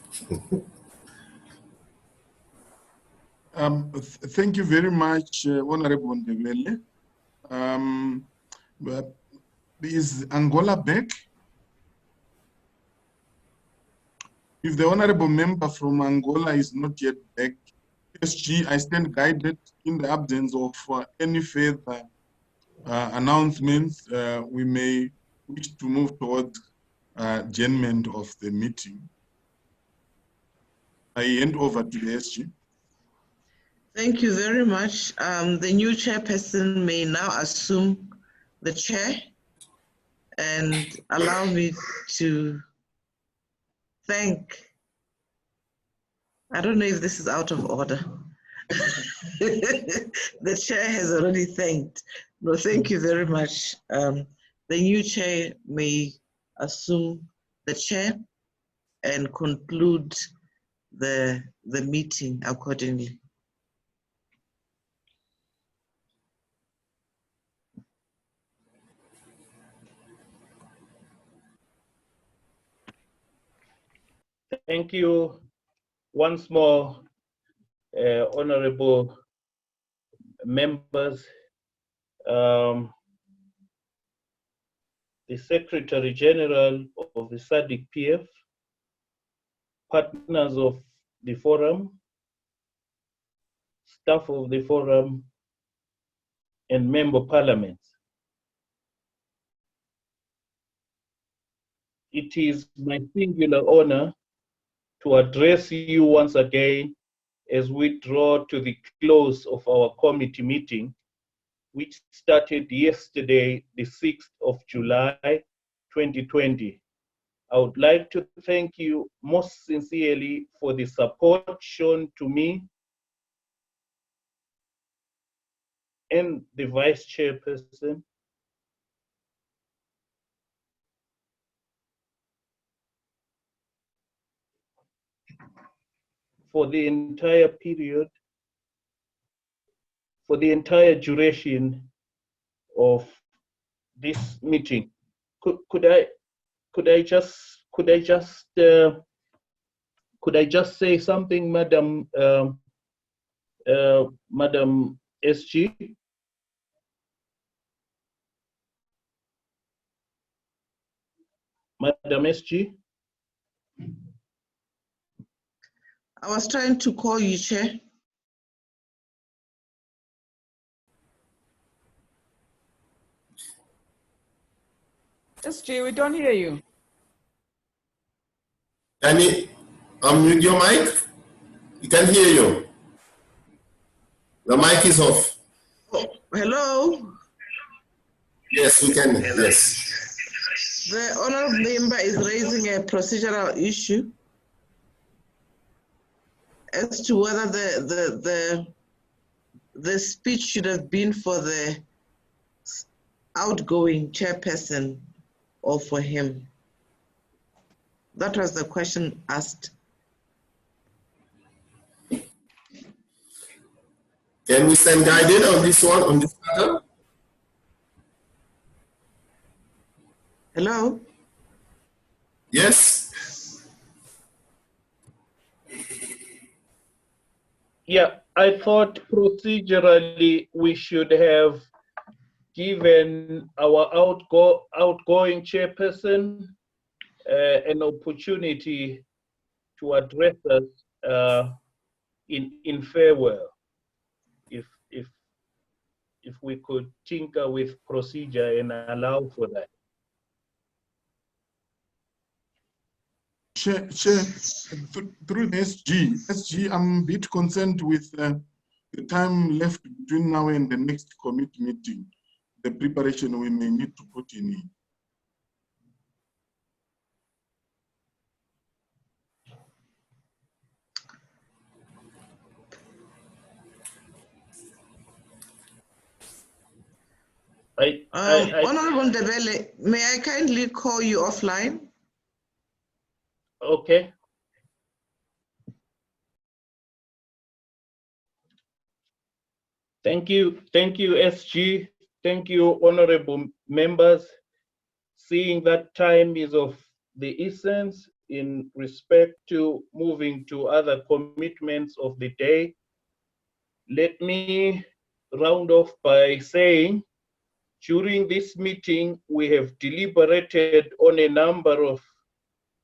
Thank you very much, Honorable Ndebele. But is Angola back? If the honorable member from Angola is not yet back, SG, I stand guided in the absence of any further announcements, we may wish to move towards adjournment of the meeting. I hand over to the SG. Thank you very much. The new chairperson may now assume the chair and allow me to thank, I don't know if this is out of order. The chair has already thanked. No, thank you very much. The new chair may assume the chair and conclude the meeting accordingly. Thank you once more, honorable members. The Secretary General of the SADC PF, partners of the forum, staff of the forum, and member parliaments. It is my singular honor to address you once again as we draw to the close of our committee meeting, which started yesterday, the 6th of July, 2020. I would like to thank you most sincerely for the support shown to me and the Vice Chairperson for the entire period, for the entire duration of this meeting. Could I just say something, Madam Madam SG? Madam SG? I was trying to call you, Chair. SG, we don't hear you. Can you unmute your mic? We can hear you. The mic is off. Oh, hello? Yes, we can. Yes. The honorable member is raising a procedural issue as to whether the speech should have been for the outgoing chairperson or for him. That was the question asked. Can we stand guided on this one, on this matter? Hello? Yes. Yeah, I thought procedurally we should have given our outgoing chairperson an opportunity to address us in farewell. If we could tinker with procedure and allow for that. Chair, through the SG, I'm a bit concerned with the time left between now and the next committee meeting, the preparation we may need to put in it. Honorable Ndebele, may I kindly call you offline? Okay. Thank you, SG. Thank you, honorable members. Seeing that time is of the essence in respect to moving to other commitments of the day, let me round off by saying, during this meeting, we have deliberated on a number of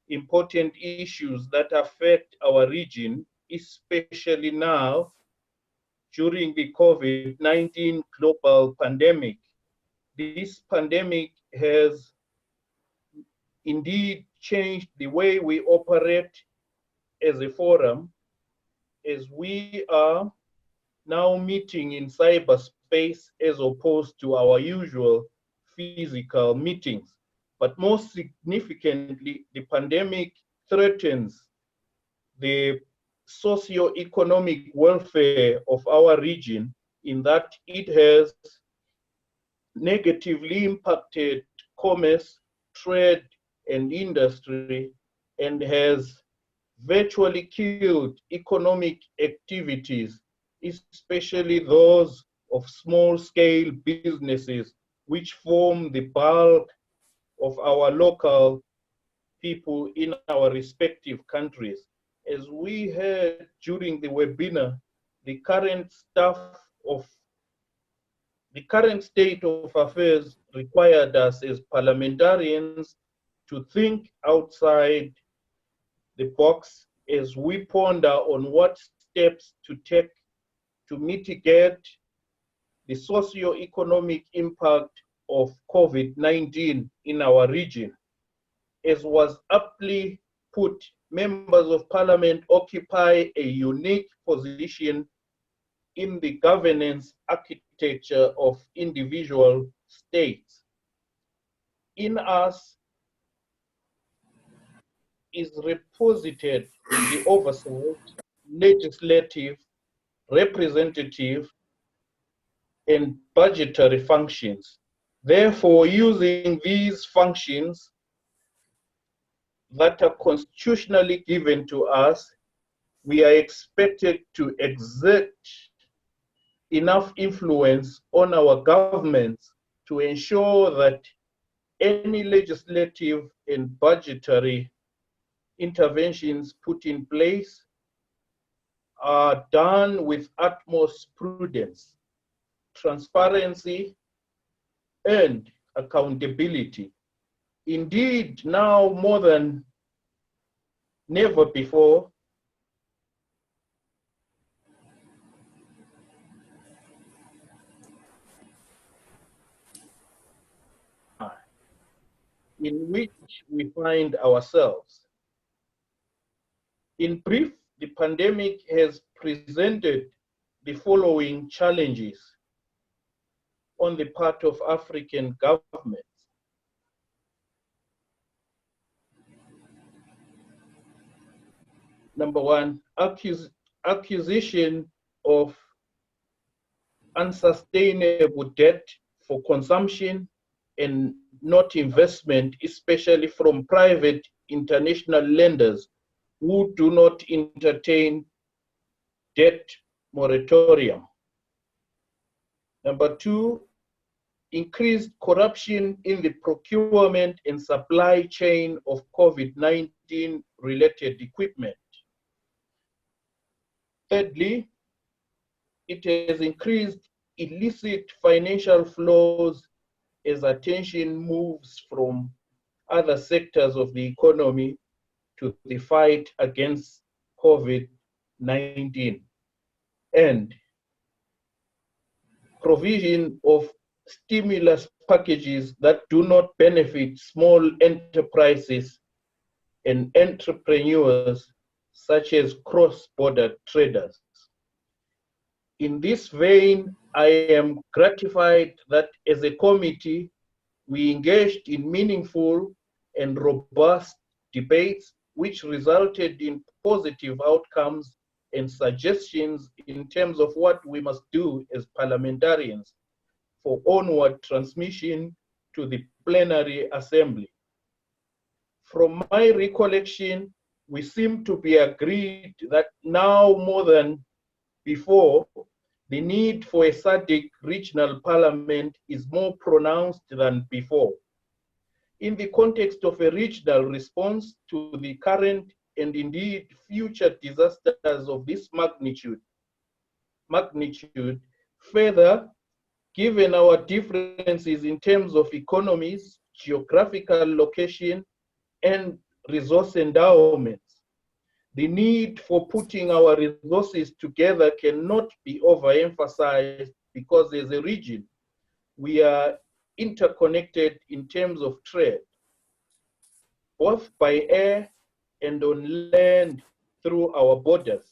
important issues that affect our region, especially now during the COVID-19 global pandemic. this pandemic has indeed changed the way we operate as a forum, as we are now meeting in cyberspace as opposed to our usual physical meetings. But most significantly, the pandemic threatens the socio-economic welfare of our region, in that it has negatively impacted commerce, trade, and industry, and has virtually killed economic activities, especially those of small-scale businesses, which form the bulk of our local people in our respective countries. As we heard during the webinar, the current state of affairs required us as parliamentarians to think outside the box as we ponder on what steps to take to mitigate the socio-economic impact of COVID-19 in our region. As was aptly put, members of parliament occupy a unique position in the governance architecture of individual states. In us is reposited the oversight, legislative, representative, and budgetary functions. Therefore, using these functions that are constitutionally given to us, we are expected to exert enough influence on our governments to ensure that any legislative and budgetary interventions put in place are done with utmost prudence, transparency, and accountability. Indeed, now more than never before, in which we find ourselves. In brief, the pandemic has presented the following challenges on the part of African governments. Number one, acquisition of unsustainable debt for consumption and not investment, especially from private international lenders who do not entertain debt moratorium. Number two, increased corruption in the procurement and supply chain of COVID-19 related equipment. Thirdly, it has increased illicit financial flows as attention moves from other sectors of the economy to the fight against COVID-19. And provision of stimulus packages that do not benefit small enterprises and entrepreneurs such as cross-border traders. In this vein, I am gratified that as a committee, we engaged in meaningful and robust debates which resulted in positive outcomes and suggestions in terms of what we must do as parliamentarians for onward transmission to the plenary assembly. From my recollection, we seem to be agreed that now more than before, the need for a SADC regional parliament is more pronounced than before. In the context of a regional response to the current and indeed future disasters of this magnitude, further, given our differences in terms of economies, geographical location, and resource endowments, the need for putting our resources together cannot be overemphasized, because as a region, we are interconnected in terms of trade, both by air and on land through our borders.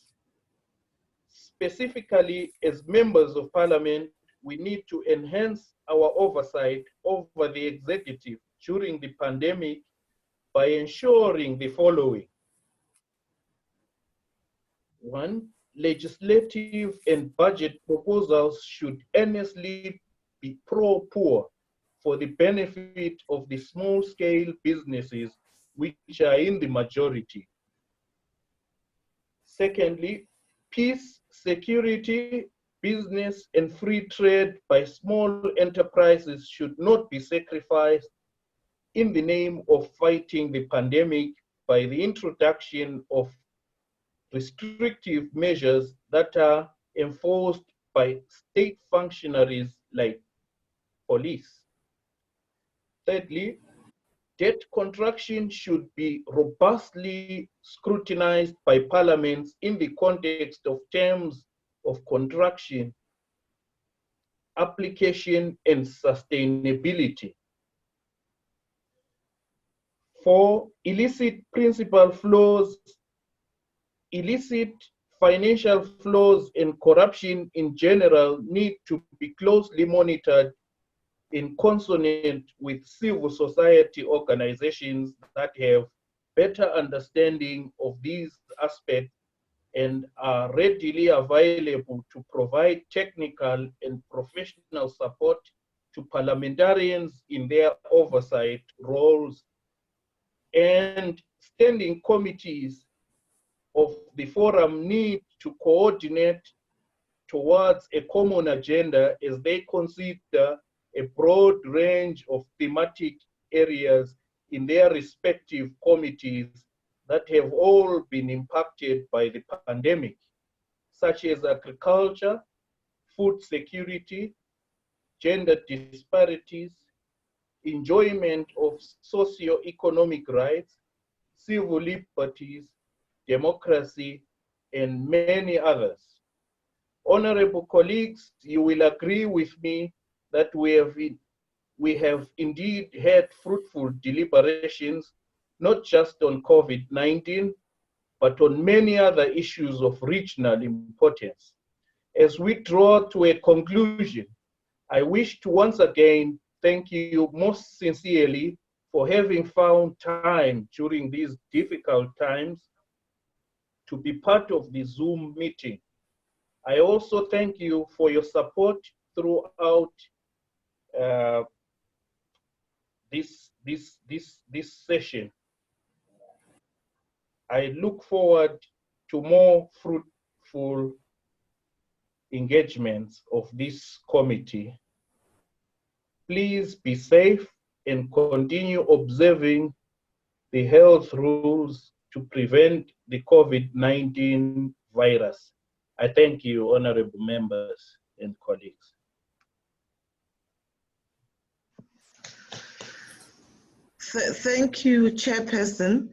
Specifically, as members of parliament, we need to enhance our oversight over the executive during the pandemic by ensuring the following. One, legislative and budget proposals should earnestly be pro-poor for the benefit of the small-scale businesses which are in the majority. Secondly, peace, security, business, and free trade by small enterprises should not be sacrificed in the name of fighting the pandemic by the introduction of restrictive measures that are enforced by state functionaries like police. Thirdly, debt contraction should be robustly scrutinized by parliaments in the context of terms of contraction, application, and sustainability. 4, illicit financial flows and corruption in general need to be closely monitored in consonance with civil society organizations that have better understanding of these aspects and are readily available to provide technical and professional support to parliamentarians in their oversight roles, and standing committees of the forum need to coordinate towards a common agenda as they consider a broad range of thematic areas in their respective committees that have all been impacted by the pandemic, such as agriculture, food security, gender disparities, enjoyment of socio-economic rights, civil liberties, democracy, and many others. Honorable colleagues, you will agree with me that we have indeed had fruitful deliberations, not just on COVID-19, but on many other issues of regional importance. As we draw to a conclusion, I wish to once again thank you most sincerely for having found time during these difficult times to be part of the Zoom meeting. I also thank you for your support throughout this session. I look forward to more fruitful engagements of this committee. Please be safe and continue observing the health rules to prevent the COVID-19 virus. I thank you, honorable members and colleagues. Thank you, Chairperson.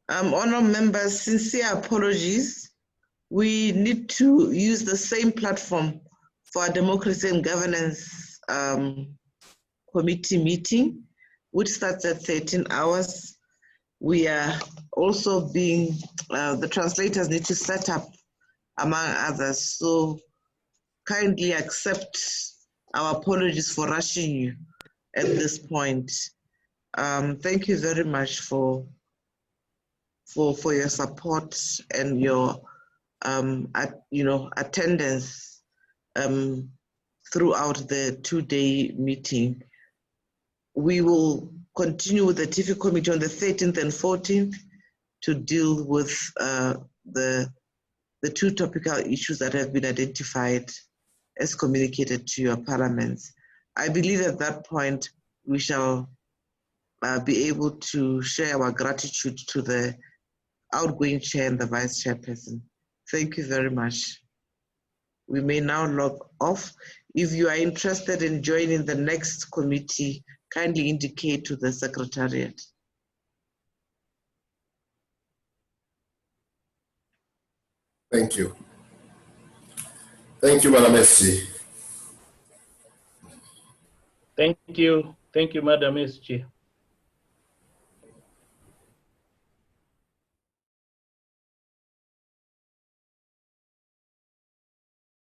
Honourable members, sincere apologies. We need to use the same platform for our Democracy and Governance Committee meeting, which starts at 13 hours. We are also being, the translators need to set up, among others. So kindly accept our apologies for rushing you at this point. Thank you very much for your support and your attendance throughout the two-day meeting. We will continue with the TIFI committee on the 13th and 14th to deal with the two topical issues that have been identified as communicated to your parliaments. I believe at that point we shall be able to share our gratitude to the outgoing chair and the vice chairperson. Thank you very much. We may now log off. If you are interested in joining the next committee, kindly indicate to the Secretariat. Thank you. Thank you, Madam SG. Thank you. Thank you, Madam SG.